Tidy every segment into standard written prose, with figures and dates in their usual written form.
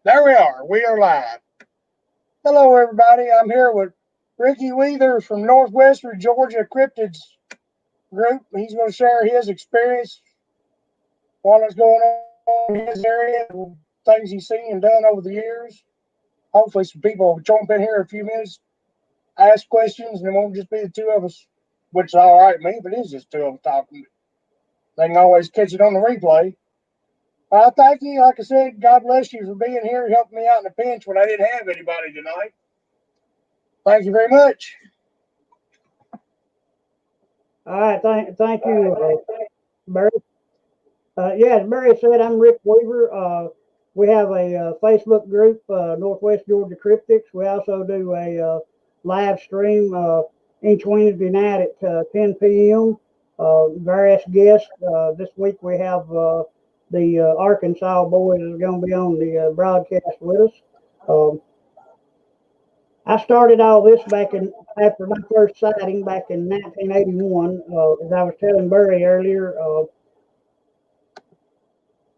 There we are. We are live. Hello, everybody. I'm here with Ricky Weathers from Northwestern Georgia Cryptids group. He's going to share his experience, what is going on in his area, things he's seen and done over the years. Hopefully, some people will jump in here in a few minutes, ask questions, and it won't just be the two of us, which is all right with me, but it is just two of us talking. They can always catch it on the replay. Thank you. Like I said, God bless you for being here, helping me out in a pinch when I didn't have anybody tonight. Thank you very much. All right, thank you, Barry. Yeah, as Barry said, I'm Rick Weaver. We have a Facebook group, Northwest Georgia Cryptics. We also do a live stream each Wednesday night at 10 p.m. Various guests. This week we have the Arkansas boys is going to be on the broadcast with us. I started all this back after my first sighting back in 1981. As I was telling Barry earlier,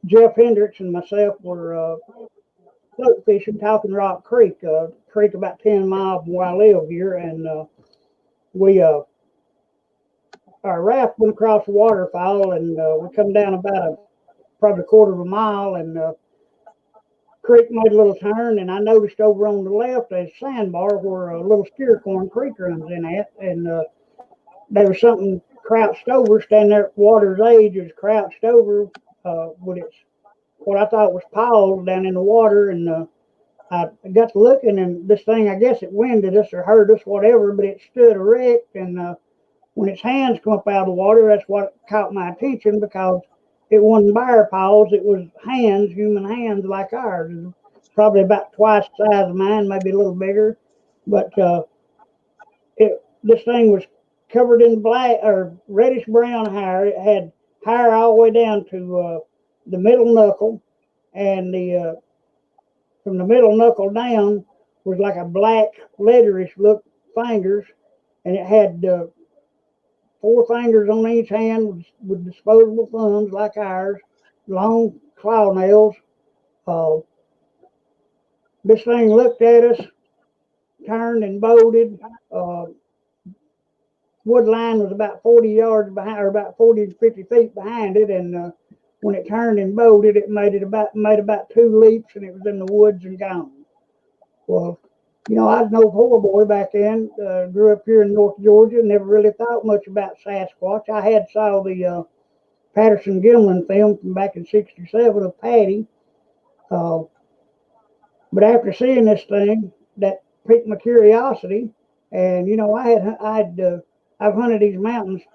Jeff Hendricks and myself were float fishing Talking Rock Creek, creek about 10 miles from where I live here, and we our raft went across the waterfall, and we come down about probably a quarter of a mile, and creek made a little turn, and I noticed over on the left a sandbar where a little steer corn creek runs in at, and there was something crouched over, standing there at water's edge. It was crouched over with its what I thought was paws down in the water, and I got to looking, and this thing, I guess it winded us or hurt us, whatever, but it stood erect, and when its hands come up out of the water, that's what caught my attention, because it wasn't bear paws, it was hands, human hands like ours, probably about twice the size of mine, maybe a little bigger, but this thing was covered in black or reddish brown hair. It had hair all the way down to the middle knuckle, and from the middle knuckle down was like a black leatherish look fingers, and it had 4 fingers on each hand with disposable thumbs like ours, long claw nails. This thing looked at us, turned and bolted. Wood line was about 40 yards behind, or about 40 to 50 feet behind it, and when it turned and bolted, it made about 2 leaps, and it was in the woods and gone. Well, I was no poor boy back then. Grew up here in North Georgia. Never really thought much about Sasquatch. I had saw the Patterson Gimlin film from back in '67 of Patty. But after seeing this thing, that piqued my curiosity. And I've hunted these mountains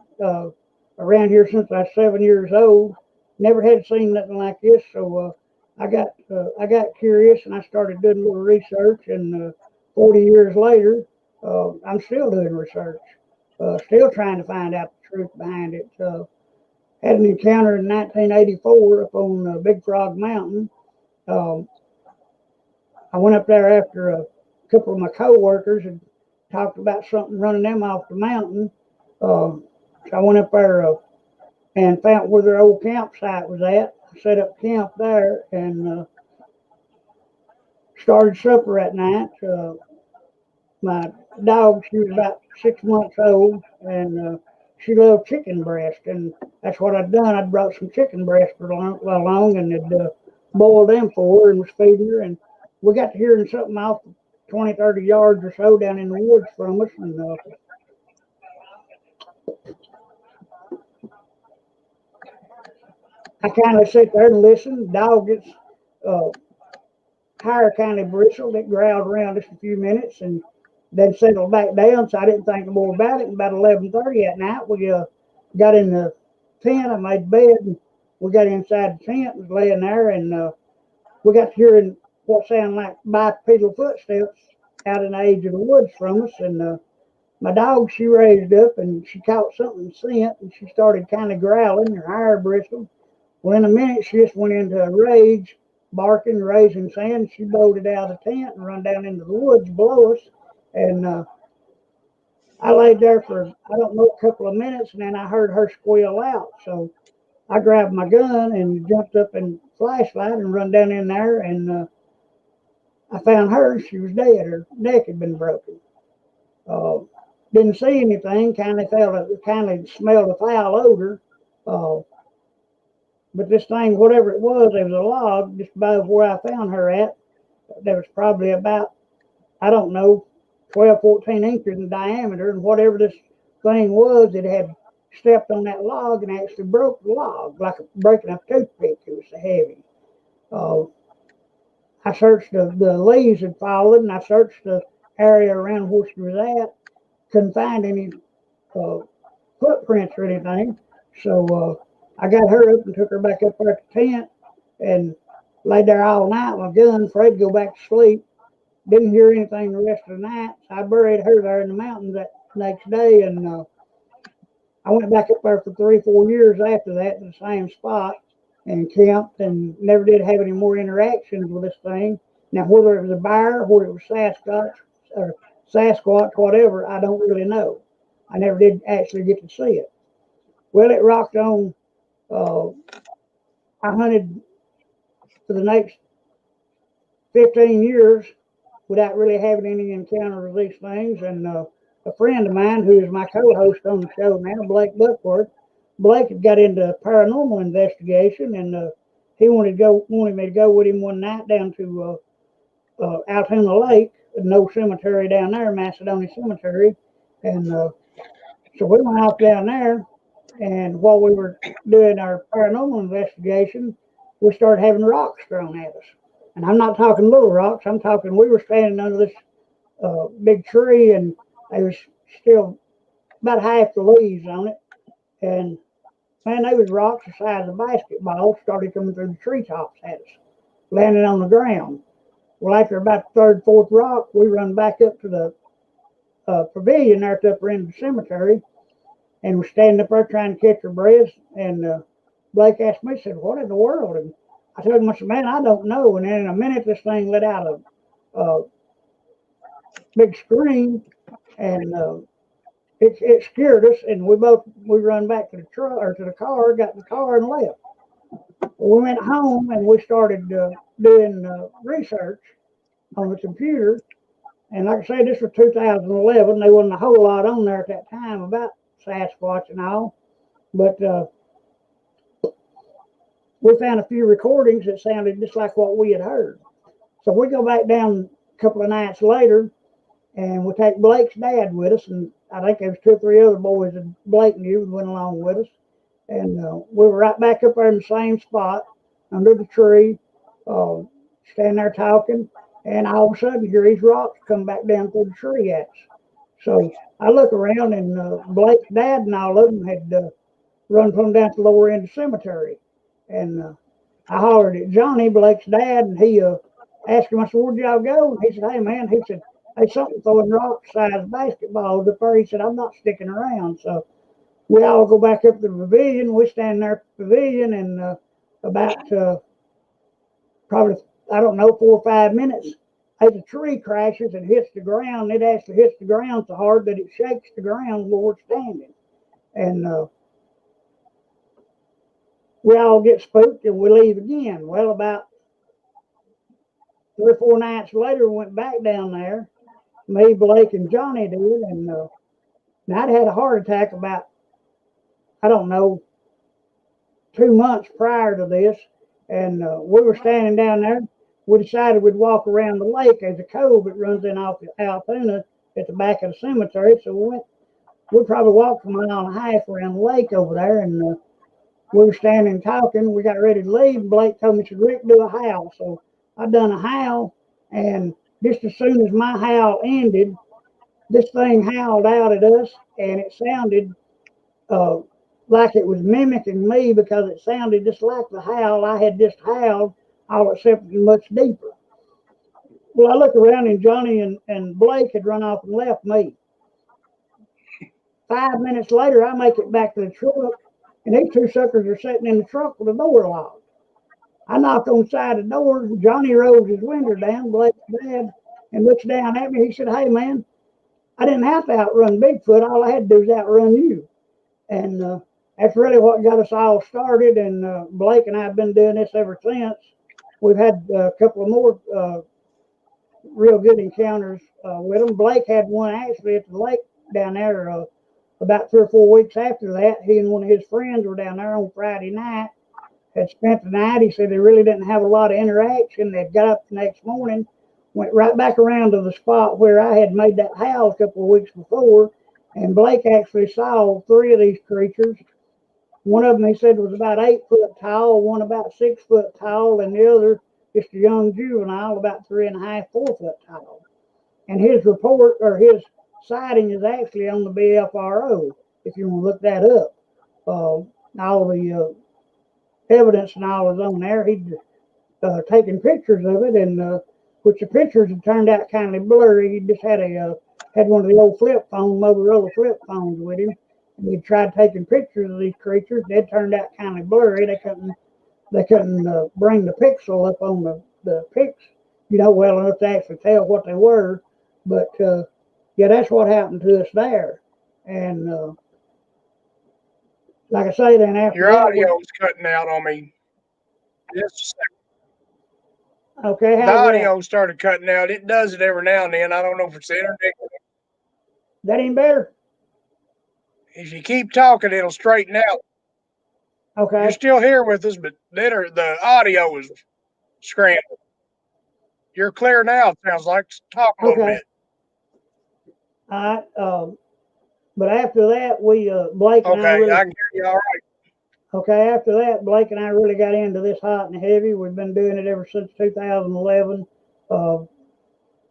around here since I was 7 years old. Never had seen nothing like this, so I got curious, and I started doing a little research, and 40 years later, I'm still doing research, still trying to find out the truth behind it. Had an encounter in 1984 up on Big Frog Mountain. I went up there after a couple of my co-workers had talked about something running them off the mountain. So I went up there and found where their old campsite was at. I set up camp there, and started supper at night. My dog, she was about 6 months old, and she loved chicken breast, and that's what I'd done. I'd brought some chicken breast along, and had boiled them for her and was feeding her, and we got to hearing something off 20, 30 yards or so down in the woods from us, and I kind of sit there and listen. The dog gets hair kind of bristled. It growled around just a few minutes and then settled back down. So I didn't think more about it. And about 11:30 at night, we got in the tent. I made bed, and we got inside the tent. Was laying there, and we got to hearing what sounded like bipedal footsteps out in the edge of the woods from us. And my dog, she raised up, and she caught something scent, and she started kind of growling. Her hair bristled. Well, in a minute, she just went into a rage, barking, raising sand. She bolted out of the tent and run down into the woods below us. And I laid there for, I don't know, a couple of minutes, and then I heard her squeal out. So I grabbed my gun and jumped up and flashlight and run down in there. And I found her. She was dead. Her neck had been broken. Didn't see anything. Kind of smelled a foul odor. Uh, but this thing, whatever it was a log just above where I found her at. That was probably about, I don't know, 12, 14 inches in diameter. And whatever this thing was, it had stepped on that log and actually broke the log like breaking a toothpick. It was so heavy. I searched the leaves had fallen, and I searched the area around where she was at. Couldn't find any footprints or anything. So I got her up and took her back up there at the tent and laid there all night with my gun, afraid to go back to sleep. Didn't hear anything the rest of the night. So I buried her there in the mountains that next day, and I went back up there for 3 or 4 years after that to the same spot and camped and never did have any more interactions with this thing. Now, whether it was a bear, whether it was Sasquatch, whatever, I don't really know. I never did actually get to see it. Well, it rocked on. I hunted for the next 15 years without really having any encounter with these things. And a friend of mine who is my co-host on the show now, Blake Duckworth, Blake had got into paranormal investigation, and he wanted me to go with him one night down to Altoona Lake, no cemetery down there, Macedonia Cemetery, and so we went off down there. And while we were doing our paranormal investigation, we started having rocks thrown at us. And I'm not talking little rocks. I'm talking we were standing under this big tree, and there was still about half the leaves on it. And man, they was rocks the size of basketballs started coming through the treetops at us, landing on the ground. Well, after about the third, fourth rock, we run back up to the pavilion there at the upper end of the cemetery, and we're standing up there trying to catch our breaths. And Blake asked me, said, "What in the world?" And I told him, I said, "Man, I don't know." And then in a minute, this thing let out a big scream, and it scared us. And we run back to the truck or to the car, got in the car, and left. We went home and we started doing research on the computer. And like I say, this was 2011. There wasn't a whole lot on there at that time about Sasquatch and all, but we found a few recordings that sounded just like what we had heard. So we go back down a couple of nights later, and we take Blake's dad with us, and I think there was 2 or 3 other boys that Blake knew went along with us. And we were right back up there in the same spot under the tree, standing there talking, and all of a sudden here these rocks come back down through the tree at us. So I look around, and Blake's dad and all of them had run from down to the lower end of the cemetery. And I hollered at Johnny, Blake's dad, and he asked him, I said, "Where'd y'all go?" And he said, "Hey, man," he said, "hey, something throwing rocks size basketballs up there." He said, "I'm not sticking around." So we all go back up to the pavilion. We stand there at the pavilion, and about probably, I don't know, 4 or 5 minutes, as a tree crashes and hits the ground, it actually hits the ground so hard that it shakes the ground where we're standing. And we all get spooked and we leave again. Well, about 3 or 4 nights later, we went back down there. Me, Blake, and Johnny did. And I'd had a heart attack about, I don't know, 2 months prior to this. And we were standing down there. We decided we'd walk around the lake. There's a cove that runs in off Altoona at the back of the cemetery. So we probably walked a mile and a half around the lake over there. And we were standing talking. We got ready to leave. And Blake told me, said, "Rick, do a howl." So I done a howl. And just as soon as my howl ended, this thing howled out at us. And it sounded like it was mimicking me, because it sounded just like the howl I had just howled, all except much deeper. Well, I look around, and Johnny and Blake had run off and left me. 5 minutes later, I make it back to the truck, and these 2 suckers are sitting in the truck with the door locked. I knocked on the side of the door. Johnny rolls his window down, Blake's dad, and looks down at me. He said, "Hey, man, I didn't have to outrun Bigfoot. All I had to do is outrun you." And that's really what got us all started. And Blake and I have been doing this ever since. We've had a couple of more real good encounters with them. Blake had one actually at the lake down there about 3 or 4 weeks after that. He and one of his friends were down there on Friday night, had spent the night. He said they really didn't have a lot of interaction. They'd got up the next morning, went right back around to the spot where I had made that howl a couple of weeks before, and Blake actually saw 3 of these creatures. One of them, he said, was about 8 foot tall, one about 6 foot tall, and the other just a young juvenile, about 3.5, 4 foot tall. And his report or his sighting is actually on the BFRO, if you want to look that up. All the evidence and all is on there. He'd taken pictures of it, and which the pictures had turned out kind of blurry. He just had had one of the old flip phone, Motorola flip phones with him. And he tried taking pictures of these creatures. They turned out kind of blurry. They couldn't bring the pixel up on the pics, well enough to actually tell what they were. But yeah, that's what happened to us there. And like I say, then after Your that, audio is cutting out on me. Just a second. okay, The how's that? audio started cutting out. It does it every now and then. I don't know if it's the internet. That ain't better. If you keep talking, it'll straighten out. Okay. You're still here with us, but then the audio is scrambled. You're clear now, it sounds like. Talk a little Okay. bit. All right. But after that, Blake and I Okay, really, I can hear you all right. okay, after that, Blake and I really got into this hot and heavy. We've been doing it ever since 2011.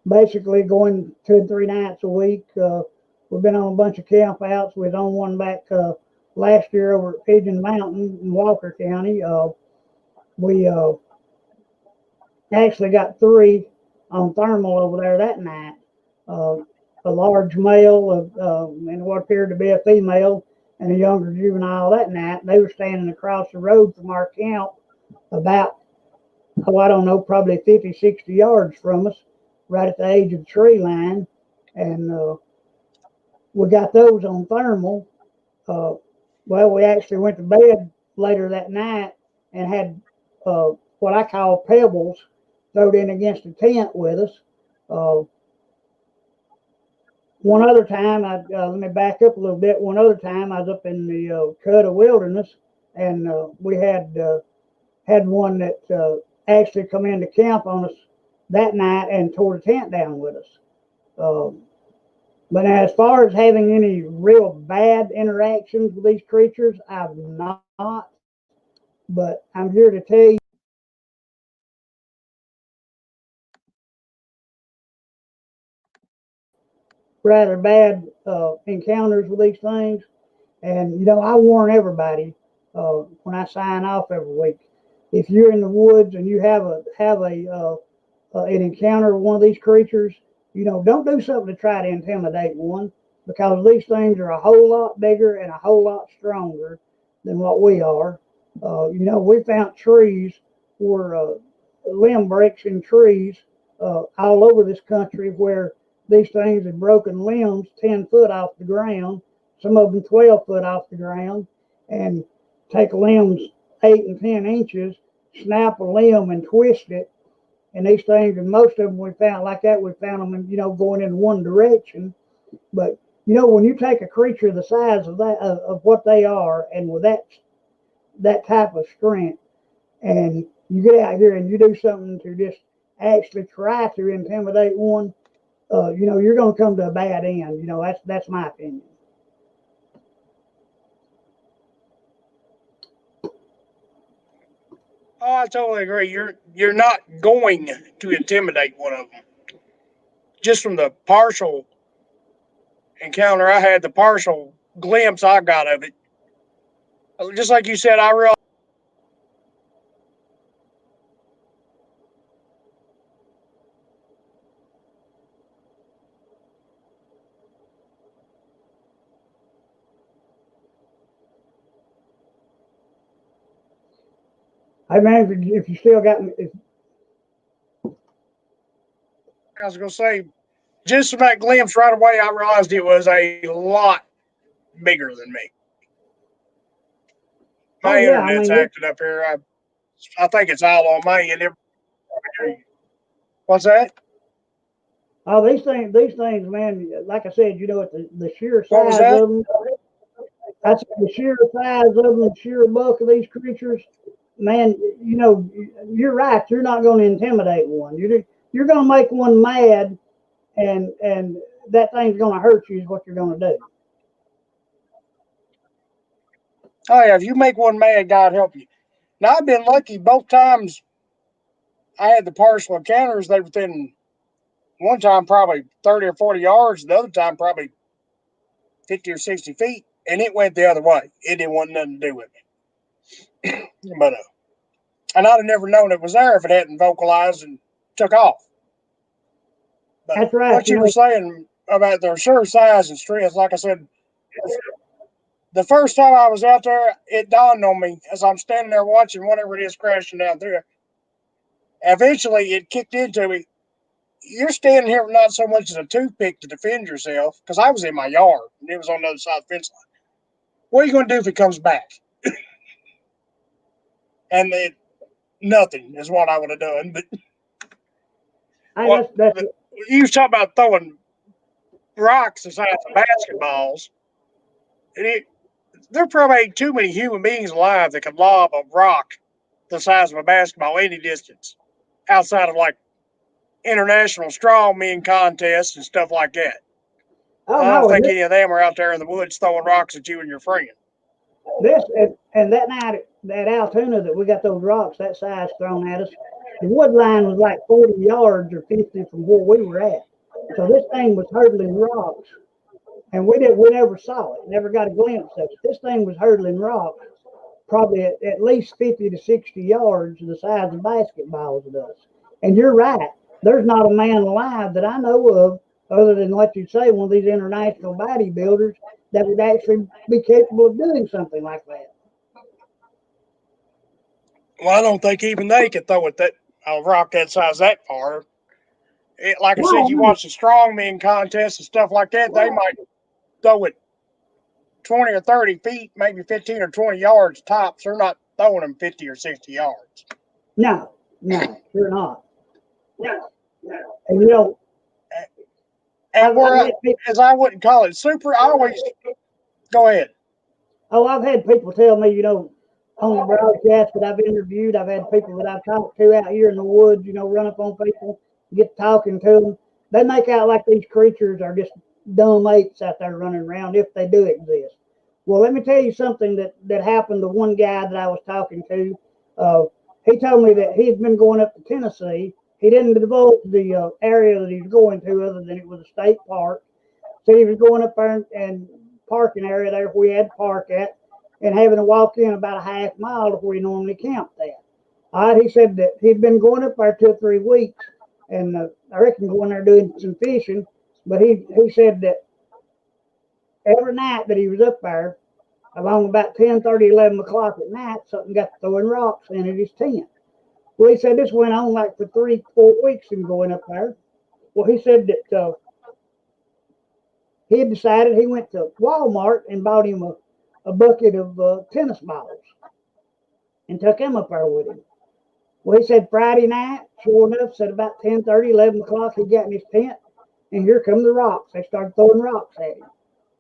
Basically going 2 and 3 nights a week. We've been on a bunch of camp outs. We was on one back last year over at Pigeon Mountain in Walker County. We actually got 3 on thermal over there that night. A large male and what appeared to be a female and a younger juvenile that night. They were standing across the road from our camp about, I don't know, probably 50, 60 yards from us, right at the edge of the tree line. And we got those on thermal. Well, we actually went to bed later that night and had what I call pebbles thrown in against the tent with us. One other time, let me back up a little bit. One other time, I was up in the Cuda Wilderness, and we had one that actually come into camp on us that night and tore the tent down with us. But as far as having any real bad interactions with these creatures, I've not. But I'm here to tell you, rather bad encounters with these things. And I warn everybody when I sign off every week. If you're in the woods and you have an encounter with one of these creatures, don't do something to try to intimidate one, because these things are a whole lot bigger and a whole lot stronger than what we are. We found trees where limb breaks in trees all over this country where these things had broken limbs 10 foot off the ground, some of them 12 foot off the ground, and take limbs 8 and 10 inches, snap a limb and twist it. And these things, and most of them we found like that, we found them, going in one direction. But when you take a creature the size of that, of what they are, and with that type of strength, and you get out here and you do something to just actually try to intimidate one, you're going to come to a bad end. That's my opinion. Oh, I totally agree. You're not going to intimidate one of them. Just from the partial encounter I had, the partial glimpse I got of it. Just like you said, I realized. Hey man, if you still got me, I was going to say, just from that glimpse right away, I realized it was a lot bigger than me. oh My yeah, I internet's mean, acting up here. I think it's all on my end. What's that? Oh, these things, man. Like I said, the sheer What was size that? of them. That's the sheer size of them, the sheer bulk of these creatures. Man, you're right. You're not going to intimidate one. You're going to make one mad, and that thing's going to hurt you. Is what you're going to do. Oh yeah, if you make one mad, God help you. Now I've been lucky both times I had the partial encounters. They were within one time probably 30 or 40 yards, the other time probably 50 or 60 feet, and it went the other way. It didn't want nothing to do with me. But and I'd have never known it was there if it hadn't vocalized and took off. But That's right. what you were saying about their sure size and strength, like I said, the first time I was out there, it dawned on me as I'm standing there watching whatever it is crashing down through. Eventually, it kicked into me. You're standing here with not so much as a toothpick to defend yourself, because I was in my yard and it was on the other side of the fence line. What are you going to do if it comes back? And nothing is what I would have done. But Hey, what that's you was talking about throwing rocks the size of basketballs, and there probably ain't too many human beings alive that could lob a rock the size of a basketball any distance outside of like international strongmen contests and stuff like that. oh I don't no, and think any of them are out there in the woods throwing rocks at you and your friend. this and that night at Altoona that we got those rocks that size thrown at us, the wood line was like 40 yards or 50 from where we were at. So this thing was hurtling rocks, and we never saw it, never got a glimpse of it. This thing was hurtling rocks, probably at least 50 to 60 yards the size of basketballs at us. And you're right, there's not a man alive that I know of, other than what you say, one of these international bodybuilders that would actually be capable of doing something like that. Well, I don't think even they could throw it that a rock that size that far. Like I said, No, you no. watch the strongman contests and stuff like that. They might throw it 20 or 30 feet, maybe 15 or 20 yards tops. They're not throwing them 50 or 60 yards. No, no, you're not. And you know, And I've where, had people, as I wouldn't call it super, I always go ahead. I've had people tell me, on the broadcast that I've interviewed, I've had people that I've talked to out here in the woods, run up on people, get talking to them. They make out like these creatures are just dumb apes out there running around if they do exist. Well, let me tell you something that happened to one guy that I was talking to. Uh, he told me that he had been going up to Tennessee. He didn't divulge the area that he was going to, other than it was a state park. So he was going up there and parking area there where we had to park at, and having to walk in about a half mile to where he normally camped at. All right, he said that he'd been going up there 2 or 3 weeks, and I reckon going there doing some fishing. But he said that every night that he was up there, along about 10:30, 11 o'clock at night, something got throwing rocks in at his tent. Well, he said this went on like for 3, 4 weeks him going up there. Well, he said that he had decided he went to Walmart and bought him a bucket of tennis balls and took him up there with him. Well, he said Friday night, sure enough, said about 10:30, 11 o'clock, he got in his tent, and here come the rocks. They started throwing rocks at him.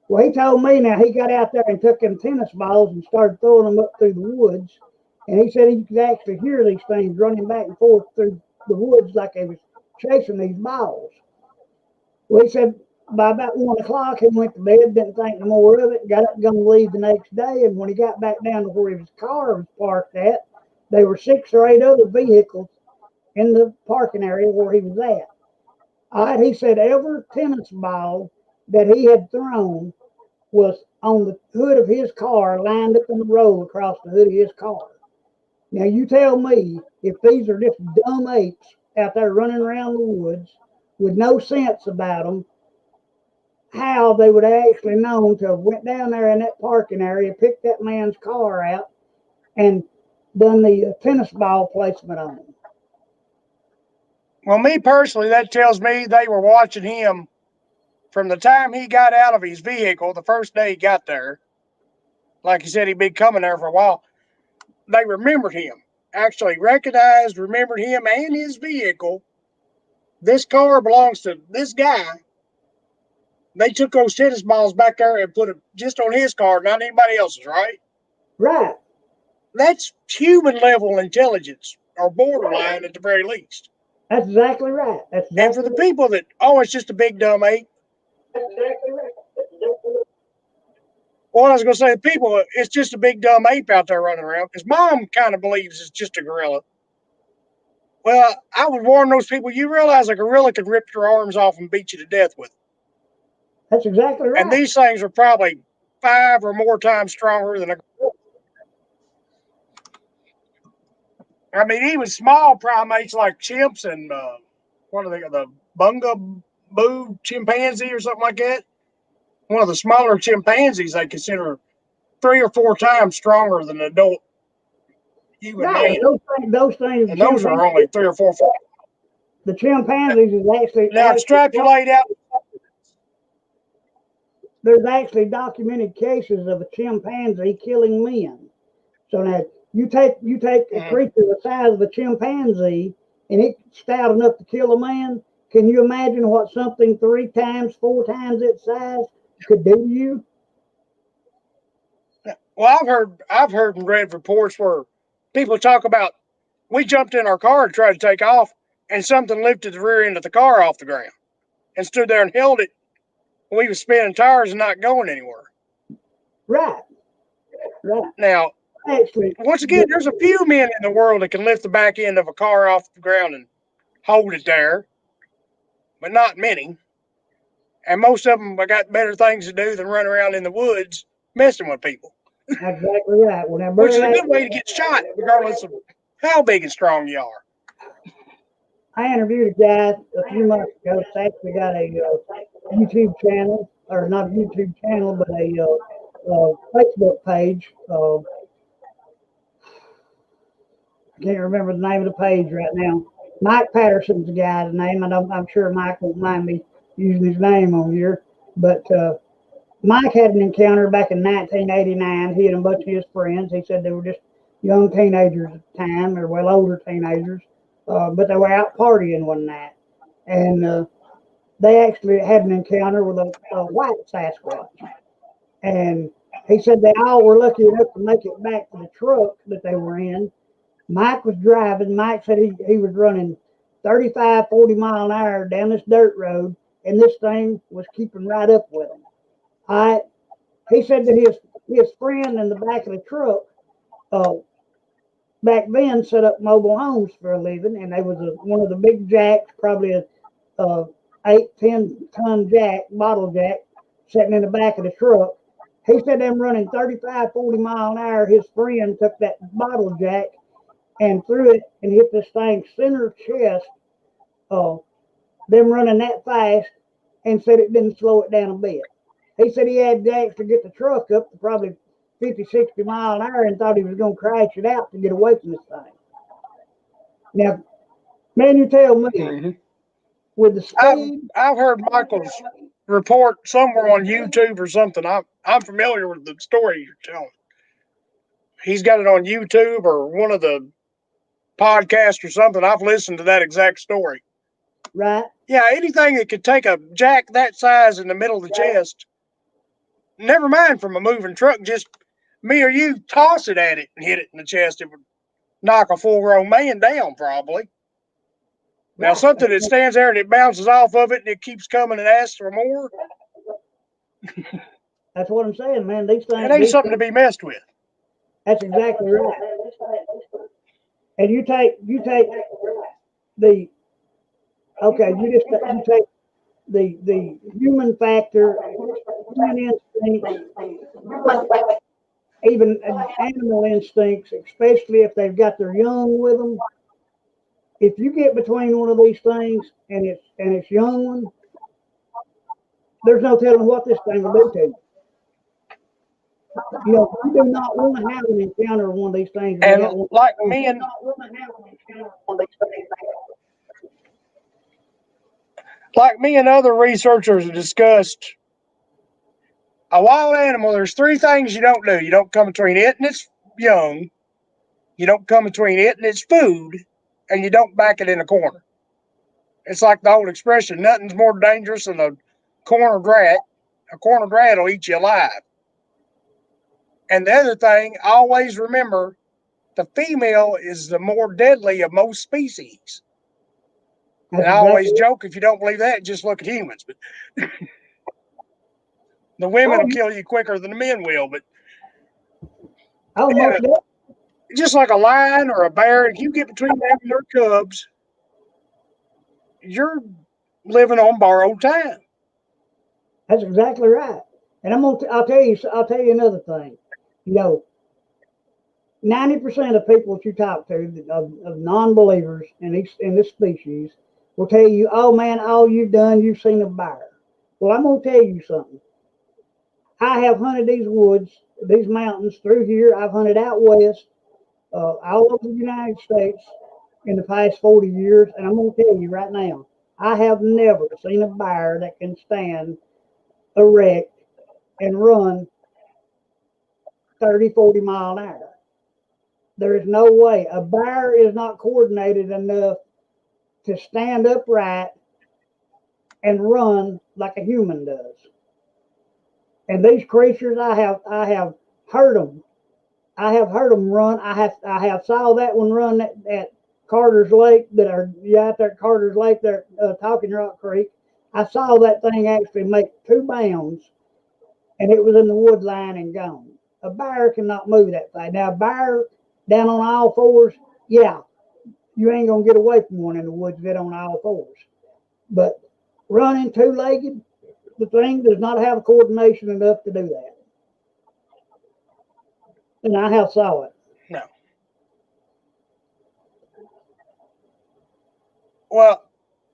Well, he told me now he got out there and took them tennis balls and started throwing them up through the woods. And he said he could actually hear these things running back and forth through the woods like they was chasing these balls. Well, he said by about 1 o'clock he went to bed, didn't think no more of it, got up going to leave the next day. And when he got back down to where his car was parked at, there were 6 or 8 other vehicles in the parking area where he was at. All right, he said every tennis ball that he had thrown was on the hood of his car, lined up in the row across the hood of his car. Now, you tell me if these are just dumb apes out there running around the woods with no sense about them, how they would have actually known to have went down there in that parking area, picked that man's car out, and done the tennis ball placement on him. Well, me personally, that tells me they were watching him from the time he got out of his vehicle the first day he got there. Like he said, he'd been coming there for a while. They remembered him, actually recognized, remembered him and his vehicle this car belongs to this guy. They took those tennis balls back there and put it just on his car, not anybody else's, right? Right. That's human level intelligence, or borderline at the very least. That's exactly right. That's exactly and for the people that, oh, it's just a big dumb ape. That's exactly right. That's exactly right. Well, I was going to say, people, it's just a big dumb ape out there running around, because Mom kind of believes it's just a gorilla. Well, I would warn those people, you realize a gorilla could rip your arms off and beat you to death with it. That's exactly right. And these things are probably 5 or more times stronger than a gorilla. I mean, even small primates like chimps and what are they, the bungaboo chimpanzee or something like that? One of the smaller chimpanzees they consider 3 or 4 times stronger than an adult human right. man. Those things, And those are only 3 or 4 feet. The chimpanzees is actually Now extrapolate out. There's actually documented cases of a chimpanzee killing men. So now you take a creature the size of a chimpanzee and it's stout enough to kill a man. Can you imagine what something 3 times, 4 times its size could do to you? Well, I've heard and read reports where people talk about, we jumped in our car to try to take off, and something lifted the rear end of the car off the ground and stood there and held it. We were spinning tires and not going anywhere. Right. Right. Now, actually, once again, there's a few men in the world that can lift the back end of a car off the ground and hold it there, but not many. And most of them got better things to do than run around in the woods messing with people. Exactly right. Well, now, which is a good way to get shot, regardless of how big and strong you are. I interviewed a guy a few months ago that's actually got a YouTube channel, or not a YouTube channel, but a Facebook page. I can't remember the name of the page right now. Mike Patterson's the guy's name. I'm sure Mike won't mind me using his name on here. But Mike had an encounter back in 1989. He and a bunch of his friends. He said they were just young teenagers at the time, or well, older teenagers. But they were out partying one night, and they actually had an encounter with a white Sasquatch. And he said they all were lucky enough to make it back to the truck that they were in. Mike was driving. Mike said he was running 35, 40 mile an hour down this dirt road, and this thing was keeping right up with him. All right. He said that his friend in the back of the truck, back then set up mobile homes for a living, and they was one of the big jacks, probably a 8-10 ton jack, bottle jack, sitting in the back of the truck. He said them running 35, 40 mile an hour. His friend took that bottle jack and threw it and hit this thing center chest. Them running that fast, and said it didn't slow it down a bit. He said he had jacks to get the truck up to probably 50, 60 mile an hour and thought he was going to crash it out to get away from this thing. Now, man, you tell me, with the speed. I've heard Michael's report somewhere on YouTube or something. I'm familiar with the story you're telling. He's got it on YouTube or one of the podcasts or something. I've listened to that exact story. Right. Yeah, anything that could take a jack that size in the middle of the chest, never mind from a moving truck, just me or you toss it at it and hit it in the chest, it would knock a full-grown man down probably. Now, something that stands there and it bounces off of it and it keeps coming and asks for more. That's what I'm saying, man. These things. It ain't something to be messed with. That's exactly right. And you take the you take the human factor, human instincts, even animal instincts, especially if they've got their young with them. If you get between one of these things and it's young one, there's no telling what this thing will do to you. You know, you do not want to have an encounter with one of these things. And like me and other researchers have discussed, a wild animal, there's 3 things you don't do. You don't come between it and its young, you don't come between it and its food, and you don't back it in a corner. It's like the old expression, nothing's more dangerous than a cornered rat. A cornered rat will eat you alive. And the other thing, always remember, the female is the more deadly of most species. That's And I always exactly. joke, if you don't believe that, just look at humans. But the women will Oh, kill you quicker than the men will. But yeah, most definitely. just like a lion or a bear, if you get between them and their cubs, you're living on borrowed time. That's exactly right. And I'll tell you another thing. You know, 90% of people that you talk to of non-believers in this species will tell you, "Oh man, all you've seen a bear." Well, I'm gonna tell you something. I have hunted these woods, these mountains through here. I've hunted out west, all over the United States in the past 40 years, and I'm gonna tell you right now, I have never seen a bear that can stand erect and run 30, 40 mile an hour. There is no way. A bear is not coordinated enough to stand upright and run like a human does. And these creatures, I have heard them. I have heard them run. I have saw that one run at Carter's Lake that are out there at Carter's Lake there Talking Rock Creek. I saw that thing actually make 2 bounds, and it was in the wood line and gone. A bear cannot move that fast. Now a bear down on all fours, yeah, you ain't gonna get away from one in the woods that on all fours. But running 2 legged, the thing does not have coordination enough to do that. And I have saw it. No. Well,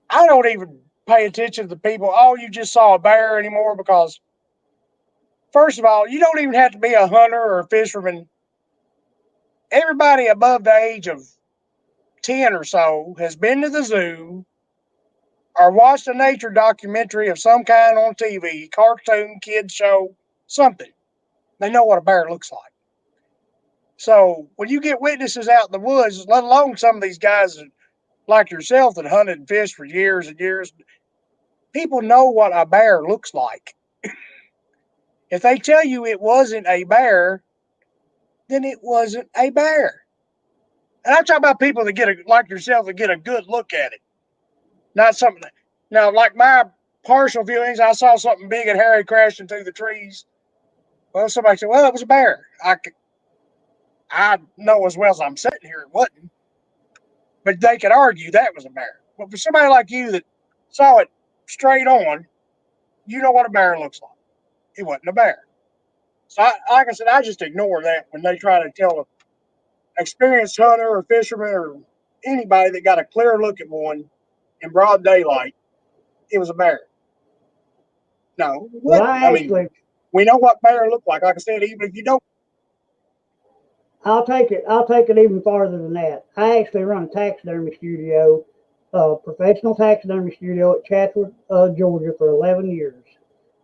I don't even pay attention to the people. Oh, you just saw a bear anymore because, first of all, you don't even have to be a hunter or a fisherman. Everybody above the age of 10 or so has been to the zoo or watched a nature documentary of some kind on TV, cartoon, kid show, something. They know what a bear looks like. So when you get witnesses out in the woods, let alone some of these guys like yourself that hunted and fished for years and years, people know what a bear looks like. If they tell you it wasn't a bear, then it wasn't a bear. And I'm talking about people that like yourself, that get a good look at it, not something. Now, like my partial viewings, I saw something big and hairy crashing through the trees. Well, somebody said, "Well, it was a bear." I know as well as I'm sitting here it wasn't, but they could argue that was a bear. But for somebody like you that saw it straight on, you know what a bear looks like. It wasn't a bear. So, like I said, I just ignore that when they try to tell an experienced hunter or fisherman or anybody that got a clear look at one in broad daylight, it was a bear. No, it Well, wasn't. I mean, we know what bear looked like. Like I said, even if you don't. I'll take it. I'll take it even farther than that. I actually run a taxidermy studio, professional taxidermy studio at Chatsworth, Georgia, for 11 years,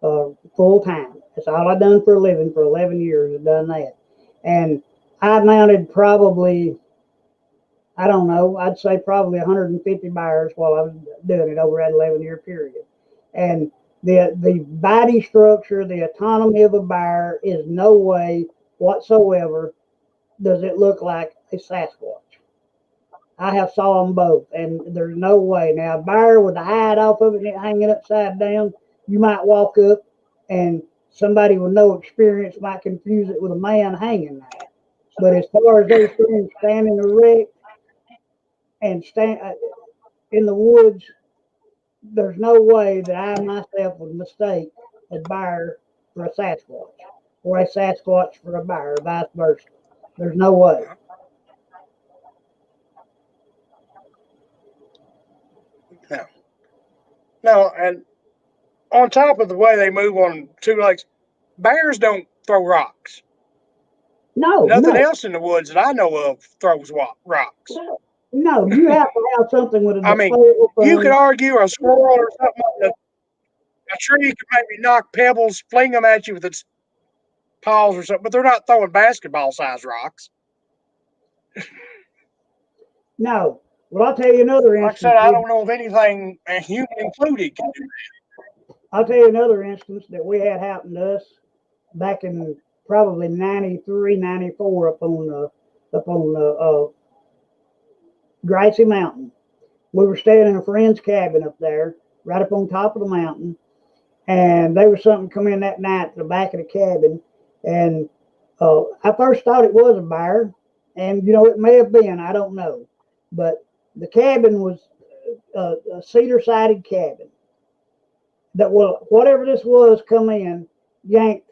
full time. That's all I've done for a living for 11 years. I've done that, and I mounted probably, I don't know, I'd say probably 150 buyers while I was doing it over that 11-year period. And the body structure, the autonomy of a buyer is no way whatsoever does it look like a Sasquatch. I have saw them both, and there's no way. Now, a bear with the hide off of it and it hanging upside down, you might walk up and somebody with no experience might confuse it with a man hanging there. But as far as those things standing erect and stand in the woods, there's no way that I myself would mistake a bear for a Sasquatch or a Sasquatch for a bear, or vice versa. There's no way. No, no, and on top of the way they move on 2 legs, bears don't throw rocks. No, Nothing no, else in the woods that I know of throws rocks. no. You have to have something with a I mean, disposable you could thing. argue a squirrel or something like a tree could maybe knock pebbles, fling them at you with its paws or something, but they're not throwing basketball sized rocks. No, Well, I'll tell you another Like I instance. said, I don't know if anything, human included, can do I'll tell you another instance that we had happen to us back in probably 93, 94 up on Grassy Mountain. We were staying in a friend's cabin up there, right up on top of the mountain, and there was something come in that night to the back of the cabin, and I first thought it was a bear, and it may have been, I don't know, but the cabin was a cedar-sided cabin. That will whatever this was come in, yanked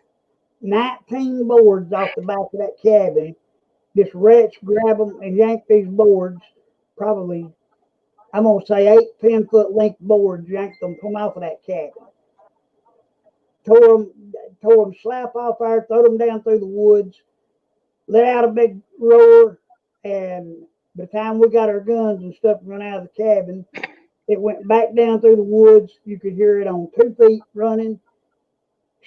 19 boards off the back of that cabin. This wretch grabbed them and yanked these boards, probably I'm gonna say 8, 10 foot length boards, yanked them from off of that cabin. Tore them slap off there, threw them down through the woods, let out a big roar, and by the time we got our guns and stuff and run out of the cabin, it went back down through the woods. You could hear it on 2 feet running.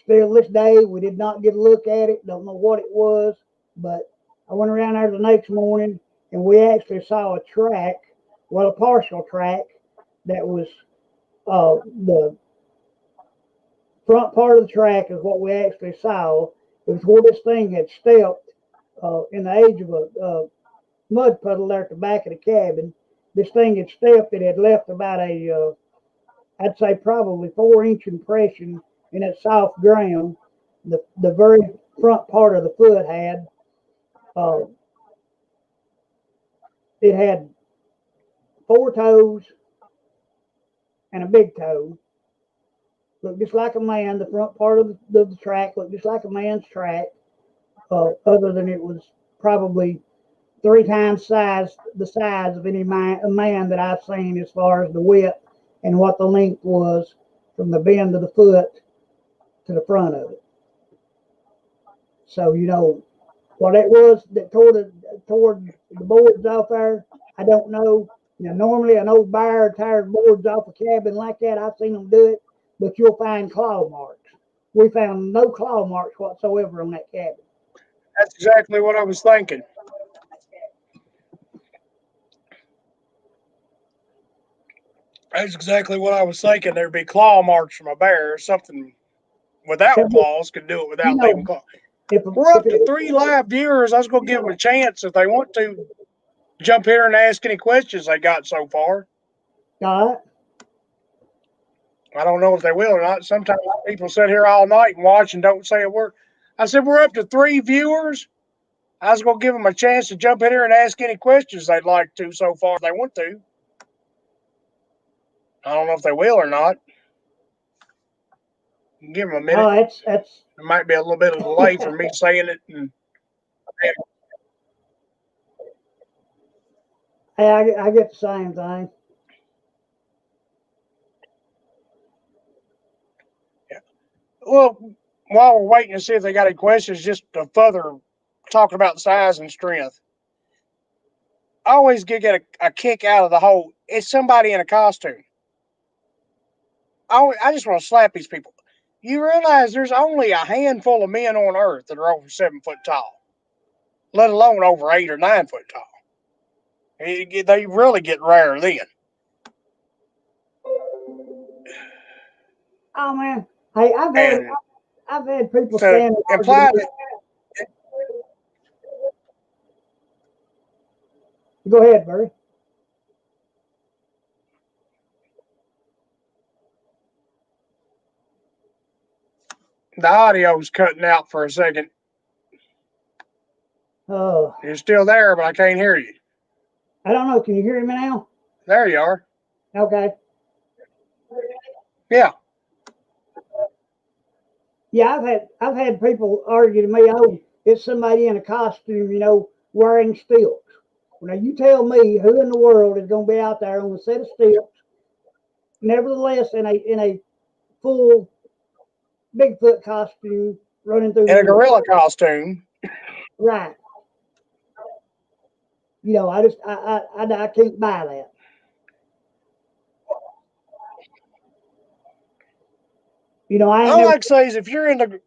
Still this day, we did not get a look at it. Don't know what it was, but I went around there the next morning and we actually saw a track, well, a partial track that was the front part of the track is what we actually saw. It was where this thing had stepped in the edge of a mud puddle there at the back of the cabin. This thing had stepped. It had left about I'd say probably 4-inch impression in that soft ground. The very front part of the foot had it had 4 toes and a big toe. Looked just like a man. The front part of the track looked just like a man's track, other than it was probably 3 times the size of any a man that I've seen as far as the width and what the length was from the bend of the foot to the front of it. So what it was that tore the boards off there, I don't know. Normally an old bear tears boards off a cabin like that. I've seen them do it, but you'll find claw marks. We found no claw marks whatsoever on that cabin. That's exactly what I was thinking. That's exactly what I was thinking. There'd be claw marks from a bear or something without claws could do it without leaving claws. We're up to 3 live viewers. I was going to give them a chance if they want to jump here and ask any questions they got so far. I don't know if they will or not. Sometimes people sit here all night and watch and don't say a word. I said, we're up to 3 viewers. I was going to give them a chance to jump in here and ask any questions they'd like to so far if they want to. I don't know if they will or not. Give them a minute. There might be a little bit of delay for me saying it. And I get the same thing. Yeah. Well, while we're waiting to see if they got any questions, just to further talk about size and strength, I always get a kick out of the whole, it's somebody in a costume. I just want to slap these people. You realize there's only a handful of men on Earth that are over 7 foot tall, let alone over 8 or 9 foot tall. They really get rare then. Oh man, hey, I've had people stand imply that. Go ahead, Barry. The audio's cutting out for a second. Oh, you're still there, but I can't hear you. I don't know. Can you hear me now? There you are. Okay. Yeah. Yeah, I've had people argue to me, oh, it's somebody in a costume, wearing stilts. Well, now you tell me who in the world is going to be out there on a set of stilts, nevertheless in a full Bigfoot costume running through in a gorilla costume. Right. I can't buy that. All I can say is if you're in the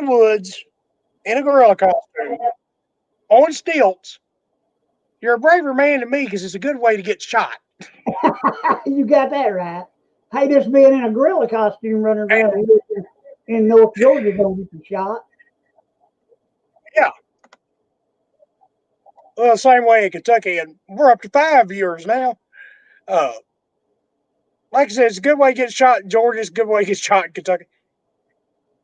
woods in a gorilla costume on stilts, You're a braver man than me because it's a good way to get shot. You got that right. Hey, just being in a gorilla costume running And, around in North Georgia gonna get you shot. yeah. Well, same way in Kentucky, and we're up to 5 years now. Uh, like I said, it's a good way to get shot in Georgia. It's a good way to get shot in Kentucky.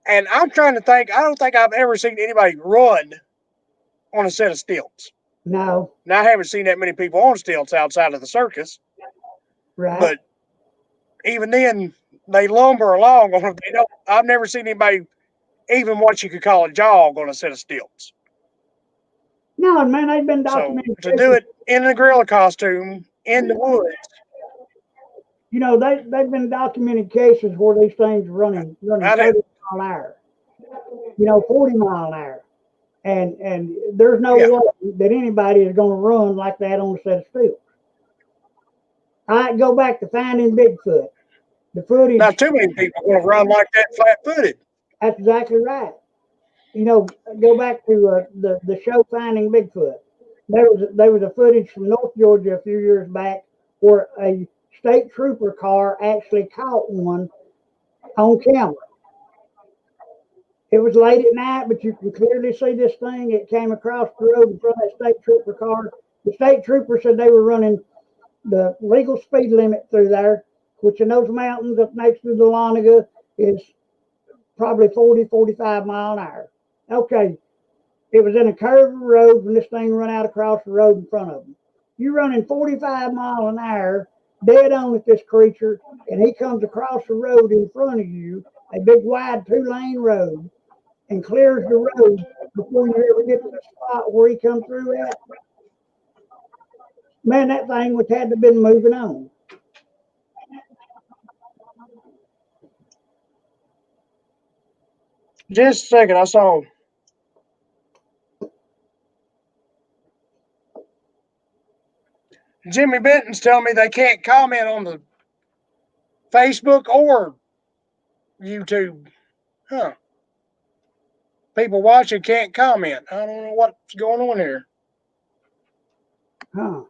And I'm trying to think. I don't think I've ever seen anybody run on a set of stilts. No, Now, I haven't seen that many people on stilts outside of the circus, right? but even then, they lumber along on them. They don't. I've never seen anybody even what you could call a jog on a set of stilts. No, man, they've been So documented to do cases. it in a gorilla costume in the woods, You know, they've been documented cases where these things are running I did. 30 mile an hour. 40 mile an hour, and there's no Yeah. way that anybody is going to run like that on a set of stilts. I go back to Finding Bigfoot. The Not footage, too many people want to run like that flat-footed. that's exactly right. Go back to the show Finding Bigfoot. There was a footage from North Georgia a few years back where a state trooper car actually caught one on camera. It was late at night, but you can clearly see this thing. It came across the road in front of that state trooper car. The state trooper said they were running the legal speed limit through there, which in those mountains up next to the Dahlonega is probably 40, 45 mile an hour. Okay, it was in a curved road when this thing run out across the road in front of them. You running 45 mile an hour, dead on with this creature, and he comes across the road in front of you, a big wide 2-lane road, and clears the road before you ever get to the spot where he come through at. Man, that thing would had to been moving on. Just a second, I saw Jimmy Benton's telling me they can't comment on the Facebook or YouTube. Huh. People watching can't comment. I don't know what's going on here. Huh.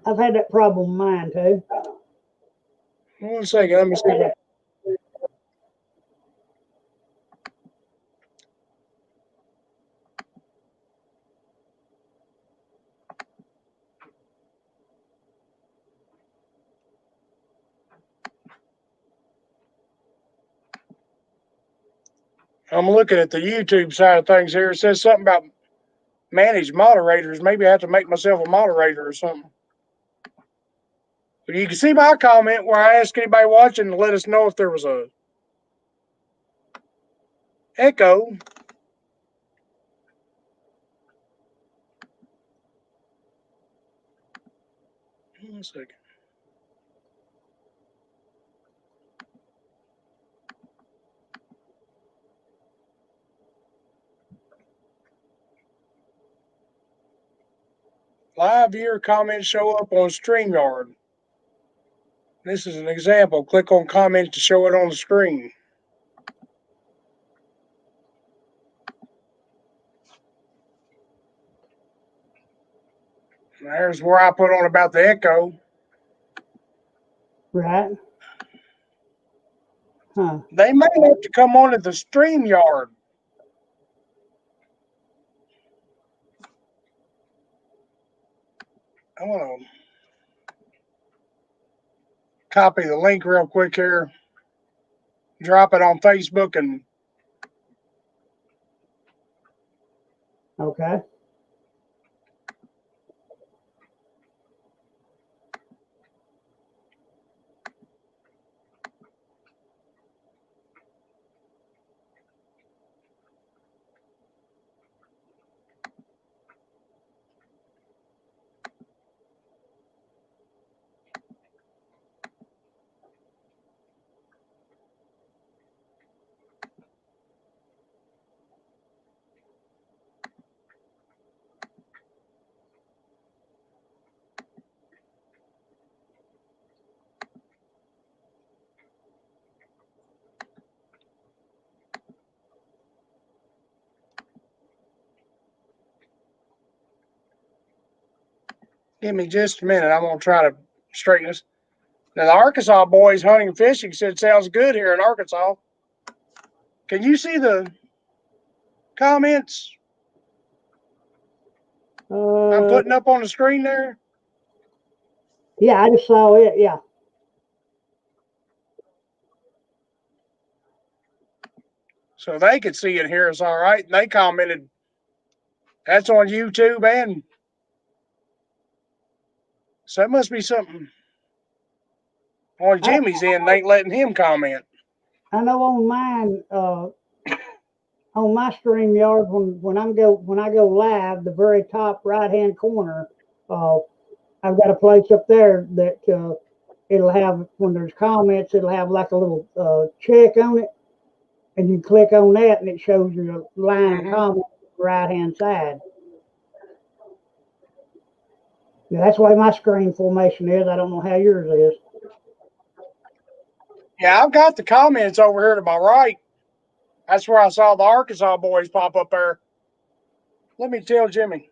I've had that problem of mine too. 1 second, let me see. I'm looking at the YouTube side of things here. It says something about manage moderators. Maybe I have to make myself a moderator or something. But you can see my comment where I asked anybody watching to let us know if there was a echo. 1 second. Live viewer comments show up on StreamYard. This is an example. Click on comments to show it on the screen. There's where I put on about the echo. Right? Huh. They may have to come onto the StreamYard. I want to copy the link real quick here, drop it on Facebook, and Okay. Give me just a minute. I'm going to try to straighten this. Now, the Arkansas boys hunting and fishing said sounds good here in Arkansas. Can you see the comments I'm putting up on the screen there? Yeah, I just saw it. Yeah. So they could see it here. It's all right. And they commented, that's on YouTube. And so it must be something on Jimmy's end. They ain't letting him comment. I know on mine, on my StreamYard, when I go live, the very top right hand corner, I've got a place up there that it'll have, when there's comments, it'll have like a little check on it, and you click on that, and it shows you a line of comments on the right hand side. Yeah, that's the way my screen formation is. I don't know how yours is. Yeah, I've got the comments over here to my right. That's where I saw the Arkansas boys pop up there. Let me tell Jimmy.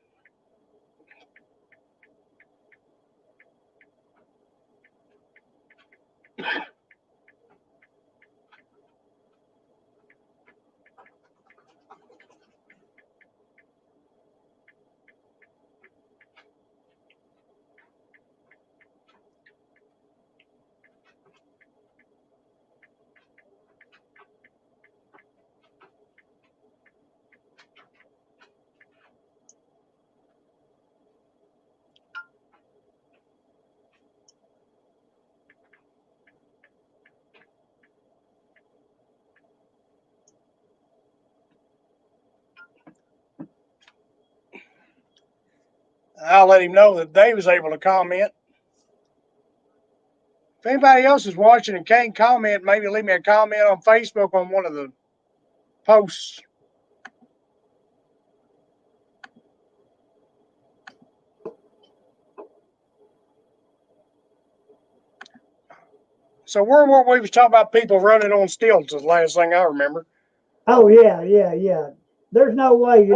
I'll let him know that Dave was able to comment. If anybody else is watching and can't comment, maybe leave me a comment on Facebook on one of the posts. So where were we was talking about people running on stilts is the last thing I remember. Oh yeah. There's no way,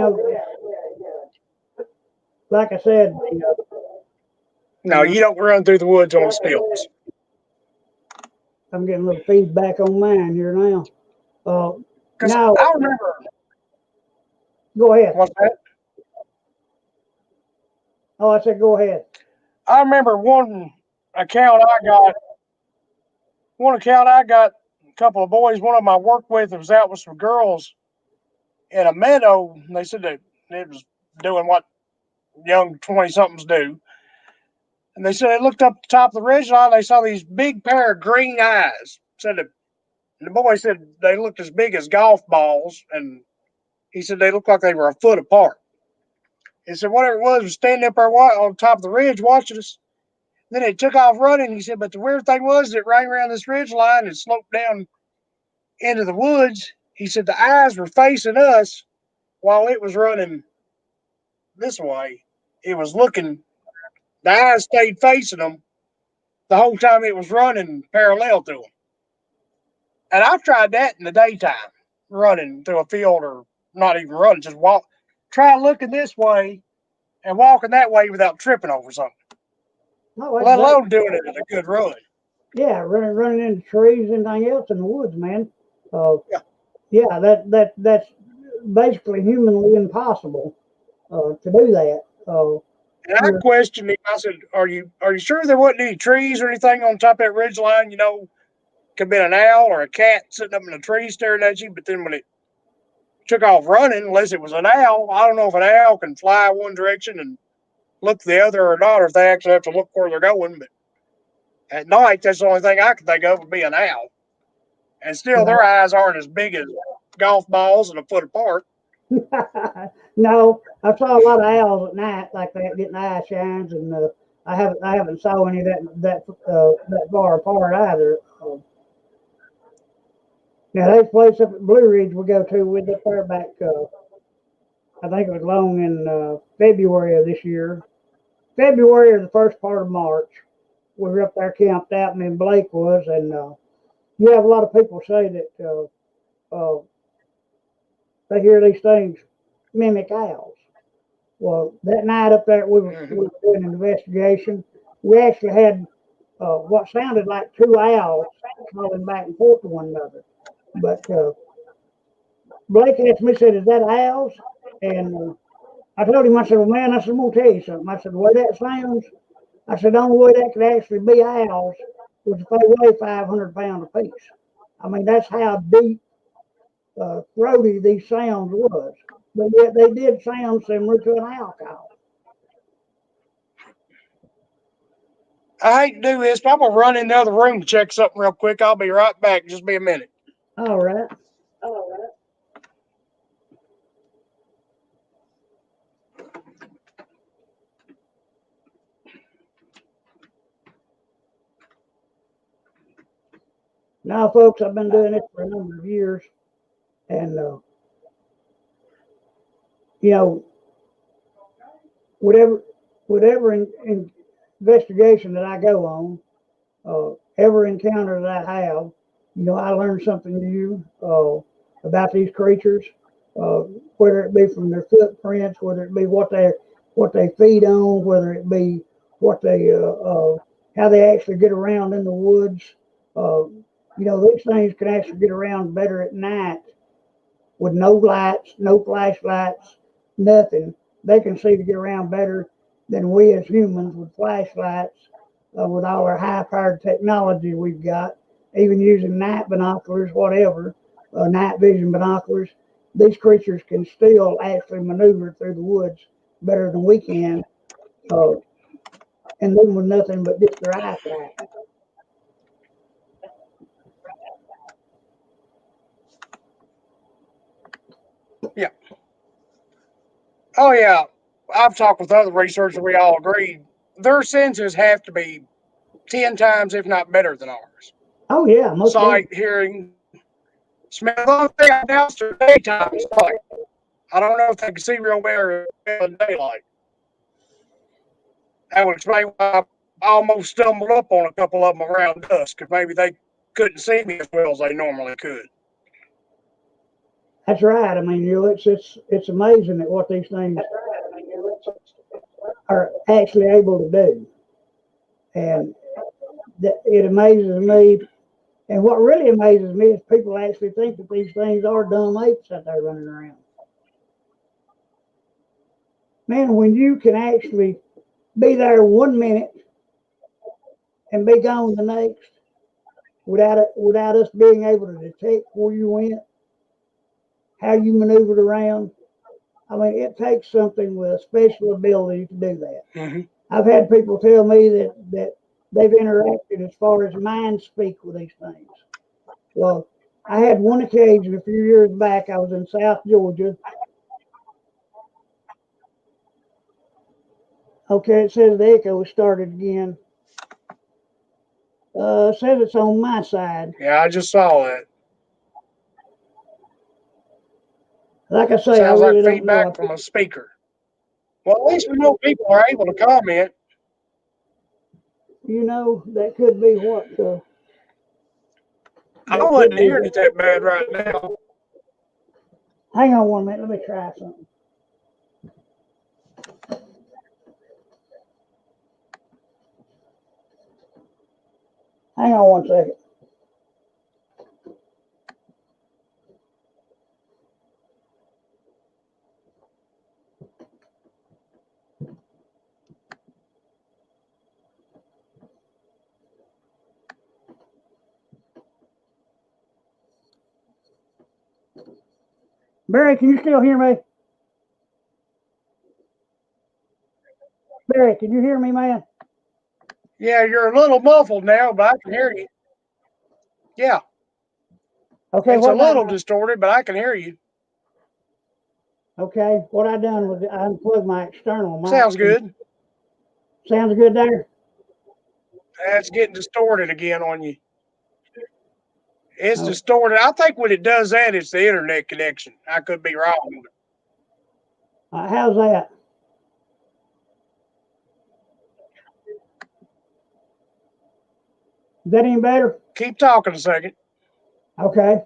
like I said. No, you don't run through the woods on stilts. I'm getting a little feedback on mine here now. Because Now, I remember. go ahead. What's that? Oh, I said go ahead. I remember one account I got. A couple of boys, one of them I worked with, was out with some girls in a meadow. And they said that it was doing what young 20 somethings do. And they said they looked up the top of the ridge line. They saw these big pair of green eyes. Said that, and the boy said they looked as big as golf balls. And he said they looked like they were a foot apart. He said whatever it was standing up there on top of the ridge watching us. Then it took off running. He said, but the weird thing was it ran around this ridge line and sloped down into the woods. He said the eyes were facing us while it was running this way. It was looking, the eyes stayed facing them the whole time it was running parallel to them. And I've tried that in the daytime, running through a field or not even running, just walk. Try looking this way and walking that way without tripping over something. No, Let alone doing it in a good run. Yeah, running into trees and anything else in the woods, man. Yeah, that's basically humanly impossible to do that. And I questioned him. I said, "Are you sure there wasn't any trees or anything on top of that ridge line? You know, could have been an owl or a cat sitting up in a tree staring at you. But then when it took off running, unless it was an owl, I don't know if an owl can fly one direction and look the other or not, or if they actually have to look where they're going. But at night, that's the only thing I could think of would be an owl. And still, their eyes aren't as big as golf balls and a foot apart. No, I saw a lot of owls at night like that getting eye shines, and I haven't saw any that far apart either. Now that place up at Blue Ridge we go to, we up there back. I think it was long in February of this year, February or the first part of March. We were up there camped out, me and Blake was, and you have a lot of people say that they hear these things mimic owls. Well, that night up there, we were doing an investigation. We actually had what sounded like two owls calling back and forth to one another. But Blake asked me, said, "Is that owls?" And I told him, I said, "Well, man," I said, "I'm going to tell you something." I said, "The way that sounds," I said, "the only way that could actually be owls was if they weigh 500 pounds apiece." I mean, that's how deep throaty these sounds was. But yet they did sound similar to an owl call. I hate to do this, but I'm gonna run in the other room to check something real quick. I'll be right back. Just be a minute. All right. Now, folks, I've been doing it for a number of years, and you know, whatever investigation that I go on, every encounter that I have, I learn something new about these creatures, whether it be from their footprints, whether it be what they feed on, whether it be what they how they actually get around in the woods. These things can actually get around better at night with no lights, no flashlights, nothing. They can see to get around better than we as humans with flashlights, with all our high-powered technology we've got, even using night binoculars, whatever, night vision binoculars. These creatures can still actually maneuver through the woods better than we can, and then with nothing but just their eyesight. Yeah. Oh, yeah. I've talked with other researchers. We all agree their senses have to be 10 times, if not better, than ours. Oh yeah, most Sight, hearing, smell. The only thing I doubt is daytime sight. I don't know if they can see real well in daylight. That would explain why I almost stumbled up on a couple of them around dusk, because maybe they couldn't see me as well as they normally could. That's right. I mean, it's amazing at what these things are actually able to do, and it amazes me. And what really amazes me is people actually think that these things are dumb apes out there running around. Man, when you can actually be there 1 minute and be gone the next without us being able to detect where you went, how you maneuvered around. I mean, it takes something with a special ability to do that. Mm-hmm. I've had people tell me that they've interacted as far as mind speak with these things. Well, I had one occasion a few years back. I was in South Georgia. Okay, it says the echo started again. It says it's on my side. Yeah, I just saw that. Like I say, Sounds I really like don't know. feedback from a speaker. Well, at least we know people are able to comment. That could be what. I wasn't hearing it that bad right now. Hang on 1 minute. Let me try something. Hang on 1 second. Barry, can you still hear me? Barry, can you hear me, man? Yeah, you're a little muffled now, but I can hear you. Yeah. Okay, It's a little distorted, but I can hear you. Okay, what I done was I unplugged my external mic. Sounds good. Sounds good there? That's getting distorted again on you. It's distorted. I think when it does that, it's the internet connection. I could be wrong. How's that? Is that any better? Keep talking a second. Okay.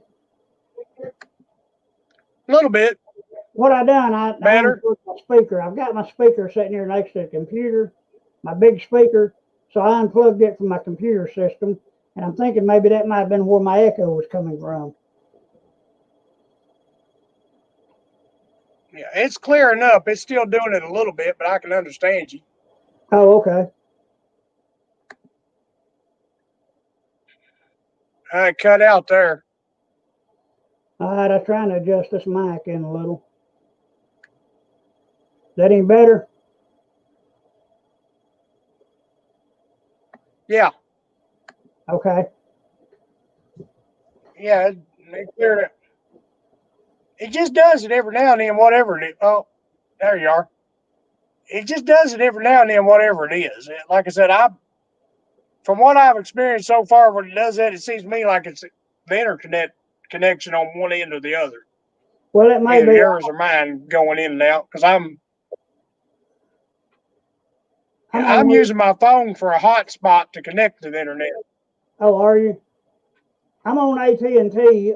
A little bit. what I done, I Better? unplugged my speaker. I've got my speaker sitting here next to the computer, my big speaker. So I unplugged it from my computer system, and I'm thinking maybe that might have been where my echo was coming from. Yeah, it's clearing up. It's still doing it a little bit, but I can understand you. Oh, okay. I cut out there. All right, I was trying to adjust this mic in a little. Is that any better? Yeah. Okay. Yeah, it cleared up. It just does it every now and then, whatever it is. Oh, there you are. It just does it every now and then, whatever it is. Like I said, from what I've experienced so far, when it does that, it seems to me like it's the internet connection on one end or the other. Well, it may Either be. yours or mine going in and out, because I'm I'm on. using my phone for a hotspot to connect to the internet. Oh, are you? I'm on AT&T,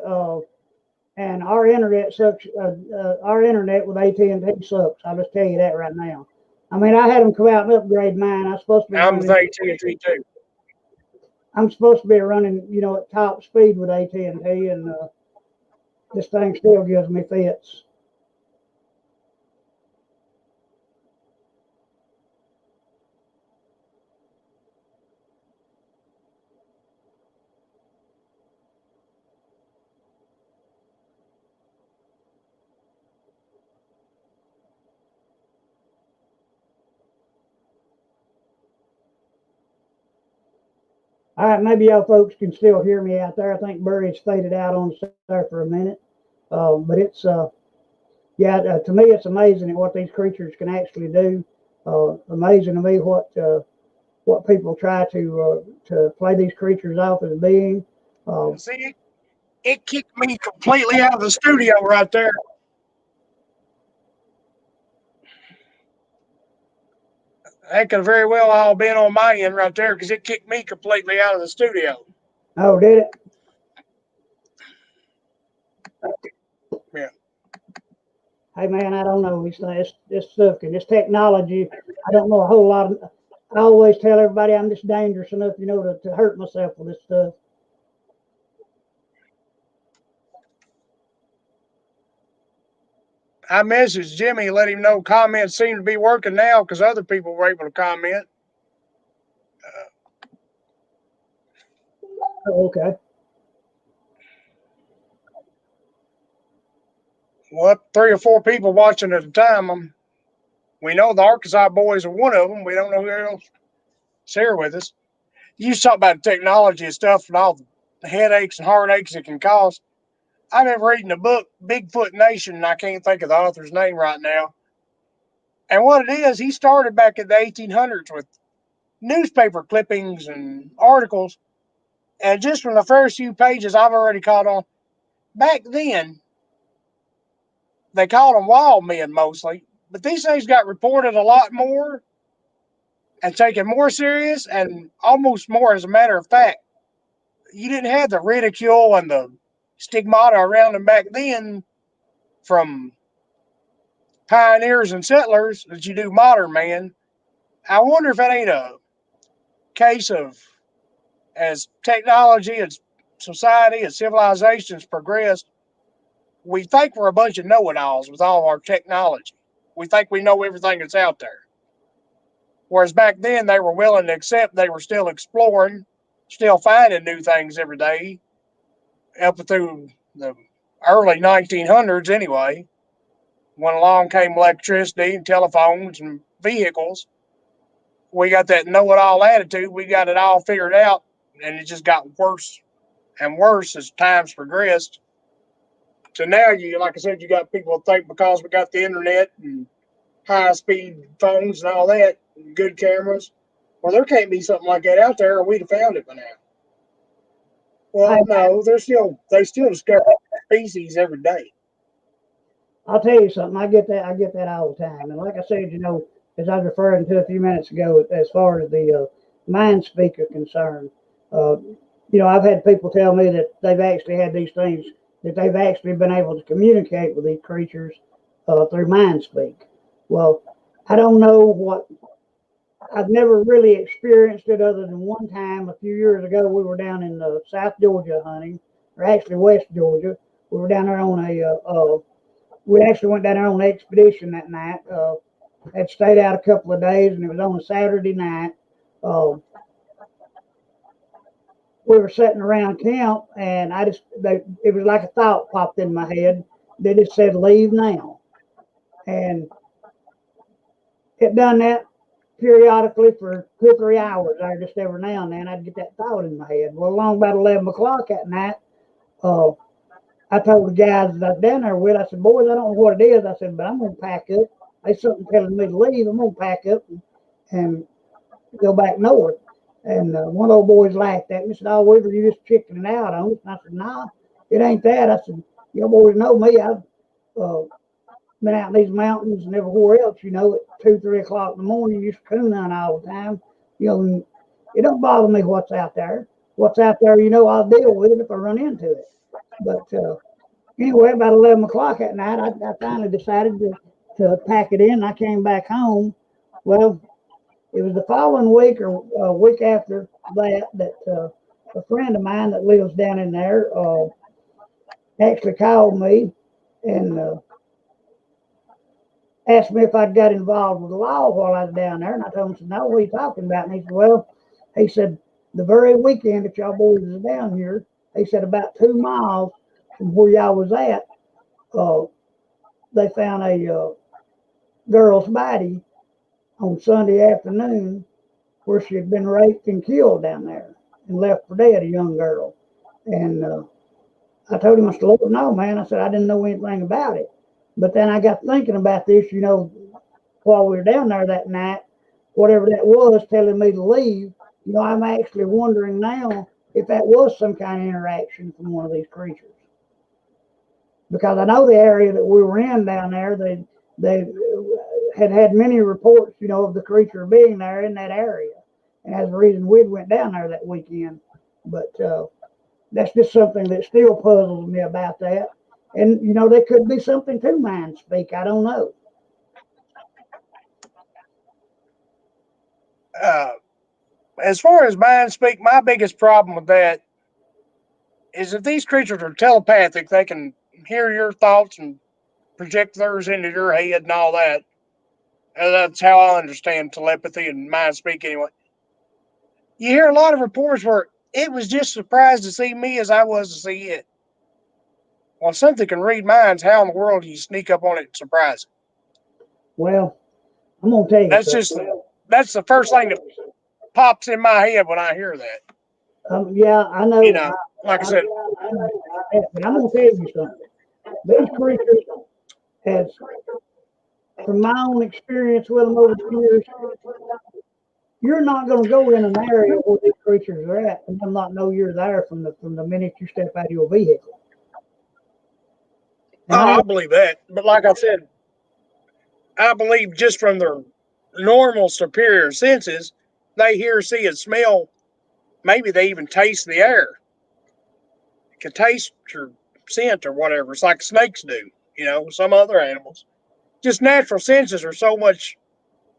and our internet sucks. Our internet with AT&T sucks. I'll just tell you that right now. I mean, I had them come out and upgrade mine. I'm supposed to be I'm with running. AT&T too. I'm supposed to be running, at top speed with AT&T, and this thing still gives me fits. All right, maybe y'all folks can still hear me out there. I think Burry's faded out on there for a minute, but it's to me it's amazing at what these creatures can actually do. Amazing to me what people try to play these creatures off as being. See, it kicked me completely out of the studio right there. That could have very well all been on my end right there, because it kicked me completely out of the studio. Oh, did it? Yeah. Hey man, I don't know. This stuff and this technology. I don't know a whole lot of. I always tell everybody I'm just dangerous enough, to hurt myself with this stuff. I messaged Jimmy, let him know comments seem to be working now, because other people were able to comment. Oh, okay. What, 3 or 4 people watching at a time. We know the Arkansas boys are one of them. We don't know who else is here with us. You talk about technology and stuff and all the headaches and heartaches it can cause. I've been reading a book, Bigfoot Nation, and I can't think of the author's name right now. And what it is, he started back in the 1800s with newspaper clippings and articles. And just from the first few pages, I've already caught on. Back then, they called them wild men mostly, but these things got reported a lot more and taken more serious and almost more as a matter of fact. You didn't have the ridicule and the stigmata around them back then from pioneers and settlers that you do modern man. I wonder if that ain't a case of, as technology and society and civilizations progressed, we think we're a bunch of know-it-alls with all our technology. We think we know everything that's out there. Whereas back then they were willing to accept they were still exploring, still finding new things every day, up through the early 1900s anyway, when along came electricity and telephones and vehicles. We got that know-it-all attitude. We got it all figured out, and it just got worse and worse as times progressed. So now you, like I said, you got people that think because we got the internet and high-speed phones and all that, and good cameras, well, there can't be something like that out there, or we'd have found it by now. Well, no, they still discover species every day. I'll tell you something. I get that all the time. And like I said, as I was referring to a few minutes ago, as far as the mind speak are concerned, uh, I've had people tell me that they've actually had these things, that they've actually been able to communicate with these creatures through MindSpeak. Well, I don't know what. I've never really experienced it other than one time a few years ago. We were down in South Georgia hunting, or actually West Georgia. We were down there on we actually went down there on an expedition that night. Had stayed out a couple of days, and it was on a Saturday night. Uh, we were sitting around camp, and it was like a thought popped in my head. They just said, "Leave now," and it done that periodically for 2 or 3 hours. I just every now and then I'd get that thought in my head. Well, along about 11 o'clock at night, uh, I told the guys that I was down there with, I said, "Boys, I don't know what it is." I said, "But I'm going to pack up. There's something telling me to leave. I'm going to pack up and go back north." And one of those boys laughed at me, said, "Oh, Weaver, you just chickening out on us." And I said, "Nah, it ain't that." I said, "You boys know me. I've uh, been out in these mountains and everywhere else, at 2, 3 o'clock in the morning, used to coon hunt all the time. It don't bother me what's out there. What's out there, I'll deal with it if I run into it." But anyway, about 11 o'clock at night, I finally decided to pack it in. I came back home. Well, it was the following week or a week after that a friend of mine that lives down in there actually called me and asked me if I'd got involved with the law while I was down there. And I told him, "No, what are you talking about?" And he said, "Well," he said, "the very weekend that y'all boys was down here," he said, "about 2 miles from where y'all was at, they found a girl's body on Sunday afternoon where she had been raped and killed down there and left for dead, a young girl." And I told him, I said, "Lord, no, man." I said, "I didn't know anything about it." But then I got thinking about this, while we were down there that night, whatever that was telling me to leave, I'm actually wondering now if that was some kind of interaction from one of these creatures. Because I know the area that we were in down there, they had many reports, of the creature being there in that area. And that's the reason we went down there that weekend. But that's just something that still puzzles me about that. And, there could be something to MindSpeak. I don't know. As far as MindSpeak, my biggest problem with that is if these creatures are telepathic, they can hear your thoughts and project theirs into your head and all that. And that's how I understand telepathy and MindSpeak anyway. You hear a lot of reports where it was just surprised to see me as I was to see it. Well, if something can read minds, how in the world do you sneak up on it and surprise it? Well, I'm going to tell you That's something. that's the first thing that pops in my head when I hear that. Yeah, I know. Like I said, But I'm going to tell you something. These creatures, as from my own experience with them over the years, you're not going to go in an area where these creatures are at and them not know you're there from the minute you step out of your vehicle. And I believe that. But like I said, I believe just from their normal superior senses, they hear, see, and smell. Maybe they even taste the air. Can taste or scent or whatever. It's like snakes do, some other animals. Just natural senses are so much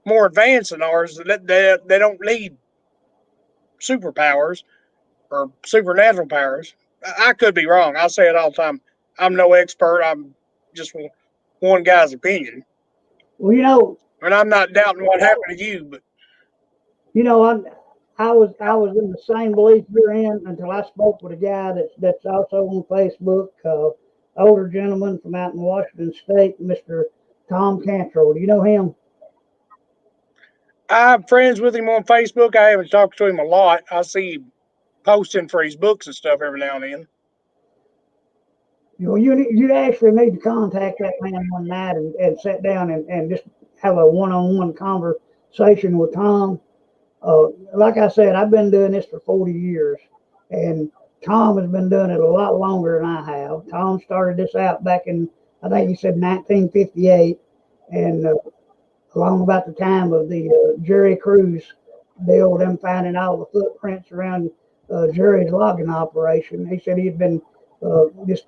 more advanced than ours that they don't need superpowers or supernatural powers. I could be wrong. I say it all the time. I'm no expert. I'm just one guy's opinion. well, And I'm not doubting what happened to you, but I was in the same belief you're in until I spoke with a guy that's also on Facebook, older gentleman from out in Washington State, Mr. Tom Cantrell. Do you know him? I'm friends with him on Facebook. I haven't talked to him a lot. I see him posting for his books and stuff every now and then. You'd actually need to contact that man one night and sit down and just have a one-on-one conversation with Tom. Like I said, I've been doing this for 40 years, and Tom has been doing it a lot longer than I have. Tom started this out back in, I think he said 1958, and along about the time of the Jerry Cruz deal, them finding all the footprints around Jerry's logging operation. He said he had been just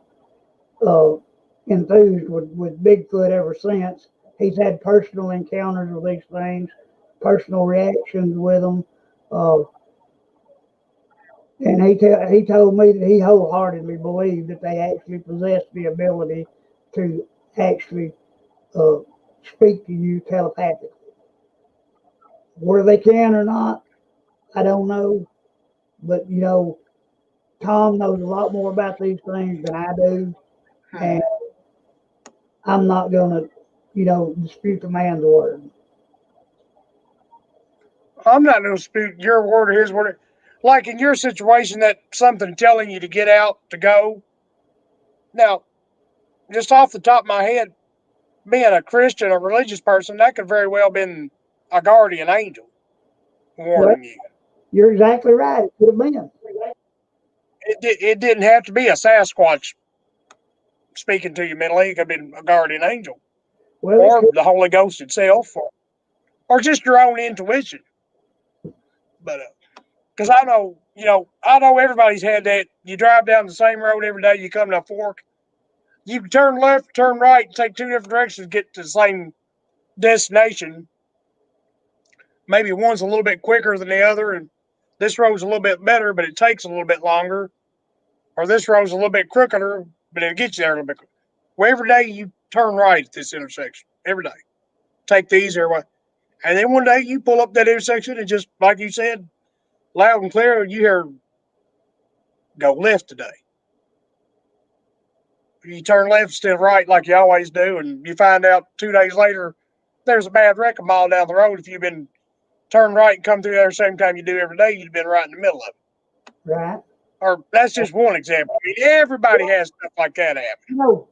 enthused with Bigfoot ever since. He's had personal encounters with these things, personal reactions with them. Uh, and he told me that he wholeheartedly believed that they actually possess the ability to actually uh, speak to you telepathically. Whether they can or not, I don't know. But Tom knows a lot more about these things than I do, and I'm not gonna, dispute the man's word. I'm not going to dispute your word or his word. Like in your situation, that something telling you to get out to go. Now, just off the top of my head, being a Christian, a religious person, that could very well have been a guardian angel Well, warning you. you're exactly right. It could have been. It didn't have to be a Sasquatch speaking to you mentally. It could have been a guardian angel Well, it or could. the Holy Ghost itself or just your own intuition. But because I know everybody's had that. You drive down the same road every day, you come to a fork, you can turn left, turn right, and take two different directions to get to the same destination. Maybe one's a little bit quicker than the other, and this road's a little bit better, but it takes a little bit longer. Or this road's a little bit crookeder, but it'll get you there a little bit quicker. Well, every day you turn right at this intersection. Every day. Take the easier way. And then one day you pull up that intersection and just, like you said, loud and clear, you hear go left today. You turn left instead of right like you always do, and you find out 2 days later there's a bad wreck a mile down the road. If you've been turn right and come through there the same time you do every day, you'd have been right in the middle of it. Right. Or that's just one example. I mean, everybody has stuff like that happen. No,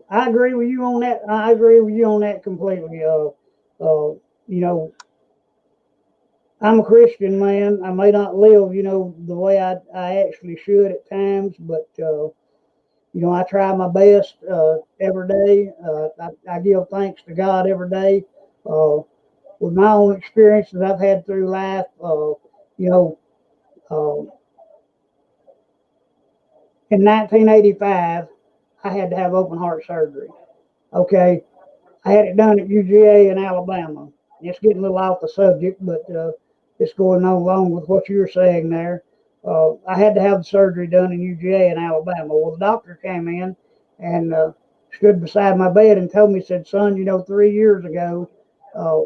I agree with you on that. I agree with you on that completely. You know, I'm a Christian man. I may not live, the way I actually should at times, but I try my best every day. I give thanks to God every day. Uh, with my own experiences I've had through life, you know, uh, in 1985, I had to have open heart surgery. Okay, I had it done at UGA in Alabama. It's getting a little off the subject, but it's going on along with what you were saying there. I had to have the surgery done in UGA in Alabama. Well, the doctor came in and stood beside my bed and told me, said, son, 3 years ago, uh,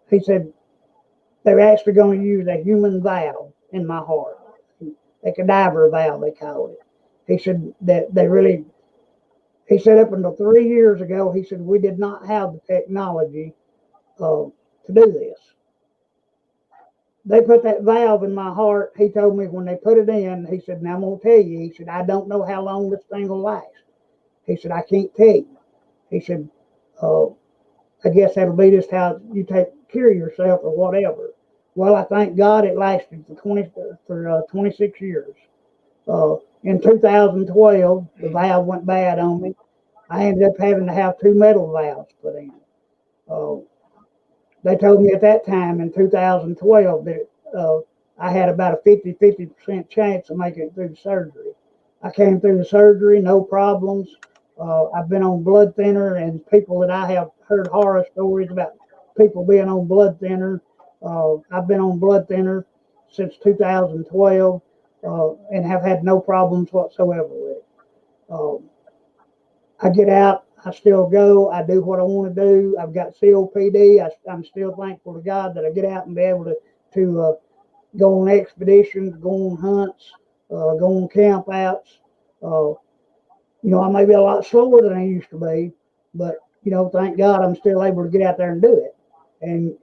he said, they're actually going to use a human valve in my heart, a cadaver valve, they call it. He said that they really, he said up until 3 years ago, he said, we did not have the technology to do this. They put that valve in my heart. He told me when they put it in, he said, now I'm going to tell you, he said, I don't know how long this thing will last. He said, I can't tell you. He said, uh, I guess that'll be just how you take care of yourself or whatever. Well, I thank God it lasted for 26 years. In 2012, the valve went bad on me. I ended up having to have two metal valves put in. Uh, they told me at that time in 2012 that I had about a 50% chance of making it through the surgery. I came through the surgery, no problems. I've been on blood thinner, and people that I have heard horror stories about people being on blood thinner. I've been on blood thinner since 2012 and have had no problems whatsoever with it. I get out, I still go, I do what I want to do. I've got COPD. I'm still thankful to God that I get out and be able to go on expeditions, go on hunts, go on camp outs. I may be a lot slower than I used to be, but thank God I'm still able to get out there and do it. And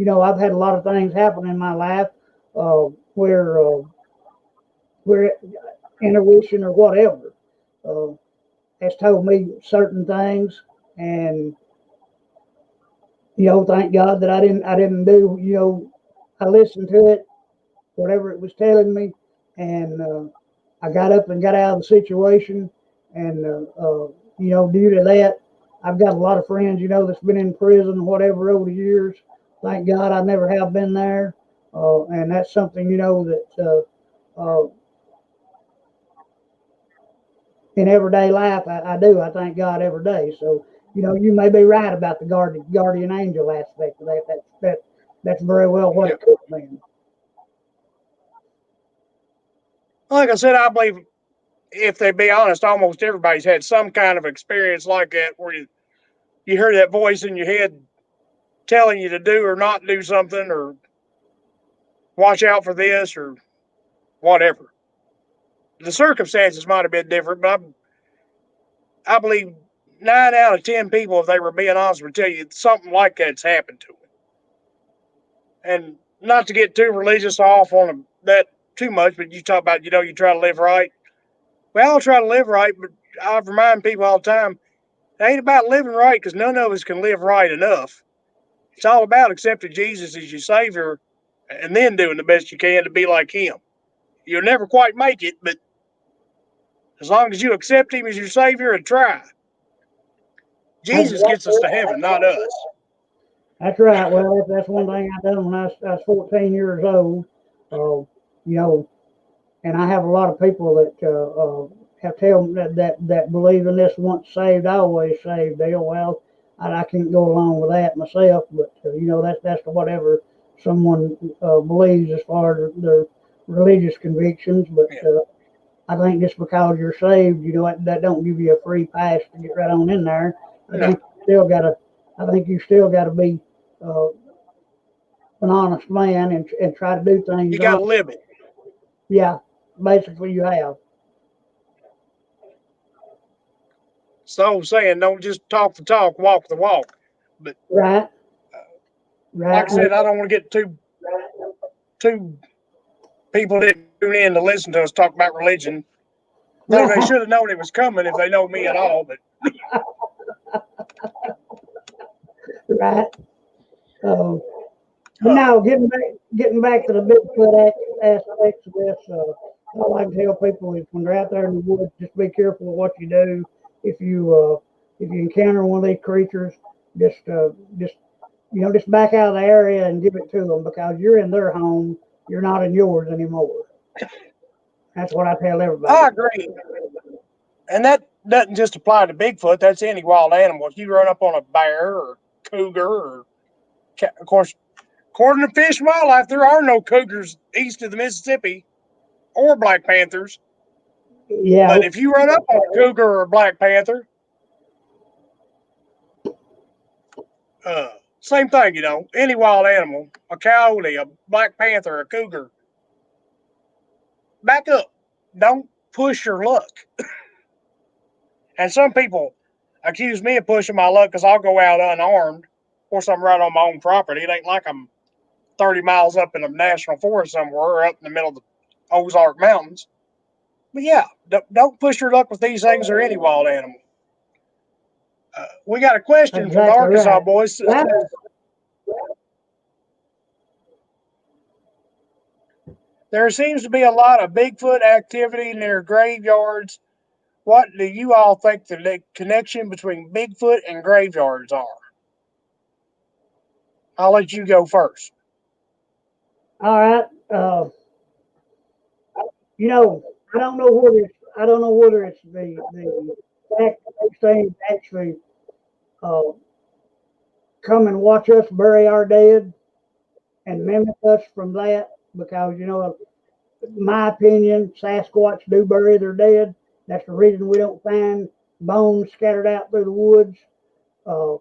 I've had a lot of things happen in my life uh, where where intuition or whatever uh, has told me certain things, and thank God that I didn't do. I listened to it, whatever it was telling me, and I got up and got out of the situation, and due to that, I've got a lot of friends, that's been in prison, whatever, over the years. Thank God I never have been there, and that's something that in everyday life, I do. I thank God every day. So, you may be right about the guardian angel aspect of that. That's very well what it could have been. Like I said, I believe, if they be honest, almost everybody's had some kind of experience like that where you hear that voice in your head telling you to do or not do something, or watch out for this or whatever. The circumstances might have been different, but I believe 9 out of 10 people, if they were being honest, would tell you something like that's happened to them. And not to get too religious off on that too much, but you talk about, you try to live right. Well, I'll try to live right, but I remind people all the time, it ain't about living right, because none of us can live right enough. It's all about accepting Jesus as your Savior and then doing the best you can to be like Him. You'll never quite make it, but as long as you accept Him as your Savior and try, That's, Jesus gets us to heaven, not us. that's right. Well, that's one thing I done when I was 14 years old. You know, and I have a lot of people that have told me that believe in this once saved, always saved deal. Well, I can't go along with that myself, but that's whatever someone believes as far as their religious convictions. But I think just because you're saved, that don't give you a free pass to get right on in there. I No, think you still gotta. I think you still gotta be uh, an honest man and try to do things you got on. to live it. Yeah, basically you have. So I'm saying, don't just talk the talk, walk the walk. But Right, like right. I said, I don't want to get too people didn't tune in to listen to us talk about religion. Though they Right, should have known it was coming if they know me at all. But right. But uh, now getting back to the Bigfoot aspects of this, all I can tell people is when they're out there in the woods, just be careful of what you do. If you encounter one of these creatures, just back out of the area and give it to them because you're in their home, you're not in yours anymore. That's what I tell everybody. I agree, and that doesn't just apply to Bigfoot. That's any wild animal. If you run up on a bear or cougar, or of course, according to Fish and Wildlife, there are no cougars east of the Mississippi or black panthers. Yeah, But if you run up on a cougar or a black panther, same thing, any wild animal, a coyote, a black panther, a cougar, back up. Don't push your luck. And some people accuse me of pushing my luck because I'll go out unarmed. Of course, I'm right on my own property. It ain't like I'm 30 miles up in a national forest somewhere or up in the middle of the Ozark Mountains. But yeah, don't push your luck with these things or any wild animal. We got a question from the exactly Arkansas right. boys. That, There seems to be a lot of Bigfoot activity near graveyards. What do you all think the connection between Bigfoot and graveyards are? I'll let you go first. all right. You know, I don't know whether it's the fact that these things actually uh, come and watch us bury our dead and mimic us from that because in my opinion, Sasquatch do bury their dead. That's the reason we don't find bones scattered out through the woods. Uh,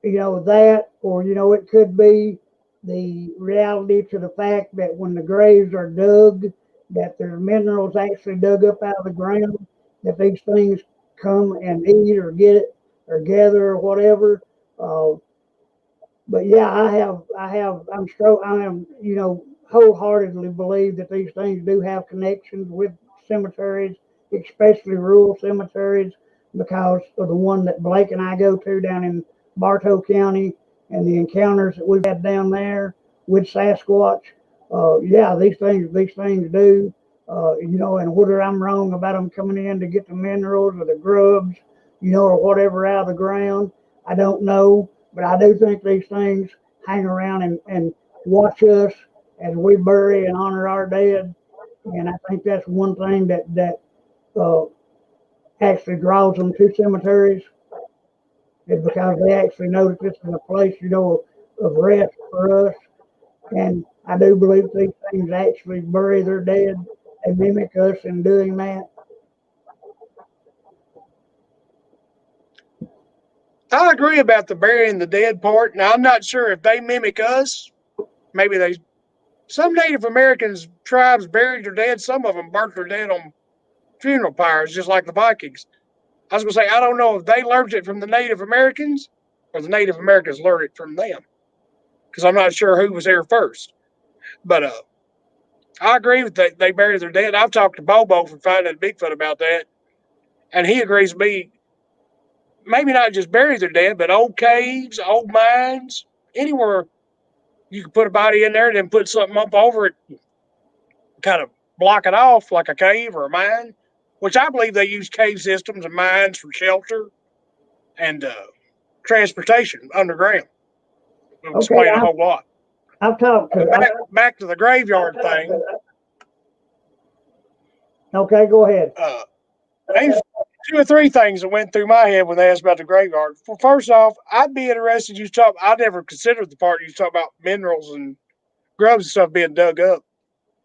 that, or it could be the reality to the fact that when the graves are dug, that there's minerals actually dug up out of the ground, that these things come and eat or get it or gather or whatever. Uh, but yeah, I am, wholeheartedly believe that these things do have connections with cemeteries, especially rural cemeteries, because of the one that Blake and I go to down in Bartow County and the encounters that we've had down there with Sasquatch. Yeah, these things do. And whether I'm wrong about them coming in to get the minerals or the grubs, or whatever out of the ground, I don't know. But I do think these things hang around and watch us as we bury and honor our dead. And I think that's one thing that actually draws them to cemeteries is because they actually know that this is a place, of rest for us. And I do believe these things actually bury their dead. They mimic us in doing that. I agree about the burying the dead part. Now, I'm not sure if they mimic us. Maybe some Native Americans tribes buried their dead. Some of them burnt their dead on funeral pyres, just like the Vikings. I was going to say, I don't know if they learned it from the Native Americans or the Native Americans learned it from them, because I'm not sure who was there first. But I agree with that. They bury their dead. I've talked to Bobo from Finding Bigfoot about that, and he agrees with me. Maybe not just bury their dead, but old caves, old mines, anywhere you can put a body in there and then put something up over it, kind of block it off like a cave or a mine, which I believe they use cave systems and mines for shelter and transportation underground. It would Okay, explain a whole lot. I've talked to. But back to the graveyard thing. Okay, go ahead. There's two or three things that went through my head when they asked about the graveyard. Well, first off, I'd be interested. I never considered the part you talk about minerals and grubs and stuff being dug up.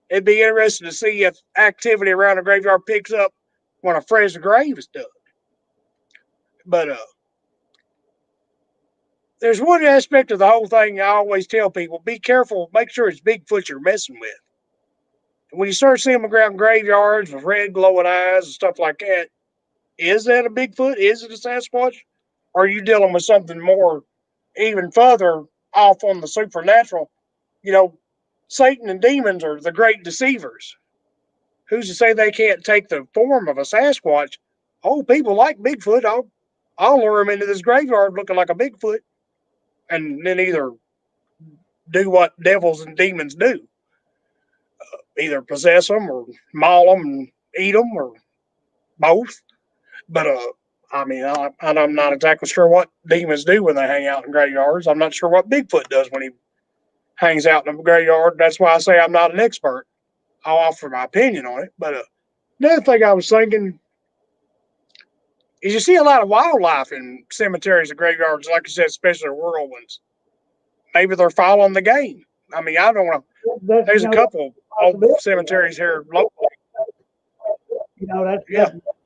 It'd be interesting to see if activity around a graveyard picks up when a fresh grave is dug. But there's one aspect of the whole thing I always tell people: be careful, make sure it's Bigfoot you're messing with. When you start seeing them around graveyards with red glowing eyes and stuff like that, is that a Bigfoot? Is it a Sasquatch? Or are you dealing with something more, even further off on the supernatural? You know, Satan and demons are the great deceivers. Who's to say they can't take the form of a Sasquatch? Oh, people like Bigfoot. I'll lure them into this graveyard looking like a Bigfoot, and then either do what devils and demons do, either possess them or maul them and eat them or both. But I mean, I'm not exactly sure what demons do when they hang out in graveyards. I'm not sure what Bigfoot does when he hangs out in a graveyard. That's why I say I'm not an expert. I'll offer my opinion on it. But another thing I was thinking is you see a lot of wildlife in cemeteries and graveyards, like you said, especially rural ones. Maybe they're following the game. I mean, I don't know. There's a couple old cemeteries here locally. That's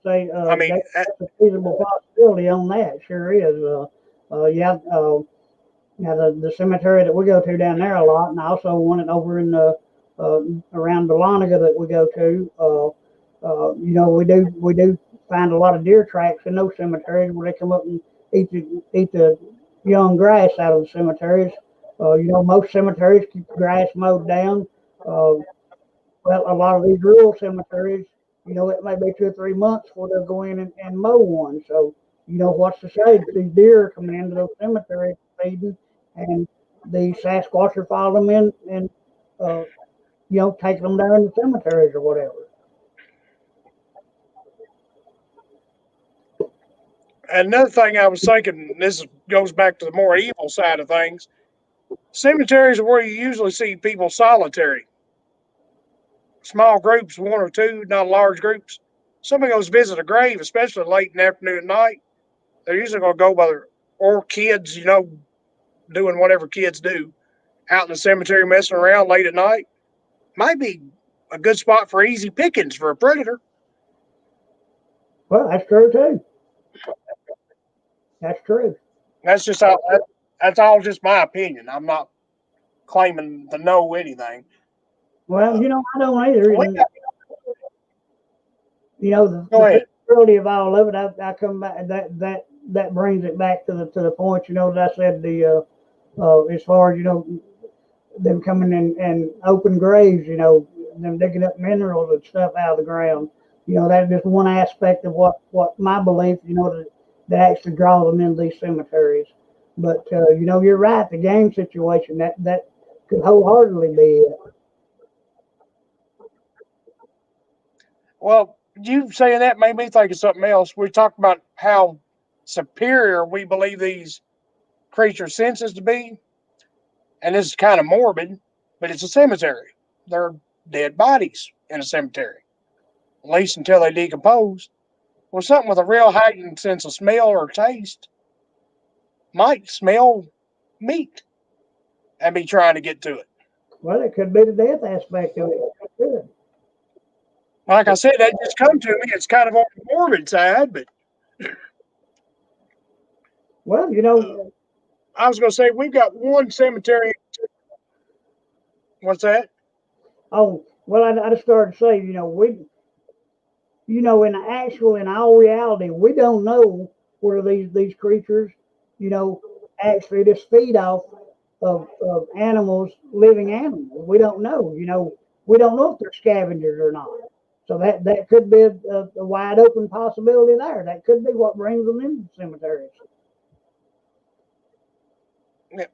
I mean, that's a feasible possibility on that. Sure is. The cemetery that we go to down there a lot, and also one over in the around Dahlonega that we go to. We do find a lot of deer tracks in those cemeteries where they come up and eat the young grass out of the cemeteries. Most cemeteries keep the grass mowed down. Well, a lot of these rural cemeteries, it may be 2 or 3 months before they'll go in and mow one. So, what's to say that these deer are coming into those cemeteries feeding, and the Sasquatch are following them in and, taking them down to cemeteries or whatever. Another thing I was thinking, this goes back to the more evil side of things. Cemeteries are where you usually see people solitary. Small groups, one or two, not large groups. Somebody goes visit a grave, especially late in the afternoon and night. They're usually going to go by or kids, doing whatever kids do out in the cemetery messing around late at night. Might be a good spot for easy pickings for a predator. Well, that's true too. That's true. That's all just my opinion. I'm not claiming to know anything. Well, I don't either. And, Go ahead. possibility of all of it, I come back that brings it back to the point, that I said as far as them coming in and open graves, them digging up minerals and stuff out of the ground. That's just one aspect of what my belief, that actually draws them into these cemeteries. But you're right, the game situation that could wholeheartedly be it. Well, you saying that made me think of something else. We talked about how superior we believe these creatures' senses to be, and this is kind of morbid, but it's a cemetery. They're dead bodies in a cemetery, at least until they decompose. Well, something with a real heightened sense of smell or taste might smell meat and be trying to get to it. Well, it could be the death aspect of it. It could. Like I said, that just come to me. It's kind of on the morbid side, but Well, you know, I was going to say we've got one cemetery. What's that? oh, well, I just started to say, you know, in all reality, we don't know where these creatures, actually just feed off of animals, living animals. We don't know. We don't know if they're scavengers or not. So that could be a wide open possibility there. That could be what brings them into cemeteries. Yeah.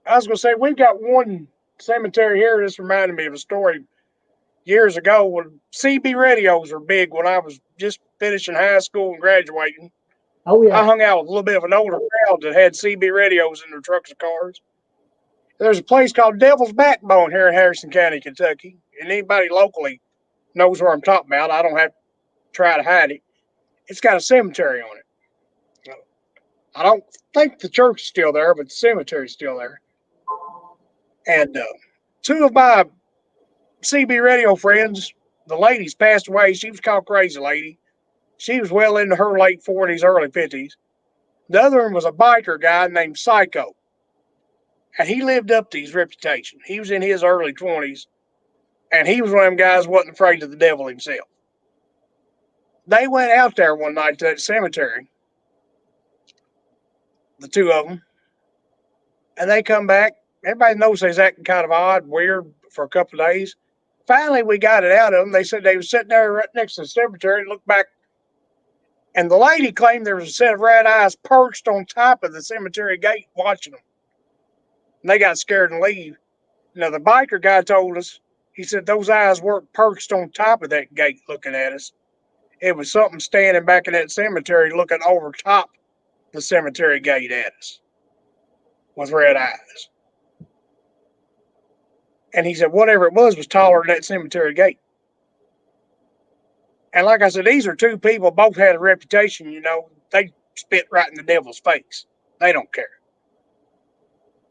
I was going to say we've got one cemetery here. This reminded me of a story years ago when CB radios were big when I was just finishing high school and graduating. Oh I yeah. hung out with a little bit of an older crowd that had CB radios in their trucks and cars. There's a place called Devil's Backbone here in Harrison County, Kentucky, and anybody locally knows where I'm talking about. I don't have to try to hide it. It's got a cemetery on it. I don't think the church is still there, but the cemetery's still there. And two of my CB radio friends, the ladies passed away. She was called Crazy Lady. She was well into her late 40s, early 50s. The other one was a biker guy named Psycho. And he lived up to his reputation. He was in his early 20s, and he was one of them guys who wasn't afraid of the devil himself. They went out there one night to that cemetery, the two of them, and they come back. Everybody knows they's acting kind of odd, weird for a couple of days. Finally, we got it out of them. They said they was sitting there right next to the cemetery and looked back, and the lady claimed there was a set of red eyes perched on top of the cemetery gate watching them. And they got scared and leave. Now, the biker guy told us, he said those eyes weren't perched on top of that gate looking at us. It was something standing back in that cemetery looking over top the cemetery gate at us with red eyes. And he said whatever it was taller than that cemetery gate. And like I said, these are two people, both had a reputation, they spit right in the devil's face. They don't care.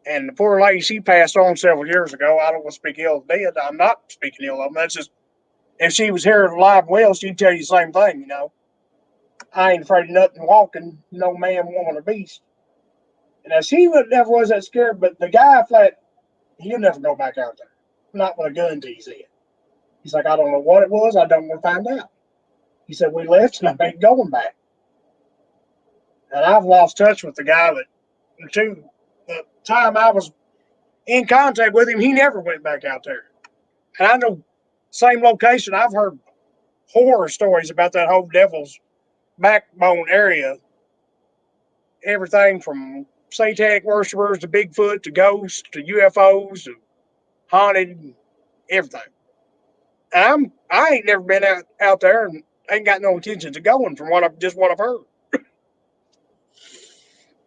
And the poor lady, she passed on several years ago. I don't want to speak ill of the dead. I'm not speaking ill of them. That's just, if she was here alive and well, she'd tell you the same thing, I ain't afraid of nothing walking, no man, woman, or beast. And now she never was that scared, but the guy flat, he'll never go back out there. Not with a gun to his head. He's like, I don't know what it was. I don't want to find out. He said, we left and I ain't going back. And I've lost touch with the guy the time I was in contact with him, he never went back out there. And I know, same location, I've heard horror stories about that whole Devil's Backbone area. Everything from satanic worshipers to Bigfoot to ghosts to UFOs to haunted, everything. And I ain't never been out there and ain't got no intentions of going from what I've heard.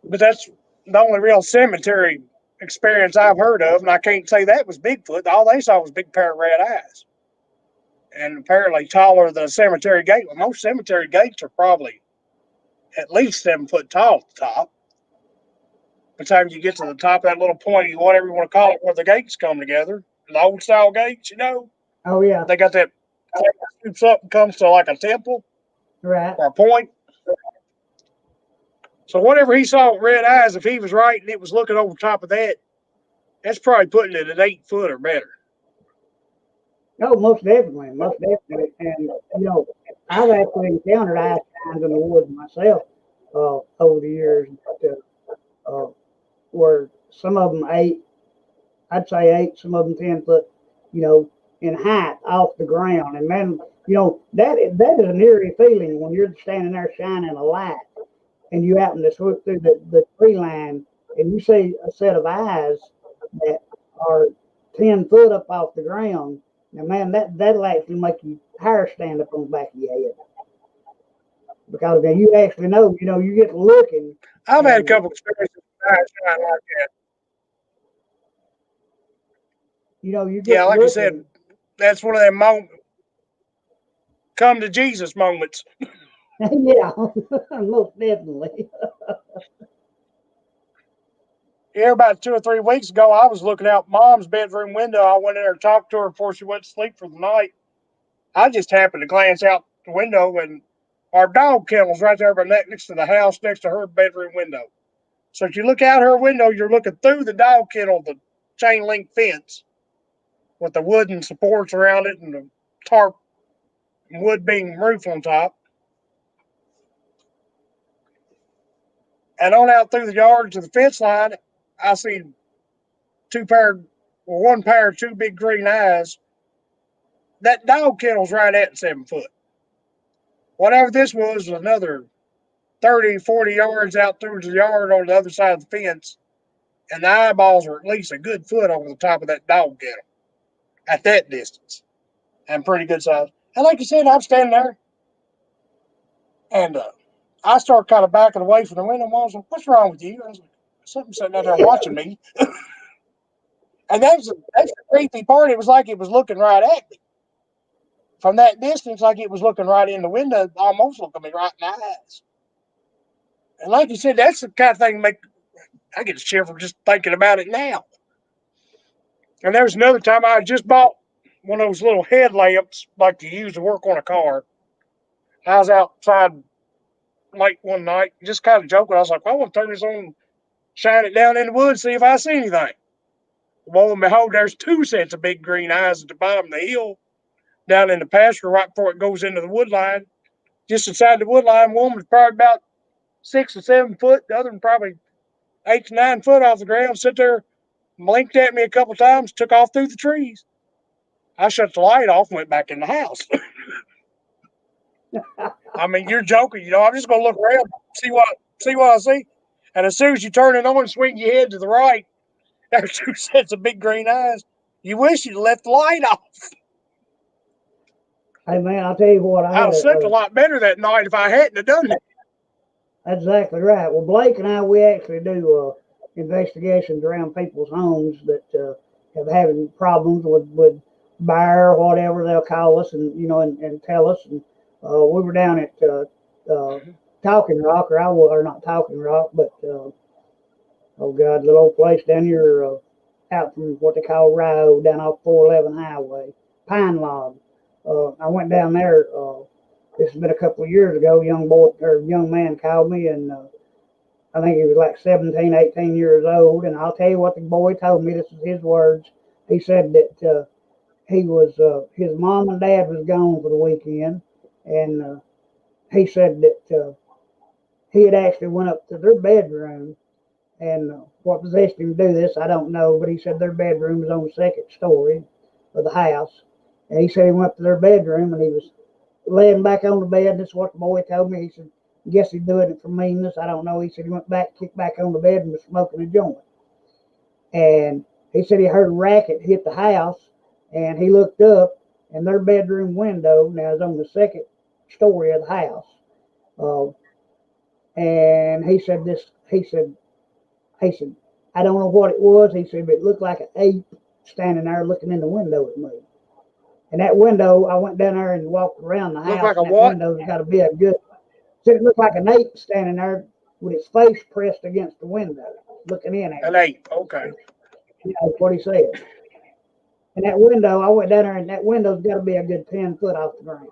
But that's the only real cemetery experience I've heard of, and I can't say that was Bigfoot. All they saw was a big pair of red eyes. And apparently taller than a cemetery gate. Well, most cemetery gates are probably at least 7 foot tall at the top. By the time you get to the top of that little pointy, whatever you want to call it, where the gates come together, the old style gates, Oh yeah. they got that scoops up and comes to like a temple Right. or a point. So whatever he saw with red eyes, if he was right and it was looking over top of that, that's probably putting it at 8 foot or better. Oh, most definitely, most definitely. And I've actually encountered ice giants in the woods myself over the years, uh, where some of them I'd say 8, some of them 10 foot, in height off the ground. And man, that is an eerie feeling when you're standing there shining a light and you happen to swoop through the tree line and you see a set of eyes that are 10 foot up off the ground. Now, man, that'll actually make your hair stand up on the back of your head. Because then you actually know, you get looking. I've had a couple experiences with eyes shining like that. You get Yeah, like looking. you said, that's one of them come to Jesus moments. Yeah, most definitely. Here, about 2 or 3 weeks ago, I was looking out Mom's bedroom window. I went in there and talked to her before she went to sleep for the night. I just happened to glance out the window, and our dog kennel's right there next to the house, next to her bedroom window. So if you look out her window, you're looking through the dog kennel, the chain link fence with the wooden supports around it and the tarp wood beam roof on top. And on out through the yard to the fence line, I see one pair of two big green eyes. That dog kennel's right at 7 foot. Whatever this was another 30, 40 yards out through the yard on the other side of the fence, and the eyeballs are at least a good foot over the top of that dog kennel at that distance, and pretty good size. And like you said, I'm standing there, and I start kind of backing away from the window. Mom's like, "What's wrong with you?" I was like, "Something sitting out there watching me." And that's the creepy part. It was like it was looking right at me from that distance, like it was looking right in the window, almost looking me right in the eyes. And like you said, that's the kind of thing I get a shiver just thinking about it now. And there was another time I just bought one of those little headlamps like you use to work on a car. I was outside late one night, just kind of joking. I was like, well, I want to turn this on, shine it down in the woods, see if I see anything. Lo and behold, there's two sets of big green eyes at the bottom of the hill down in the pasture right before it goes into the wood line. Just inside the wood line, one was probably about 6 or 7 foot, the other one probably 8 to 9 foot off the ground. Sit there, blinked at me a couple times, took off through the trees. I shut the light off and went back in the house. I mean, you're joking, I'm just gonna look around, see what I see. And as soon as you turn it on and swing your head to the right, there's two sets of big green eyes. You wish you'd left the light off. Hey man, I'll tell you what, I I'd had have slept a lot better that night if I hadn't have done that. exactly right. Well, Blake and I, we actually do investigations around people's homes that have having problems with bear or whatever they'll call us, and and tell us. And we were down at Talking Rock, or not Talking Rock, but oh God, little old place down here out from what they call Rio, down off 411 Highway, Pine Log. I went down there. This has been a couple of years ago. Young man called me, and I think he was like 17, 18 years old. And I'll tell you what the boy told me. This is his words. He said that his mom and dad was gone for the weekend, and he said that he had actually went up to their bedroom, and what possessed him to do this, I don't know, but he said their bedroom was on the second story of the house. And he said he went up to their bedroom and he was laying back on the bed. This is what the boy told me. He said, guess he's doing it for meanness. I don't know. He said he went back, kicked back on the bed and was smoking a joint. And he said he heard a racket hit the house, and he looked up, and their bedroom window now is on the second story of the house. And he said, I don't know what it was. He said, but it looked like an ape standing there looking in the window at me. And that window, I went down there and walked around the house. Look like a and that what? window's got to be a good. Said it looked like an ape standing there with his face pressed against the window, looking in at An me. ape, okay. That's what he said. And that window, I went down there, and that window's got to be a good 10 foot off the ground.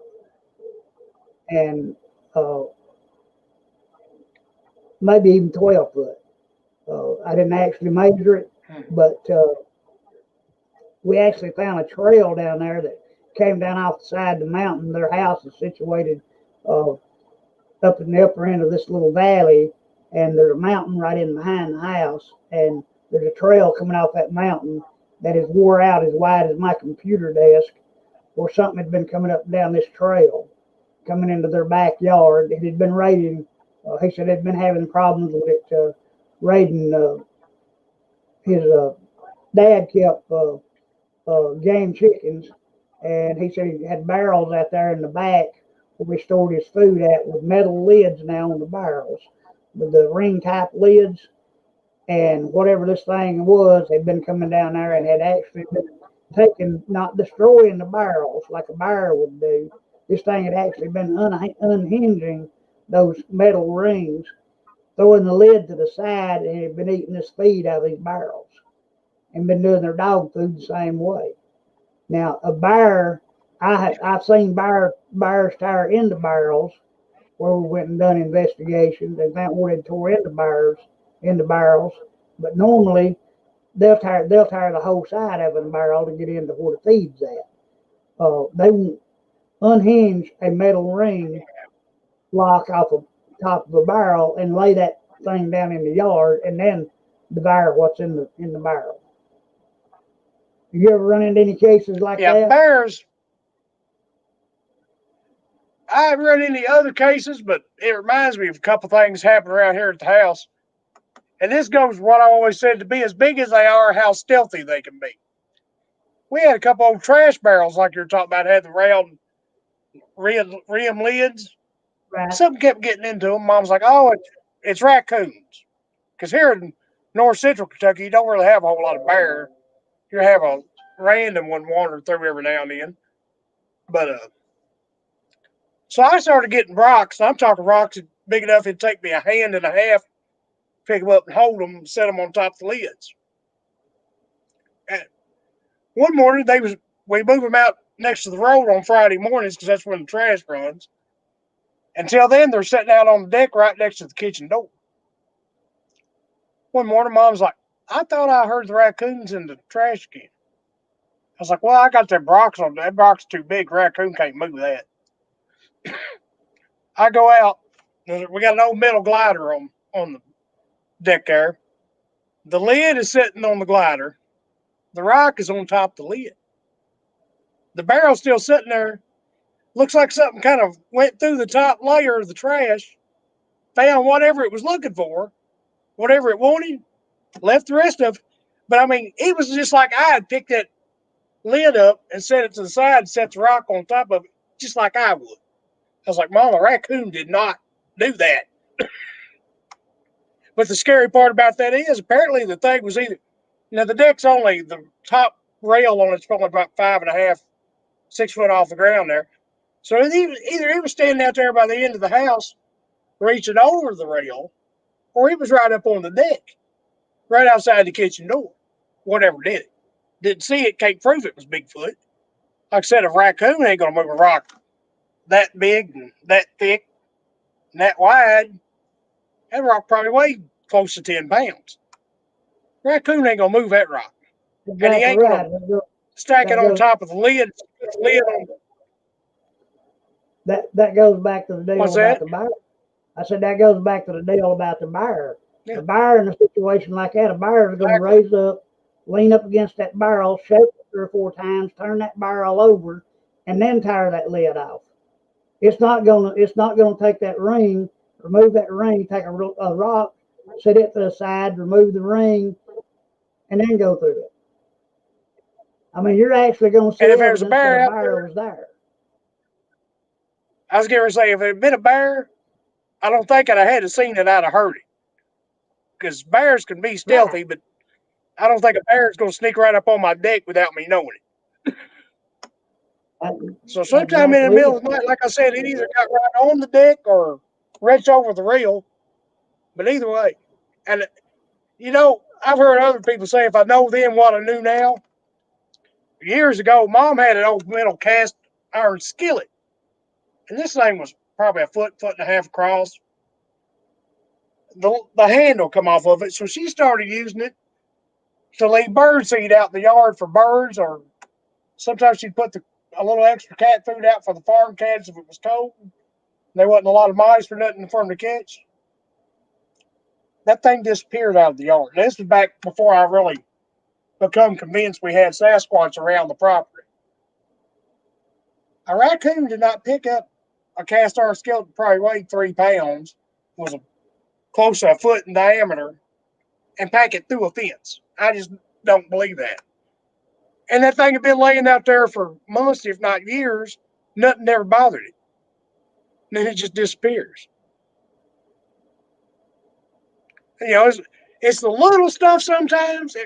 And maybe even 12 foot. I didn't actually measure it, but we actually found a trail down there that came down off the side of the mountain. Their house is situated up in the upper end of this little valley, and there's a mountain right in behind the house, and there's a trail coming off that mountain that is wore out as wide as my computer desk, where something had been coming up and down this trail, coming into their backyard. It had been raiding. He said they'd been having problems with it raiding. His dad kept game chickens, and he said he had barrels out there in the back where we stored his food at, with metal lids now on the barrels, with the ring type lids. And whatever this thing was, had been coming down there and had actually been taking, not destroying the barrels like a bear would do. This thing had actually been unhinging those metal rings, throwing the lid to the side, and had been eating this feed out of these barrels and been doing their dog food the same way. Now, a bear, I've seen bears tear into barrels where we went and done investigations and found where they tore into barrels. But normally they'll tear the whole side of a barrel to get into where the feed's at. They won't unhinge a metal ring lock off the top of a barrel and lay that thing down in the yard and then devour what's in the barrel. You ever run into any cases like that? Yeah, bears. I haven't run into other cases, but it reminds me of a couple things happened around here at the house. And this goes with what I always said, to be as big as they are, how stealthy they can be. We had a couple old trash barrels like you're talking about, had the round rim lids. Right. Something kept getting into them. Mom's like, oh, it's raccoons. Because here in north central Kentucky, you don't really have a whole lot of bear. You have a random one wander through every now and then. But so I started getting rocks. I'm talking rocks big enough it'd take me a hand and a half to pick them up and hold them and set them on top of the lids. And one morning we move them out next to the road on Friday mornings because that's when the trash runs. Until then, they're sitting out on the deck right next to the kitchen door. One morning, Mom's like, I thought I heard the raccoons in the trash can. I was like, well, I got that box on. That box is too big. Raccoon can't move that. I go out. We got an old metal glider on the deck there. The lid is sitting on the glider. The rock is on top of the lid. The barrel's still sitting there. Looks like something kind of went through the top layer of the trash, found whatever it was looking for, whatever it wanted, left the rest of it. But I mean, it was just like I had picked that lid up and set it to the side and set the rock on top of it, just like I would. I was like, Mom, a raccoon did not do that. But the scary part about that is apparently the thing was either, now the deck's only, the top rail on it's probably about 5.5, 6 foot off the ground there. So either it was standing out there by the end of the house, reaching over the rail, or it was right up on the deck, right outside the kitchen door. Whatever did it. Didn't see it, can't prove it was Bigfoot. Like I said, a raccoon ain't going to move a rock that big and that thick and that wide. That rock probably weighed close to 10 pounds. Raccoon ain't going to move that rock. Exactly, And he ain't right. going to stack it on top of the lid. That goes back to the deal What's about that? the bear. I said that goes back to the deal about the bear. Yeah. The bear in a situation like that, a bear is going to raise up, lean up against that barrel, shake it 3 or 4 times, turn that barrel over, and then tear that lid off. It's not going to take that ring, remove that ring, take a rock, set it to the side, remove the ring, and then go through it. I mean, you're actually going to see evidence that a bear was there. I was going to say, if it had been a bear, I don't think I'd have had to seen it. I'd have heard it. Because bears can be stealthy, right. But I don't think a bear is going to sneak right up on my deck without me knowing it. So sometime in the middle of the night, like I said, it either got right on the deck or reached over the rail. But either way, and you know, I've heard other people say, if I know then what I knew now. Years ago, Mom had an old metal cast iron skillet. And this thing was probably a foot and a half across. The handle come off of it. So she started using it to leave bird seed out in the yard for birds, or sometimes she'd put a little extra cat food out for the farm cats if it was cold. There wasn't a lot of mice or nothing for them to catch. That thing disappeared out of the yard. This was back before I really become convinced we had Sasquatch around the property. A raccoon did not pick up a cast iron skillet that probably weighed 3 pounds, was close to a foot in diameter, and pack it through a fence. I just don't believe that. And that thing had been laying out there for months, if not years. Nothing ever bothered it. And then it just disappears. You know, it's the little stuff sometimes.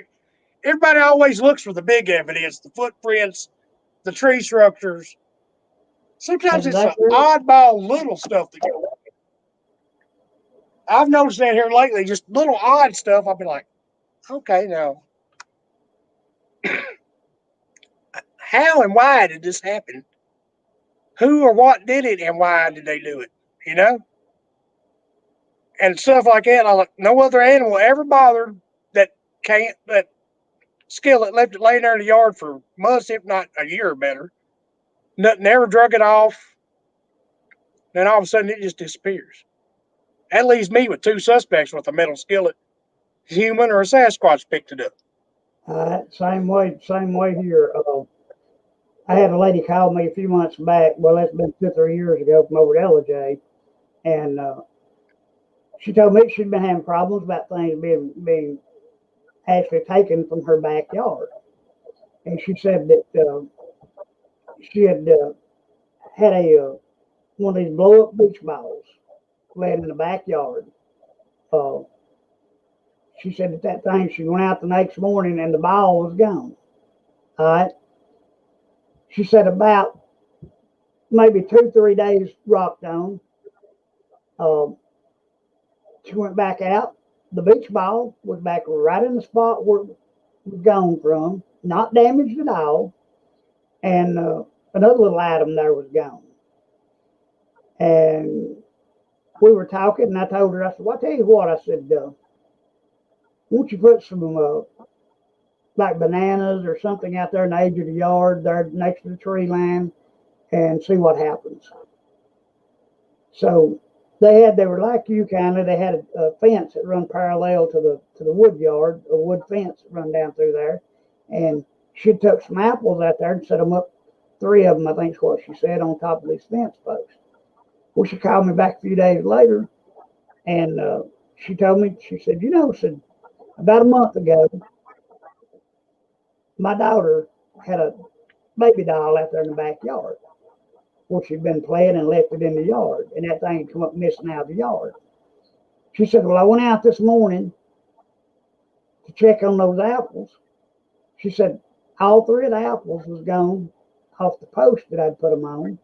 Everybody always looks for the big evidence, the footprints, the tree structures. Sometimes it's the oddball little stuff that goes on. I've noticed that here lately, just little odd stuff. I'll be like, okay, now, how and why did this happen? Who or what did it, and why did they do it? You know, and stuff like that. I like no other animal ever bothered that can't that skillet left it laying there in the yard for months, if not a year or better. Nothing ever drug it off. Then all of a sudden it just disappears. That leaves me with two suspects with a metal skillet. Human or a Sasquatch picked it up. Same way here. I had a lady call me a few months back. Well, that's been 2 or 3 years ago from over at LJ, and she told me she'd been having problems about things being actually taken from her backyard. And she said that she had a one of these blow up beach balls laying in the backyard. Uh, she said that thing, she went out the next morning and the ball was gone. All right. She said about maybe 2 3 days rocked on. Um, she went back out. The beach ball was back right in the spot where it was gone from, not damaged at all. And another little item there was gone. And we were talking, and I told her, I said, well, I tell you what, I said, won't you put some like bananas or something out there in the edge of the yard there next to the tree line and see what happens. So they were like you kind of, they had a fence that run parallel to the wood yard, a wood fence that run down through there. And she took some apples out there and set them up, 3 of them, I think is what she said, on top of these fence posts. Well, she called me back a few days later, and she told me, she said, said, about a month ago, my daughter had a baby doll out there in the backyard. Well, she'd been playing and left it in the yard, and that thing come up missing out of the yard. She said, well, I went out this morning to check on those apples. She said, all 3 of the apples was gone off the post that I'd put them on.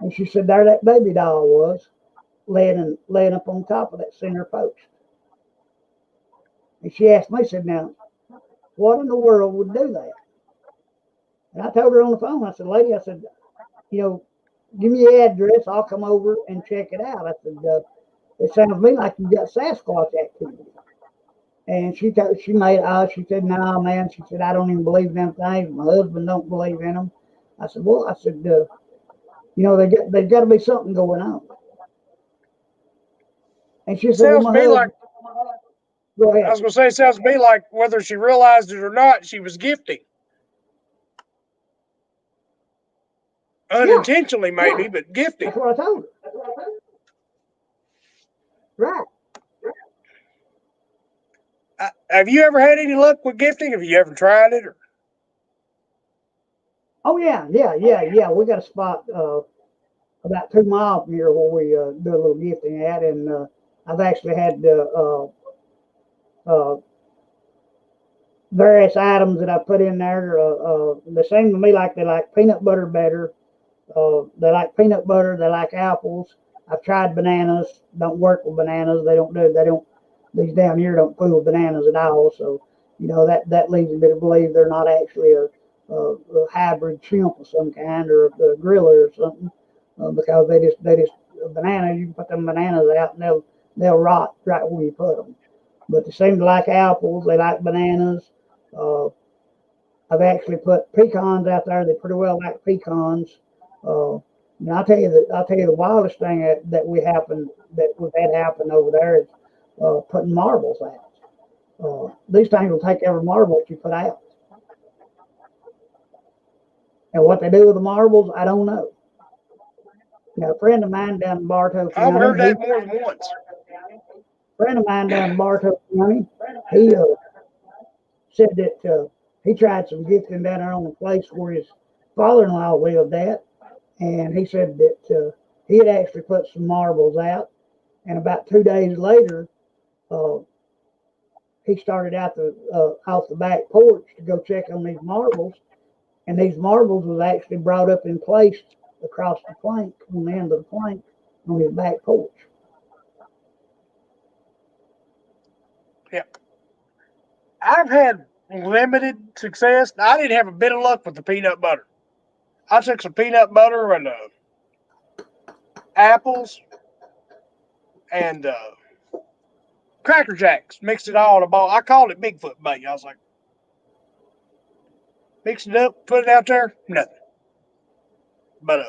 And she said, there that baby doll was, laying up on top of that center post. And she asked me, said, now, what in the world would do that? And I told her on the phone, I said, lady, I said, give me your address, I'll come over and check it out. I said, it sounds to me like you got Sasquatch activity. And she said, no, man. She said, I don't even believe in them things. My husband don't believe in them. I said, well, there's got to be something going on. And she said, well, Sounds to my me husband. like, Go ahead. I was going to say, it sounds to me like whether she realized it or not, she was gifting. Unintentionally, maybe, but gifting. That's what I told her. Right. Have you ever had any luck with gifting? Have you ever tried it? Or? Oh, yeah. We got a spot about 2 miles from here where we do a little gifting at, and I've actually had various items that I put in there. They seem to me like they like peanut butter better. They like peanut butter. They like apples. I've tried bananas. Don't work with bananas. These down here don't fool with bananas at all. So, that leads me to believe they're not actually a hybrid chimp of some kind or a gorilla or something. Because they just bananas, you can put them bananas out and they'll rot right where you put them. But they seem to like apples. They like bananas. I've actually put pecans out there. They pretty well like pecans. And I'll tell you the wildest thing that we've had happen over there is putting marbles out. These things will take every marble that you put out. And what they do with the marbles, I don't know. Now, a friend of mine down in Bartow County. I've heard that more than once. A friend of mine down in Bartow County, he said that he tried some gifting down there on the place where his father-in-law lived at. And he said that he had actually put some marbles out. And about 2 days later, he started out off the back porch to go check on these marbles. And these marbles was actually brought up in place across the plank, on the end of the plank, on his back porch. Yeah. I've had limited success. I didn't have a bit of luck with the peanut butter. I took some peanut butter and apples and Cracker Jacks, mixed it all in a ball. I called it Bigfoot bait. I was like, mix it up, put it out there, nothing. But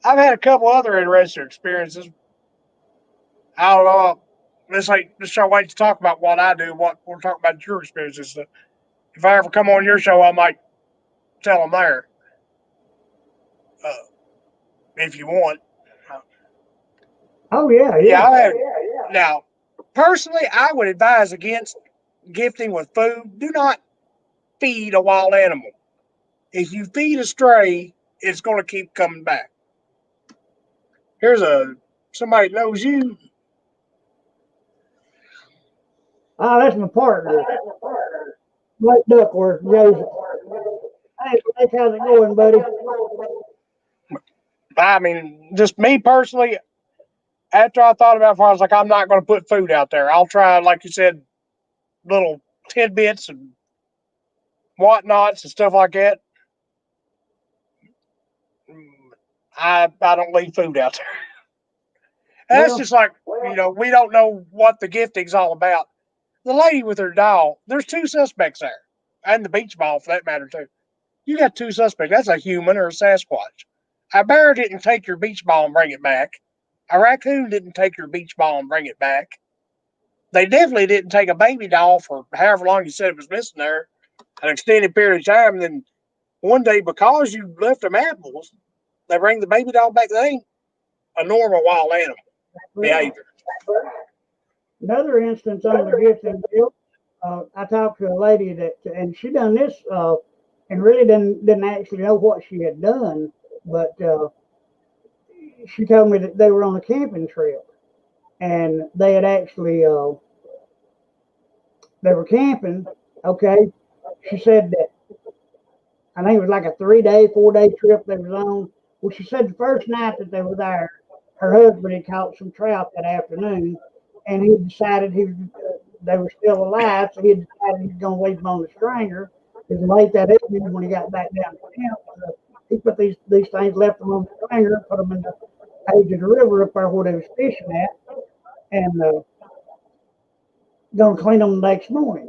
I've had a couple other interesting experiences. I don't know. This show wait to talk about what I do. What we're talking about your experiences. If I ever come on your show, I might tell them there. Uh, if you want. Oh yeah, Yeah, yeah. I have. Now, personally, I would advise against gifting with food. Do not feed a wild animal. If you feed a stray, it's going to keep coming back. Here's somebody that knows you. Oh, that's my partner, Blake Duckworth, Joseph. Hey, Blake, how's it going, buddy? I mean, just me personally, after I thought about it, I was like, I'm not going to put food out there. I'll try, like you said, little tidbits and whatnots and stuff like that. I don't leave food out there. And that's Well, just like, we don't know what the gifting's all about. The lady with her doll, there's two suspects there, and the beach ball for that matter, too. You got two suspects. That's a human or a Sasquatch. A bear didn't take your beach ball and bring it back. A raccoon didn't take your beach ball and bring it back. They definitely didn't take a baby doll for however long you said it was missing there, an extended period of time. And then one day, because you left them apples, they bring the baby doll back. That ain't a normal wild animal behavior. another instance on the gifting deal. I talked to a lady and she done this, and really didn't actually know what she had done, but she told me that they were on a camping trip and they had actually they were camping. Okay, she said that I think it was like a 3-day, 4-day trip they was on. Well, she said the first night that they were there, her husband had caught some trout that afternoon, and he decided they were still alive, so he decided he was going to leave them on the stringer. Because late that evening, when he got back down to camp, he put these things, left them on the stringer, put them in the edge of the river up there where they was fishing at, and going to clean them the next morning.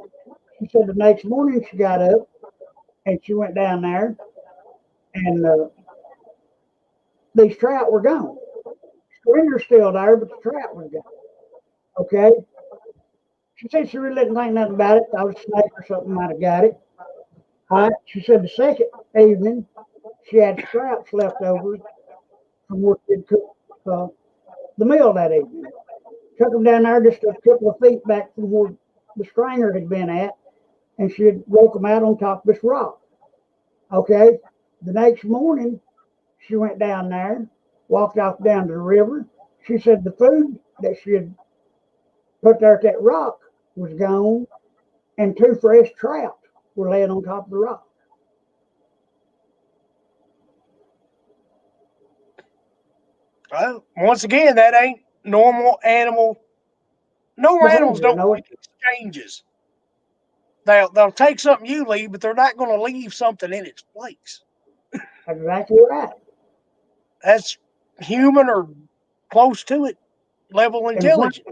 She said the next morning she got up and she went down there, and these trout were gone. Stringer's still there, but the trout was gone. Okay. She said she really didn't think nothing about it. I was a snake or something might have got it. All right. She said the second evening she had scraps left over from where she had cooked the meal that evening. Took them down there just a couple of feet back from where the stringer had been at, and she had woke them out on top of this rock. Okay. The next morning, she went down there, walked off down to the river. She said the food that she had put there at that rock was gone, and 2 fresh trout were laying on top of the rock. Well, once again, that ain't normal animal. Normal animals Behavior, don't no, make exchanges. They'll take something you leave, but they're not going to leave something in its place. exactly right. That's human or close to it level And why, intelligence.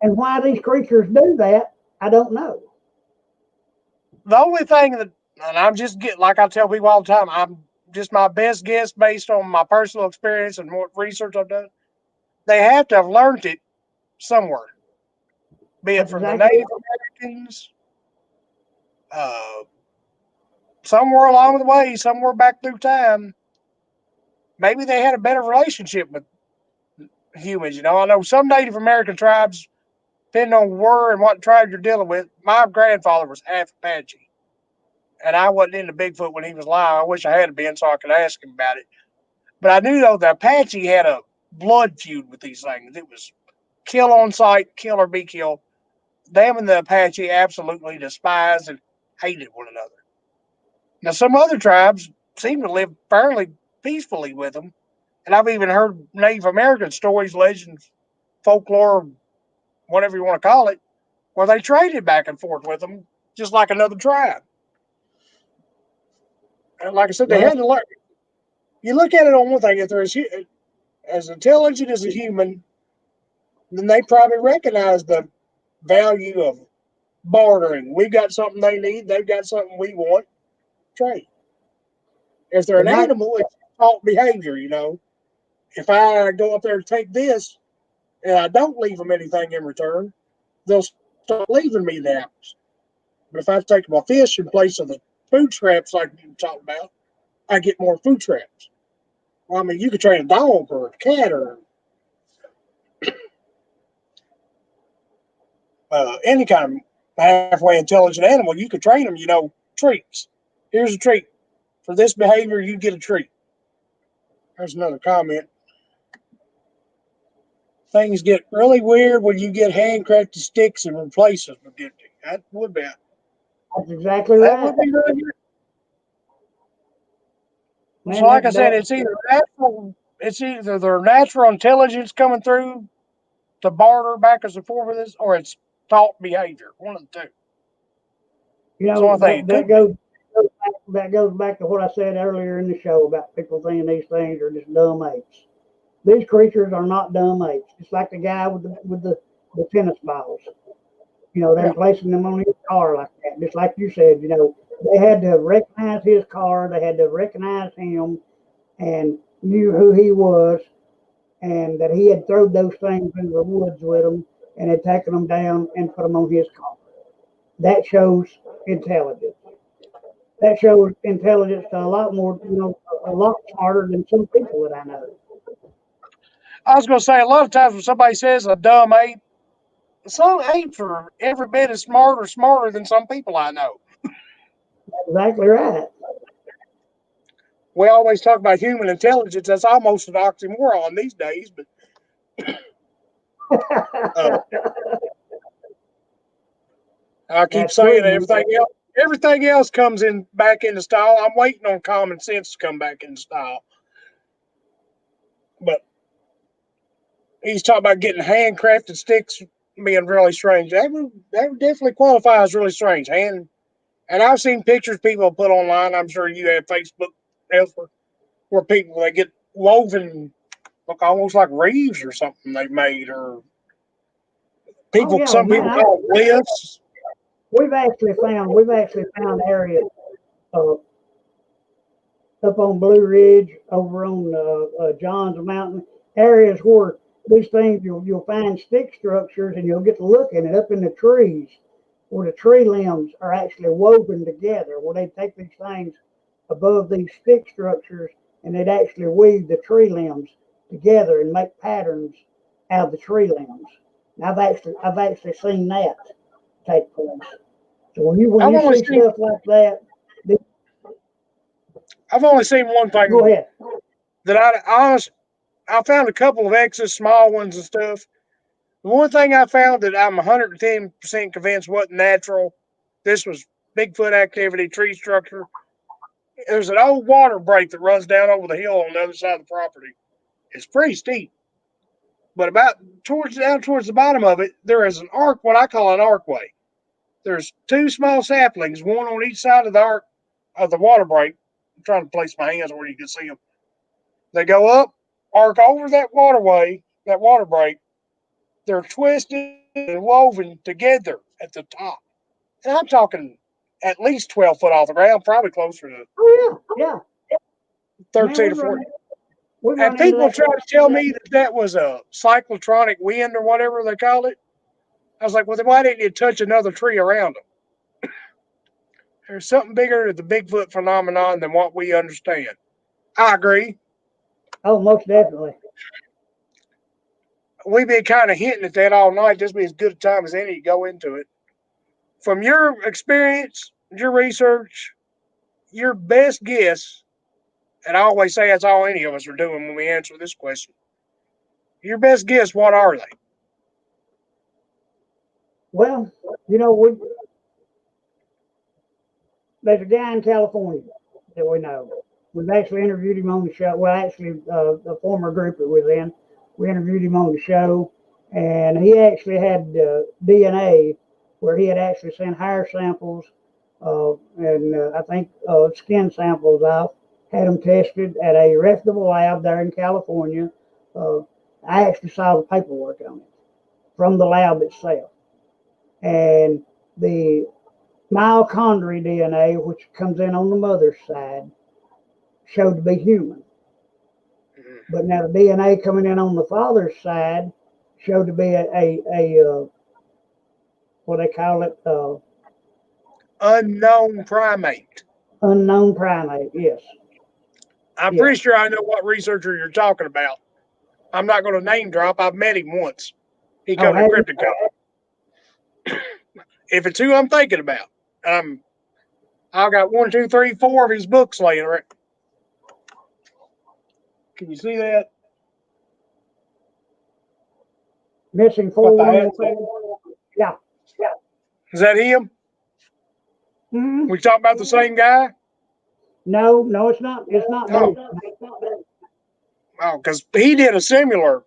and why these creatures do that, I don't know. The only thing that, and I'm just getting, like I tell people all the time, I'm just my best guess based on my personal experience and what research I've done. They have to have learned it somewhere, be it That's from the exactly Native right. Americans, uh, somewhere along the way, somewhere back through time. Maybe they had a better relationship with humans. I know some Native American tribes, depending on where and what tribe you're dealing with. My grandfather was half Apache, and I wasn't into Bigfoot when he was alive. I wish I had been so I could ask him about it. But I knew though the Apache had a blood feud with these things. It was kill on sight, kill or be killed. Them and the Apache absolutely despised and hated one another. Now some other tribes seem to live fairly peacefully with them, and I've even heard Native American stories, legends, folklore, whatever you want to call it, Well, they traded back and forth with them, just like another tribe. And like I said, they Well, had to learn. You look at it on one thing, if they're as intelligent as a human, then they probably recognize the value of bartering. We got something they need, they've got something we want, trade. If they're it an might, animal, it's taught behavior, you know. If I go up there to take this and I don't leave them anything in return, they'll start leaving me the apples. But if I take my fish in place of the food scraps like you talked about, I get more food scraps. Well, I mean, you could train a dog or a cat or any kind of halfway intelligent animal. You could train them, you know, treats. Here's a treat. For this behavior, you get a treat. There's another comment. Things get really weird when you get handcrafted sticks and replace them with it. That would be that's exactly that right. would be really weird. So, Man, like I said, that it's either their natural intelligence coming through to barter back and forth with us, or it's taught behavior. One of the two. you That's the know only thing that it that could be. goes back to what I said earlier in the show about people thinking these things are just dumb apes. These creatures are not dumb apes. It's like the guy with the tennis balls. You know, them Yeah. placing them on his car like that. Just like you said, you know, they had to recognize his car, they had to recognize him and knew who he was and that he had thrown those things into the woods with him and had taken them down and put them on his car. That shows intelligence. That shows intelligence to a lot more, you know, a lot smarter than some people that I know. I was going to say a lot of times when somebody says a dumb ape, some apes are every bit as smarter than some people I know. Exactly right. We always talk about human intelligence. That's almost an oxymoron these days, but uh, I keep That's saying true, man. everything else comes in back into style. I'm waiting on common sense to come back into style. But he's talking about getting handcrafted sticks being really strange. That would definitely qualify as really strange. And I've seen pictures people put online. I'm sure you have Facebook elsewhere where people they get woven look almost like reeves or something they made, or Oh people yeah, some man. people call it lifts. We've actually found areas uh, up on Blue Ridge, over on Johns Mountain, areas where these things you'll find stick structures and you'll get to looking and up in the trees where the tree limbs are actually woven together, where they take these things above these stick structures and they'd actually weave the tree limbs together and make patterns out of the tree limbs. And I've actually seen that take place. So when I've you only see seen stuff like that, I've only seen one go thing ahead. that I found a couple of X's, small ones and stuff. The one thing I found that I'm 110% convinced wasn't natural. This was Bigfoot activity, tree structure. There's an old water break that runs down over the hill on the other side of the property. It's pretty steep, but about towards the bottom of it, there is an arc, what I call an arcway. There's two small saplings, one on each side of the arc of the water break. I'm trying to place my hands where you can see them. They go up, arc over that waterway, that water break. They're twisted and woven together at the top. And I'm talking at least 12 foot off the ground, probably closer to Oh yeah, 13 man, or 14. we And run into people that. try to tell me that that was a cyclotronic wind or whatever they call it. I was like, well, then why didn't you touch another tree around them? There's something bigger to the Bigfoot phenomenon than what we understand. I agree. Oh, most definitely. We've been kind of hinting at that all night. This will be as good a time as any to go into it. From your experience, your research, your best guess, and I always say that's all any of us are doing when we answer this question. Your best guess, what are they? Well, you know, there's a guy in California that we know. We've actually interviewed him on the show. Well, actually, the former group that we was in, we interviewed him on the show, and he actually had DNA where he had actually sent hair samples and I think skin samples out, had them tested at a reputable lab there in California. I actually saw the paperwork on it from the lab itself. And the mitochondrial DNA, which comes in on the mother's side, showed to be human. But now the DNA coming in on the father's side showed to be a what they call it, unknown primate. Unknown primate. Yes. I'm pretty sure I know what researcher you're talking about. I'm not going to name drop. I've met him once. He come to CryptiCon. If it's who I'm thinking about, I've got 1, 2, 3, 4 of his books laying around. Can you see that? Missing 4. Yeah. Is that him? Mm-hmm. We talking about the same guy? No, it's not. It's not. Oh, because he did a similar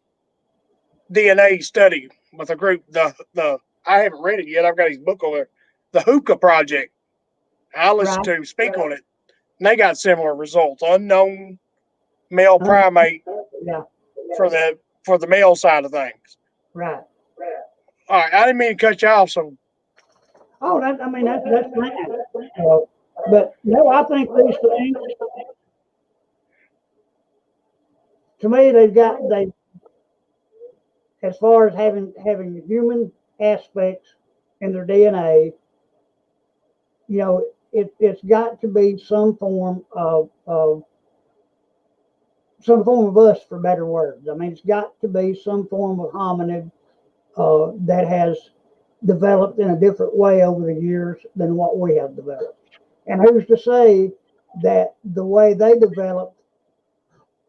DNA study with a group. The I haven't read it yet. I've got his book over there. The Hookah Project. I listened to him speak on it. And they got similar results. Unknown male primate for the male side of things. Right. All right. I didn't mean to cut you off. So. Oh, that's fine. But no, I think these things, to me, they as far as having human aspects in their DNA, it's got to be some form of us, for better words. I mean, it's got to be some form of hominid that has developed in a different way over the years than what we have developed. And who's to say that the way they developed,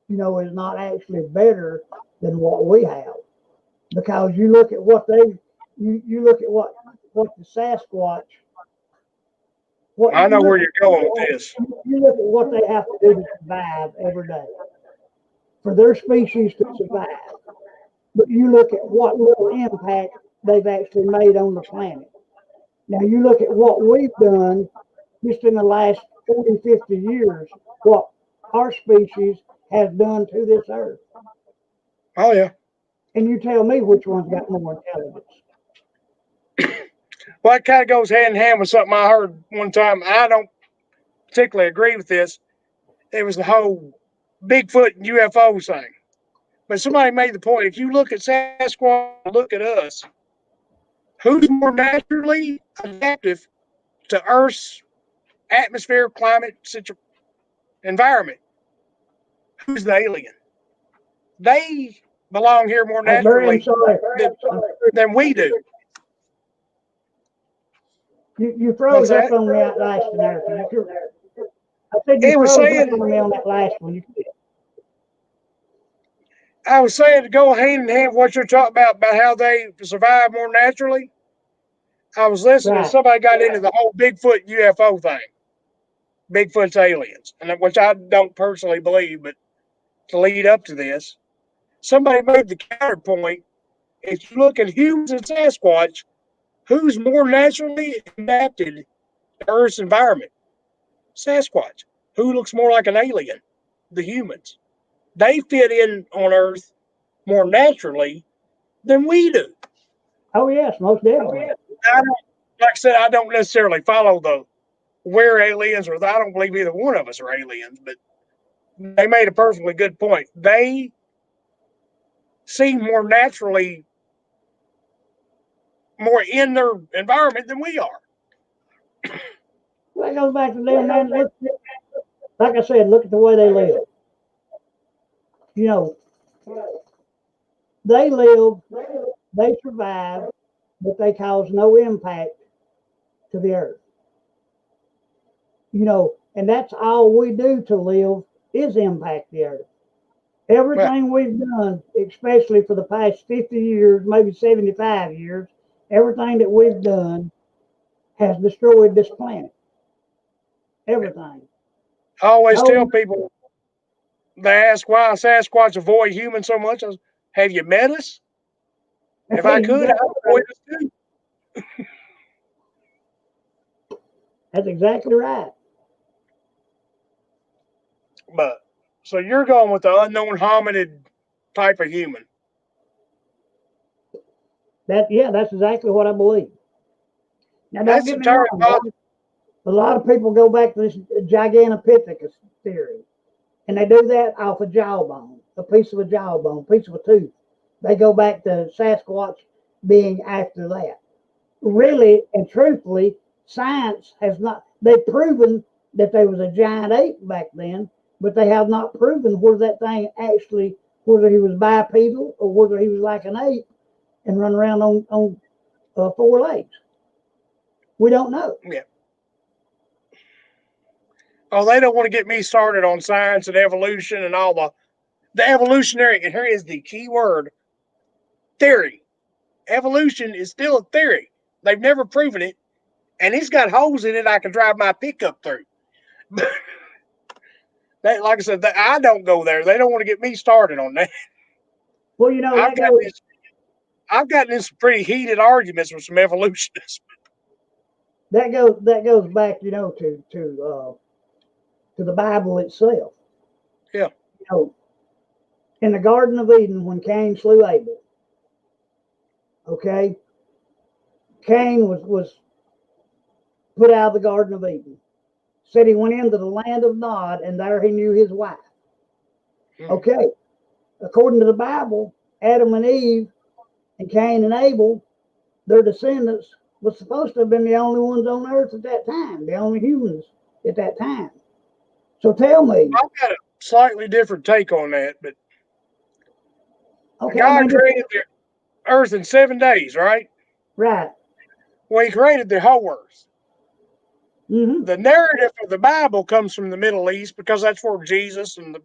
is not actually better than what we have? Because you look at what you look at what the Sasquatch. I know where you're going with this. You look at what they have to do to survive every day for their species to survive. But you look at what little impact they've actually made on the planet. Now you look at what we've done just in the last 40, 50 years, what our species has done to this earth. Oh, yeah. And you tell me which one's got more intelligence. Well, it kind of goes hand in hand with something I heard one time. I don't particularly agree with this. It was the whole Bigfoot and UFO thing. But somebody made the point, if you look at Sasquatch, look at us, who's more naturally adaptive to Earth's atmosphere, climate, environment? Who's the alien? They belong here more naturally than we do. You froze up on that last one. I said you froze up on me on that last one. I was saying to go hand in hand with what you're talking about how they survive more naturally. I was listening to somebody got into the whole Bigfoot UFO thing. Bigfoot's aliens, and which I don't personally believe, but to lead up to this, somebody made the counterpoint. If you look at humans and Sasquatch, who's more naturally adapted to Earth's environment? Sasquatch. Who looks more like an alien? The humans. They fit in on Earth more naturally than we do. Oh, yes, most definitely. Like I said, I don't necessarily follow we're aliens, or I don't believe either one of us are aliens, but they made a perfectly good point. They seem more naturally more in their environment than we are. Well, it goes back to them, man. Like I said, look at the way they live. They live, they survive, but they cause no impact to the earth. And that's all we do to live is impact the earth. Everything we've done, especially for the past 50 years, maybe 75 years, everything that we've done has destroyed this planet. Everything. I always tell people, they ask why Sasquatch avoid humans so much. Have you met us? If I could, I'd avoid us too. That's exactly right. But so you're going with the unknown hominid type of human. That's exactly what I believe. Now, don't That's get me entirely wrong. possible. A lot of people go back to this Gigantopithecus theory, and they do that off a jawbone, a piece of a jawbone, a piece of a tooth. They go back to Sasquatch being after that. Really and truthfully, science has not, they've proven that there was a giant ape back then, but they have not proven whether that thing actually, whether he was bipedal or whether he was like an ape and run around on four legs. We don't know. Yeah. Oh, they don't want to get me started on science and evolution and all the evolutionary. And here is the key word: theory. Evolution is still a theory. They've never proven it, and it's got holes in it I can drive my pickup through. Like I said, I don't go there. They don't want to get me started on that. Well, I've got this. I've gotten in some pretty heated arguments with some evolutionists. that goes back, to the Bible itself. Yeah. In the Garden of Eden, when Cain slew Abel, okay, Cain was put out of the Garden of Eden. Said he went into the land of Nod, and there he knew his wife. Okay, according to the Bible, Adam and Eve and Cain and Abel, their descendants, was supposed to have been the only ones on earth at that time, the only humans at that time. So tell me. I've got a slightly different take on that, but Okay, God created the earth in 7 days, right? Right. Well, he created the whole earth. Mm-hmm. The narrative of the Bible comes from the Middle East because that's where Jesus and the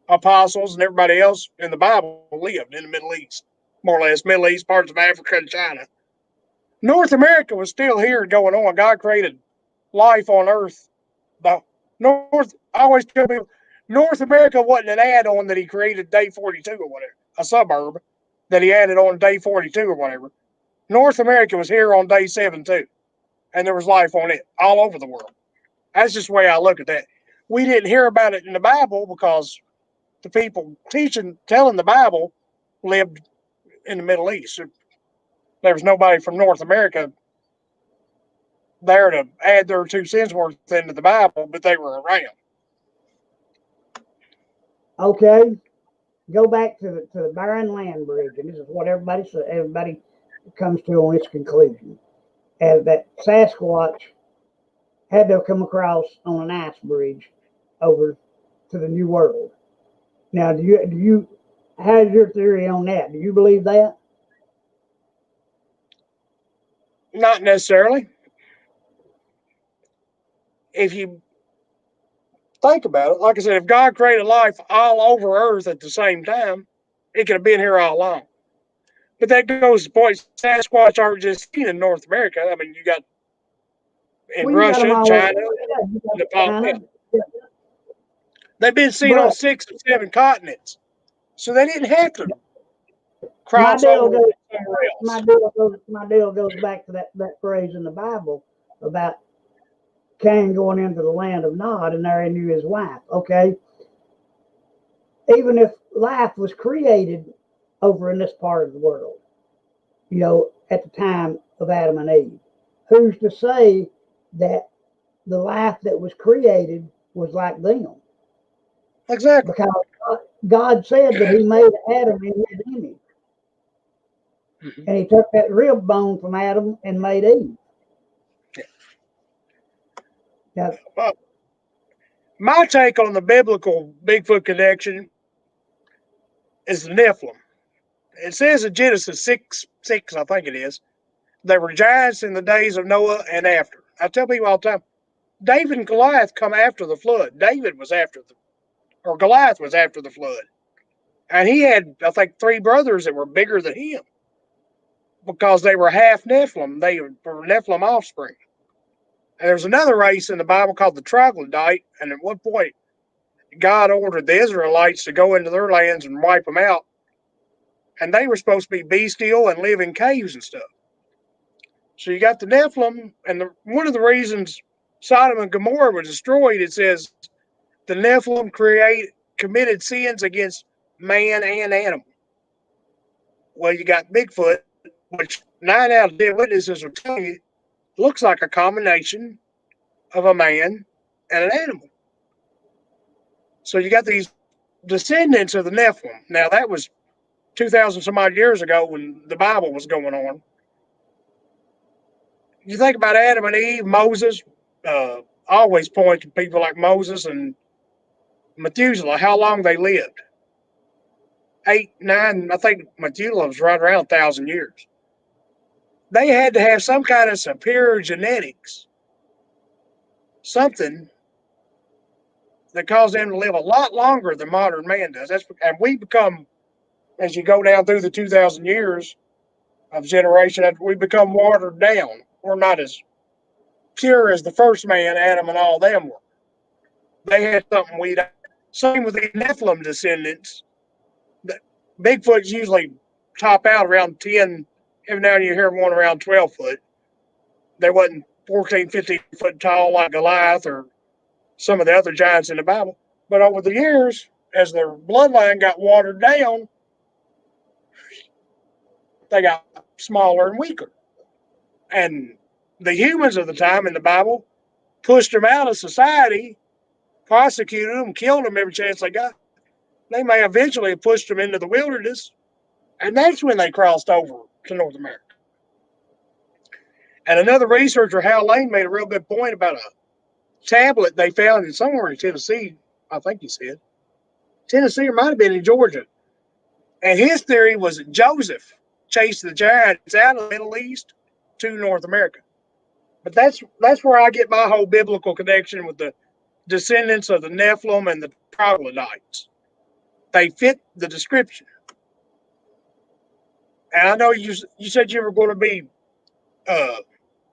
apostles and everybody else in the Bible lived, in the Middle East, more or less, Middle East, parts of Africa and China. North America was still here going on. God created life on earth. The North, I always tell people, North America wasn't an add-on that he created day 42 or whatever, a suburb that he added on day 42 or whatever. North America was here on day 7 too, and there was life on it all over the world. That's just the way I look at that. We didn't hear about it in the Bible because the people telling the Bible lived in the Middle East. There was nobody from North America there to add their 2 cents worth into the Bible, but they were around. Okay, go back to the barren land bridge, and this is what everybody comes to on its conclusion, as that Sasquatch had to come across on an ice bridge over to the New World. Now, do you how's your theory on that? Do you believe that? Not necessarily. If you think about it, like I said, if God created life all over Earth at the same time, it could have been here all along. But that goes to the point: Sasquatch aren't just seen in North America. I mean, you got in Well, you got them Russia, all over. China, Nepal. China. They've been seen on 6 or 7 continents, so they didn't have to cross over somewhere else. My deal goes back to that phrase in the Bible about Cain going into the land of Nod, and there he knew his wife. Okay, even if life was created over in this part of the world, at the time of Adam and Eve, who's to say that the life that was created was like them? Exactly. Because God said that he made Adam in his image. Mm-hmm. And he took that rib bone from Adam and made Eve. Yeah. Now, my take on the biblical Bigfoot connection is the Nephilim. It says in Genesis 6:6, I think it is, they were giants in the days of Noah and after. I tell people all the time, David and Goliath come after the flood. Goliath was after the flood. And he had, I think, 3 brothers that were bigger than him because they were half Nephilim. They were Nephilim offspring. And there's another race in the Bible called the Troglodyte, and at one point, God ordered the Israelites to go into their lands and wipe them out. And they were supposed to be bestial and live in caves and stuff. So you got the Nephilim, and one of the reasons Sodom and Gomorrah were destroyed, it says the Nephilim committed sins against man and animal. Well, you got Bigfoot, which 9 out of 10 witnesses will tell you looks like a combination of a man and an animal. So you got these descendants of the Nephilim. Now, that was 2,000 some odd years ago when the Bible was going on. You think about Adam and Eve, Moses, always point to people like Moses and Methuselah, how long they lived. 8, 9, I think Methuselah was right around 1,000 years. They had to have some kind of superior genetics, something that caused them to live a lot longer than modern man does. And we become, as you go down through the 2,000 years of generation, we become watered down. We're not as pure as the first man, Adam and all them were. They had something we don't. Same with the Nephilim descendants. Bigfoot's usually top out around 10. Every now and then you hear one around 12 foot. They wasn't 14, 15 foot tall like Goliath or some of the other giants in the Bible. But over the years, as their bloodline got watered down, they got smaller and weaker. And the humans of the time in the Bible pushed them out of society, prosecuted them, killed them every chance they got. They may eventually have pushed them into the wilderness, and that's when they crossed over to North America. And another researcher, Hal Lane, made a real good point about a tablet they found in somewhere in Tennessee, I think he said. Tennessee, or might have been in Georgia. And his theory was that Joseph chased the giants out of the Middle East to North America. But that's where I get my whole biblical connection with the descendants of the Nephilim and the troglodytes. They fit the description. And I know you said you were going to be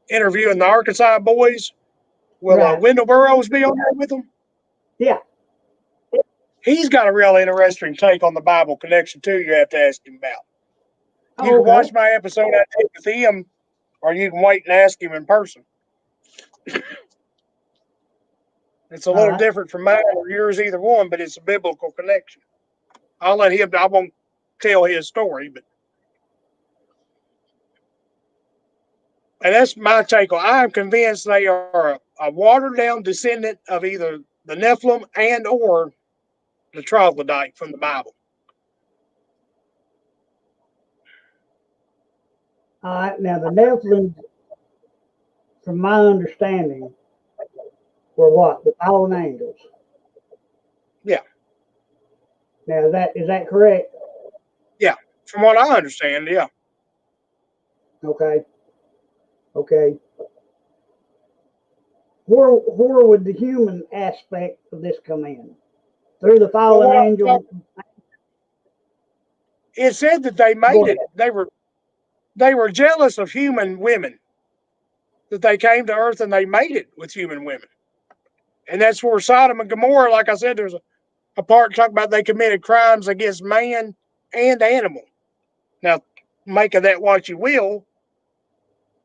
interviewing the Arkansas boys. Will Right. Wendell Burroughs be on there with them? Yeah. He's got a real interesting take on the Bible connection, too, you have to ask him about. You can watch my episode I did with him, or you can wait and ask him in person. It's a little different from mine or yours, either one, but it's a biblical connection. I won't tell his story, but. And that's my take on it. I'm convinced they are a watered down descendant of either the Nephilim and or the troglodyte from the Bible. All right. Now, the Nephilim, from my understanding, were what? The fallen angels. Yeah. Now, is that correct? Yeah. From what I understand, yeah. Okay. Where would the human aspect of this come in? Through the fallen angel? It said that they made it. They were jealous of human women. That they came to earth and they made it with human women. And that's where Sodom and Gomorrah, like I said, there's a part talking about they committed crimes against man and animal. Now, make of that what you will,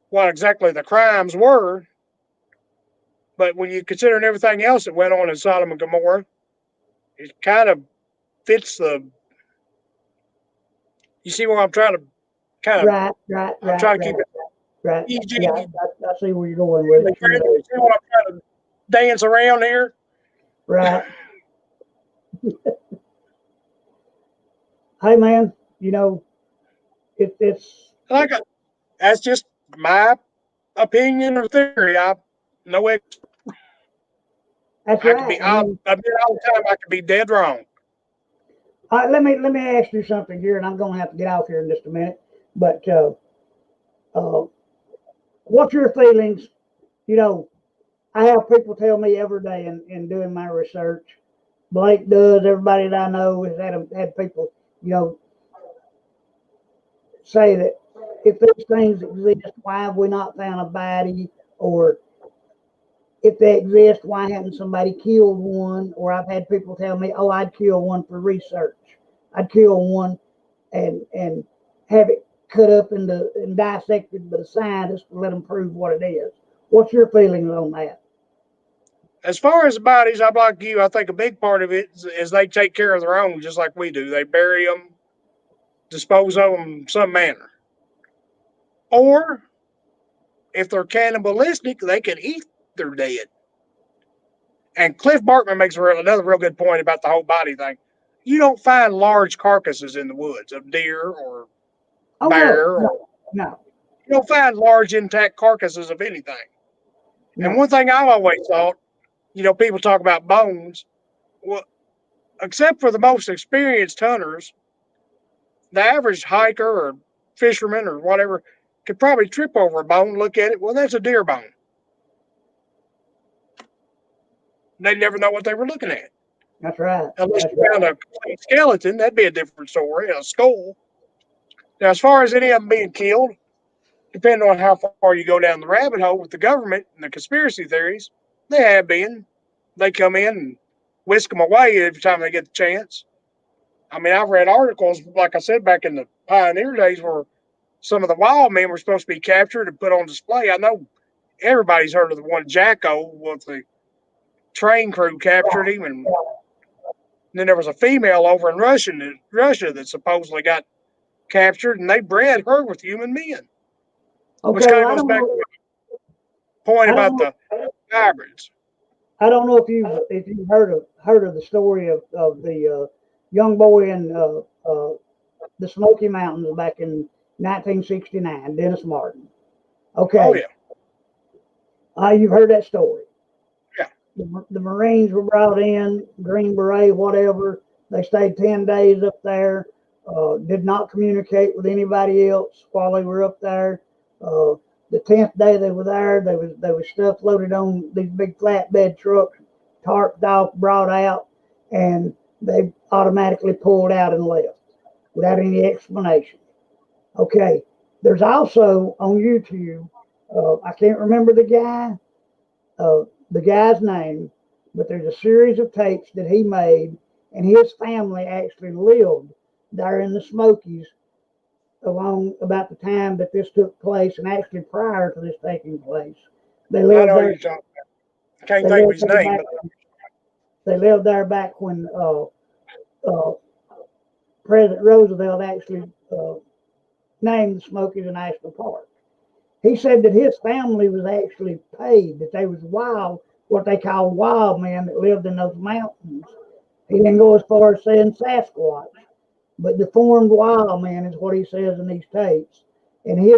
what exactly the crimes were. But when you consider everything else that went on in Sodom and Gomorrah, it kind of fits the. You see where I'm trying to kind of. Right. I'm trying to keep it. Right. PG. Yeah, I see where you're going with it. You see what I'm trying to dance around here? Right. Hey, man, it's. That's just my opinion or theory. No expert. That's right. I admit all the time I could be dead wrong. Let me ask you something here, and I'm going to have to get off here in just a minute. But what's your feelings? I have people tell me every day in doing my research. Blake does. Everybody that I know has had people, say that if these things exist, why have we not found a body? Or if they exist, why hasn't somebody killed one? Or I've had people tell me, oh, I'd kill one for research. I'd kill one and have it cut up and dissected by the scientists to let them prove what it is. What's your feelings on that? as far as the bodies, I'm like you. I think a big part of it is they take care of their own, just like we do. They bury them, dispose of them in some manner, or if they're cannibalistic, they can eat their dead. And Cliff Bartman makes another real good point about the whole body thing. You don't find large carcasses in the woods of deer or Oh no, bear, or no, you don't find large intact carcasses of anything. And no. one thing I've always thought, people talk about bones. Well, except for the most experienced hunters, the average hiker or fisherman or whatever could probably trip over a bone, look at it. Well, that's a deer bone. They never know what they were looking at. That's right. Unless That's you right. found a complete skeleton, that'd be a different story, a skull. Now, as far as any of them being killed, depending on how far you go down the rabbit hole with the government and the conspiracy theories, they have been. They come in and whisk them away every time they get the chance. I mean, I've read articles, like I said, back in the pioneer days where some of the wild men were supposed to be captured and put on display. I know everybody's heard of the one Jacko with the train crew captured him, and then there was a female over in Russia that supposedly got captured, and they bred her with human men, which Okay. kind of Well, I goes don't back to know. the point I don't about know. the hybrids. I don't know if you've heard of the story of the young boy in the Smoky Mountains back in 1969, Dennis Martin. Oh Okay, yeah, you've heard that story. yeah. The Marines were brought in, Green Beret, whatever. They stayed 10 days up there. Did not communicate with anybody else while they were up there. Uh, the 10th day they were there, there was stuff loaded on these big flatbed trucks, tarped off, brought out, and they automatically pulled out and left without any explanation. Okay, there's also on YouTube, I can't remember the guy's name, but there's a series of tapes that he made, and his family actually lived there in the Smokies along about the time that this took place, and actually prior to this taking place. They I lived know there. you talking. I can't They think of lived his there name, back. but They lived there back when uh, President Roosevelt actually named the Smokies a national park. He said that his family was actually paid, that they was wild, what they call wild men that lived in those mountains. He didn't go as far as saying Sasquatch, but deformed wild man is what he says in these tapes. And he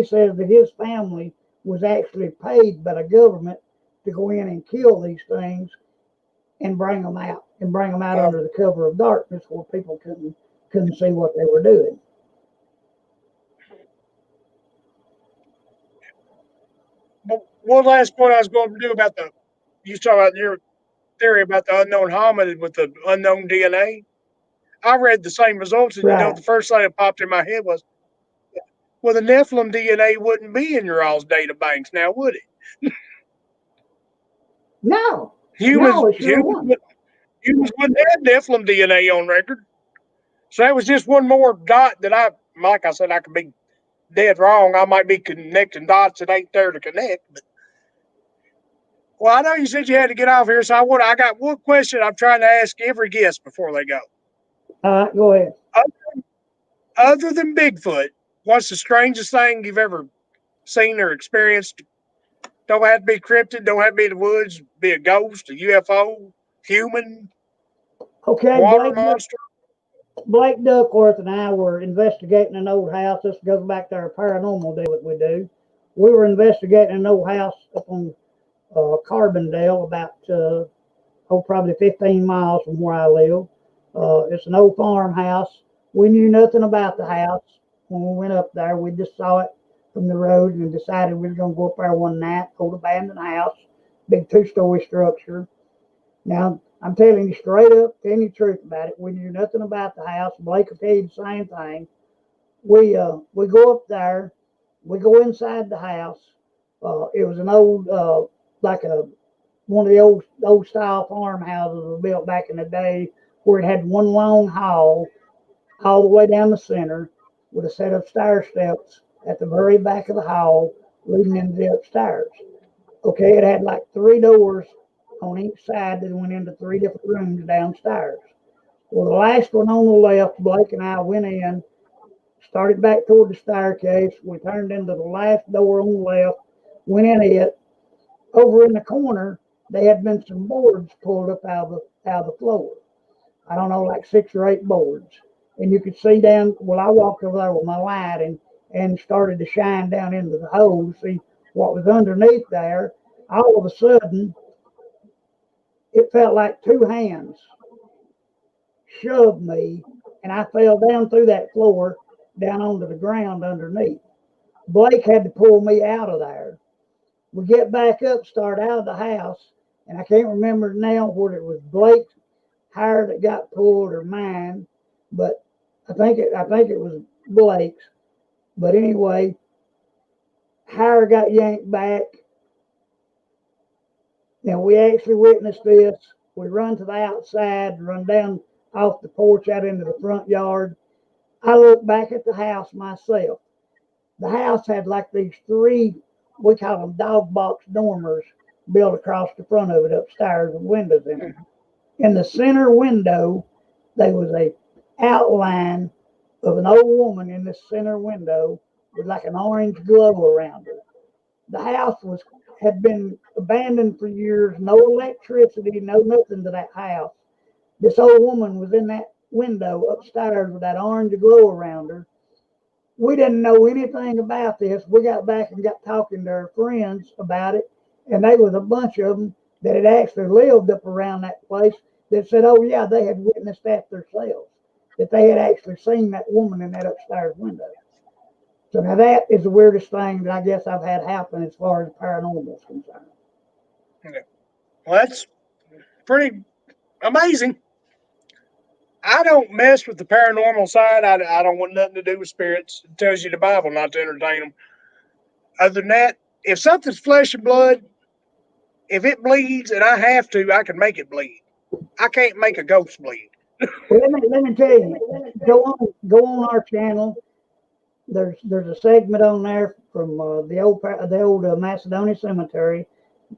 says that his family was actually paid by the government to go in and kill these things and bring them out uh, under the cover of darkness where people couldn't see what they were doing. but one last point I was going to do about you talking about your theory about the unknown hominid with the unknown DNA. I read the same results, and Right. the first thing that popped in my head was, well, the Nephilim DNA wouldn't be in your all's data banks now, would it? No, Humans, no, it sure humans, wasn't. humans wouldn't have Nephilim DNA on record. So that was just one more dot that like I said, I could be dead wrong. I might be connecting dots that ain't there to connect. But, well, I know you said you had to get off here, so I got one question I'm trying to ask every guest before they go. All right, go ahead. Other than Bigfoot, what's the strangest thing you've ever seen or experienced? Don't have to be cryptid, don't have to be in the woods, be a ghost, a UFO, human, Okay, water monster. Blake Duckworth and I were investigating an old house. This goes back to our paranormal deal that we do. We were investigating an old house up on Carbondale, about probably 15 miles from where I live. It's an old farmhouse. We knew nothing about the house when we went up there. We just saw it from the road and decided we were going to go up there one night. Old abandoned house, big 2-story structure. Now, I'm telling you straight up, telling you the truth about it. We knew nothing about the house. Blake will tell you the same thing. We go up there. We go inside the house. It was an old, like one of the old style farmhouses was built back in the day, where it had one long hall all the way down the center with a set of stair steps at the very back of the hall leading into the upstairs. Okay, it had like 3 doors on each side that went into 3 different rooms downstairs. Well, the last one on the left, Blake and I went in, started back toward the staircase. We turned into the last door on the left, went in it. Over in the corner, there had been some boards pulled up out of the floor. I don't know, like 6 or 8 boards. And you could see down, well, I walked over there with my light and started to shine down into the hole to see what was underneath there. All of a sudden, it felt like 2 hands shoved me, and I fell down through that floor, down onto the ground underneath. Blake had to pull me out of there. We get back up, start out of the house, and I can't remember now whether it was Blake's hair that got pulled or mine, but I think it was Blake's. But anyway, hair got yanked back. Now we actually witnessed this. We run to the outside, run down off the porch out into the front yard. I looked back at the house myself. The house had like these 3, we call them dog box dormers, built across the front of it upstairs with windows in it. In the center window, there was a outline of an old woman in the center window with like an orange glow around her. The house had been abandoned for years, no electricity, no nothing to that house. This old woman was in that window upstairs with that orange glow around her. We didn't know anything about this. We got back and got talking to our friends about it, and there was a bunch of them that had actually lived up around that place that said, oh yeah, they had witnessed that themselves, that they had actually seen that woman in that upstairs window. So now that is the weirdest thing that I guess I've had happen as far as paranormal is concerned. Yeah. Well, that's pretty amazing. I don't mess with the paranormal side. I don't want nothing to do with spirits. It tells you the Bible not to entertain them. Other than that, if something's flesh and blood, if it bleeds and I have to, I can make it bleed. I can't make a ghost bleed. Well, let me tell you, go on our channel. There's a segment on there from the old Macedonia Cemetery.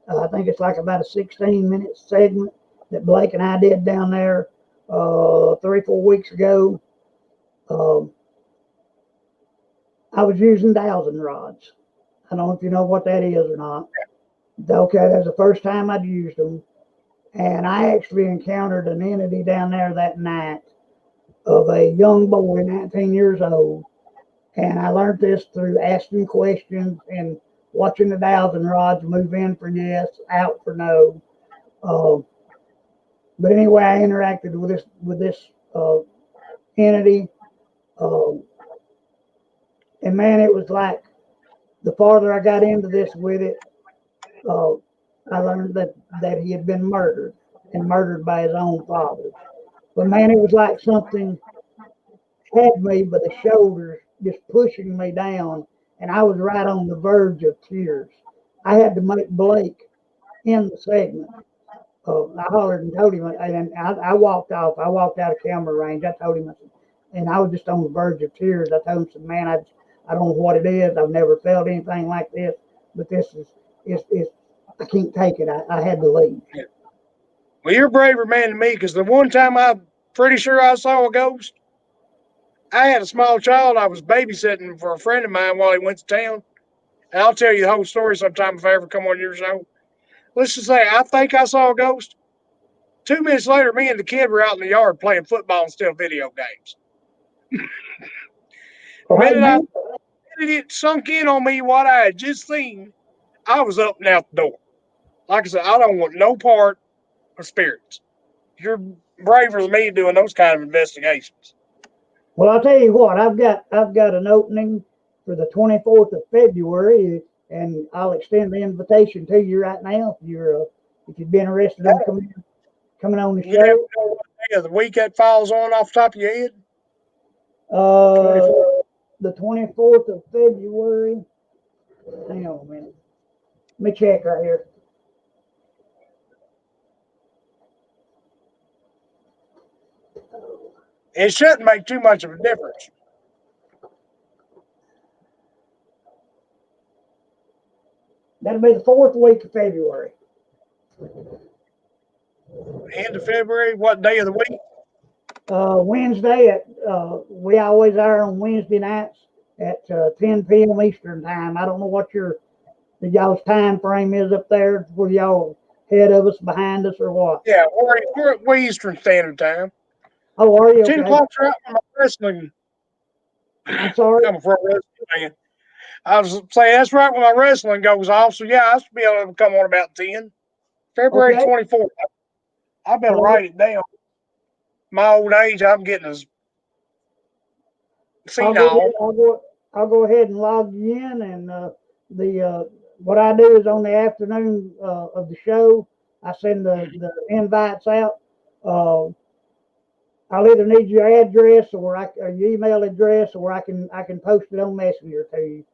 I think it's like about a 16-minute segment that Blake and I did down there 3-4 weeks ago. I was using dowsing rods. I don't know if you know what that is or not. Okay, that's the first time I'd used them. And I actually encountered an entity down there that night of a young boy, 19 years old. And I learned this through asking questions and watching the dowsing rods move in for yes, out for no. But anyway, I interacted with this entity, and man, it was like the farther I got into this with it, I learned that he had been murdered by his own father. But man, it was like something had me by the shoulders, just pushing me down, and I was right on the verge of tears. I had to make Blake in the segment. I hollered and told him, and I walked off. I walked out of camera range. I told him, and I was just on the verge of tears. I told him, man, I don't know what it is. I've never felt anything like this, but this is I can't take it. I had to leave. Yeah. Well, you're a braver man than me because the one time I'm pretty sure I saw a ghost, I had a small child I was babysitting for a friend of mine while he went to town. And I'll tell you the whole story sometime if I ever come on your show. Let's just say I think I saw a ghost. 2 minutes later, me and the kid were out in the yard playing football and still video games. The Well, hey, minute man, it sunk in on me what I had just seen, I was up and out the door. Like I said, I don't want no part of spirits. You're braver than me doing those kind of investigations. well, I'll tell you what. I've got an opening for the 24th of February, and I'll extend the invitation to you right now if you'd be interested in coming on the You never show. know what day of the week that falls on off the top of your head. Uh, 24th. the 24th of February. Hang on a minute. Let me check right here. It shouldn't make too much of a difference. That'll be the 4th week of February. end of February. What day of the week? Wednesday at we always are on Wednesday nights at 10 p.m. Eastern time. I don't know what y'all's time frame is up there. Were y'all ahead of us, behind us, or what? Yeah, we're Eastern Standard Time. Oh, are you 10 okay? o'clock's right when my wrestling. I'm sorry. I'm a pro wrestling fan. I was saying that's right when my wrestling goes off. So yeah, I should be able to come on about 10. February Okay. 24th. I better Well, write it down. My old age, I'm getting as I'll go ahead. senile. I'll go ahead and log you in, and what I do is on the afternoon of the show, I send the invites out. Uh, I'll either need your address or your email address, or I can post it on Messenger to you,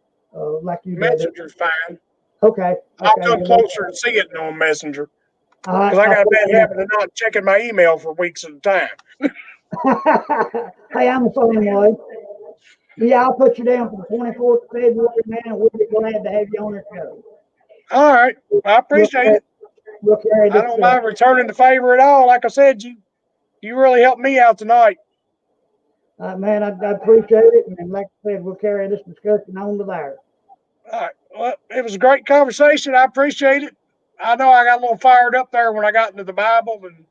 like you did. Messenger's fine. Okay. I'll Okay. come closer to see it on Messenger All right. because I got a bad habit of not checking my email for weeks at a time. Hey, I'm the same way. Yeah, I'll put you down for the 24th of February, man, and we'll be glad to have you on the show. All right, I appreciate it. We'll carry I this. don't mind returning the favor at all. Like I said, you really helped me out tonight. Man, I appreciate it, and like I said, we'll carry this discussion on to there. All right, well, it was a great conversation. I appreciate it. I know I got a little fired up there when I got into the Bible and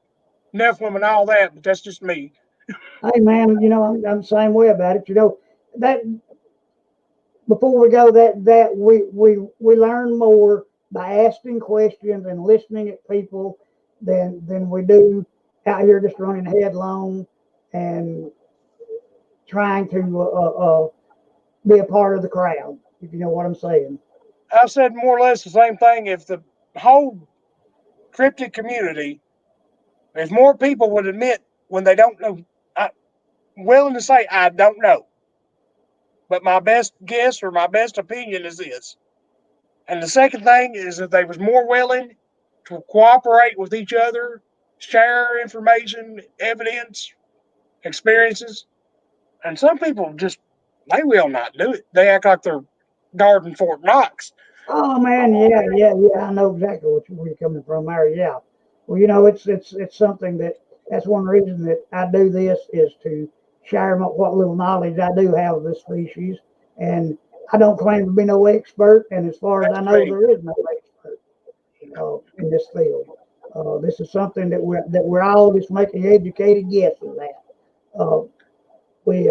Nephilim and all that, but that's just me. Hey, man, I'm the same way about it. That before we go, that we learn more by asking questions and listening at people than we do out here just running headlong and trying to be a part of the crowd, if you know what I'm saying. I've said more or less the same thing. If the whole cryptid community, if more people would admit when they don't know, I'm willing to say I don't know, but my best guess or my best opinion is this. And the second thing is that they was more willing to cooperate with each other, share information, evidence, experiences. And some people just they will not do it. They act like they're guarding Fort Knox. Oh man, yeah. I know exactly where you're coming from there. Yeah. Well, it's something that's one reason that I do this is to share what little knowledge I do have of this species. And I don't claim to be no expert. And as far as That's I know, great. there is no expert in this field. This is something that we're all just making educated guesses at. We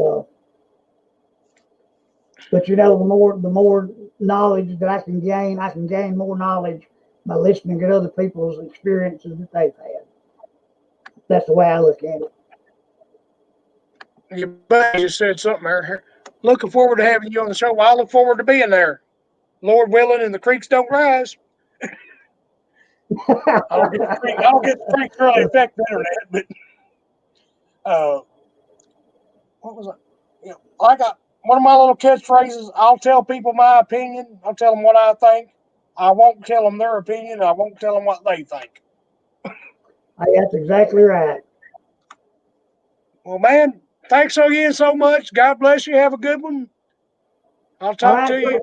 But the more knowledge that I can gain more knowledge by listening to other people's experiences that they've had. That's the way I look at it. Your buddy just said something there. Looking forward to having you on the show. Well, I look forward to being there. Lord willing, and the creeks don't rise. I don't get the creeks really affect the internet, but what was it? I got one of my little catchphrases. I'll tell people my opinion. I'll tell them what I think. I won't tell them their opinion. I won't tell them what they think. That's exactly right. Well, man, thanks again so much. God bless you. Have a good one. I'll All talk right, to you. I'm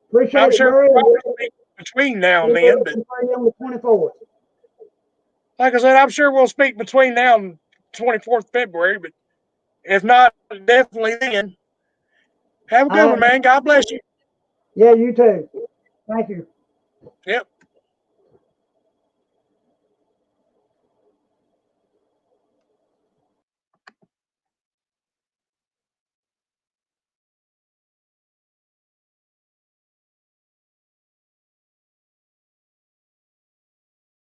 appreciate it, sure Barry. we'll probably speak between now and We'll be then, but looking for you on the 24th. like I said, I'm sure we'll speak between now and 24th February, but if not, definitely then. Have a All good right. one, man. God bless you. Yeah, you too. Thank you. Yep.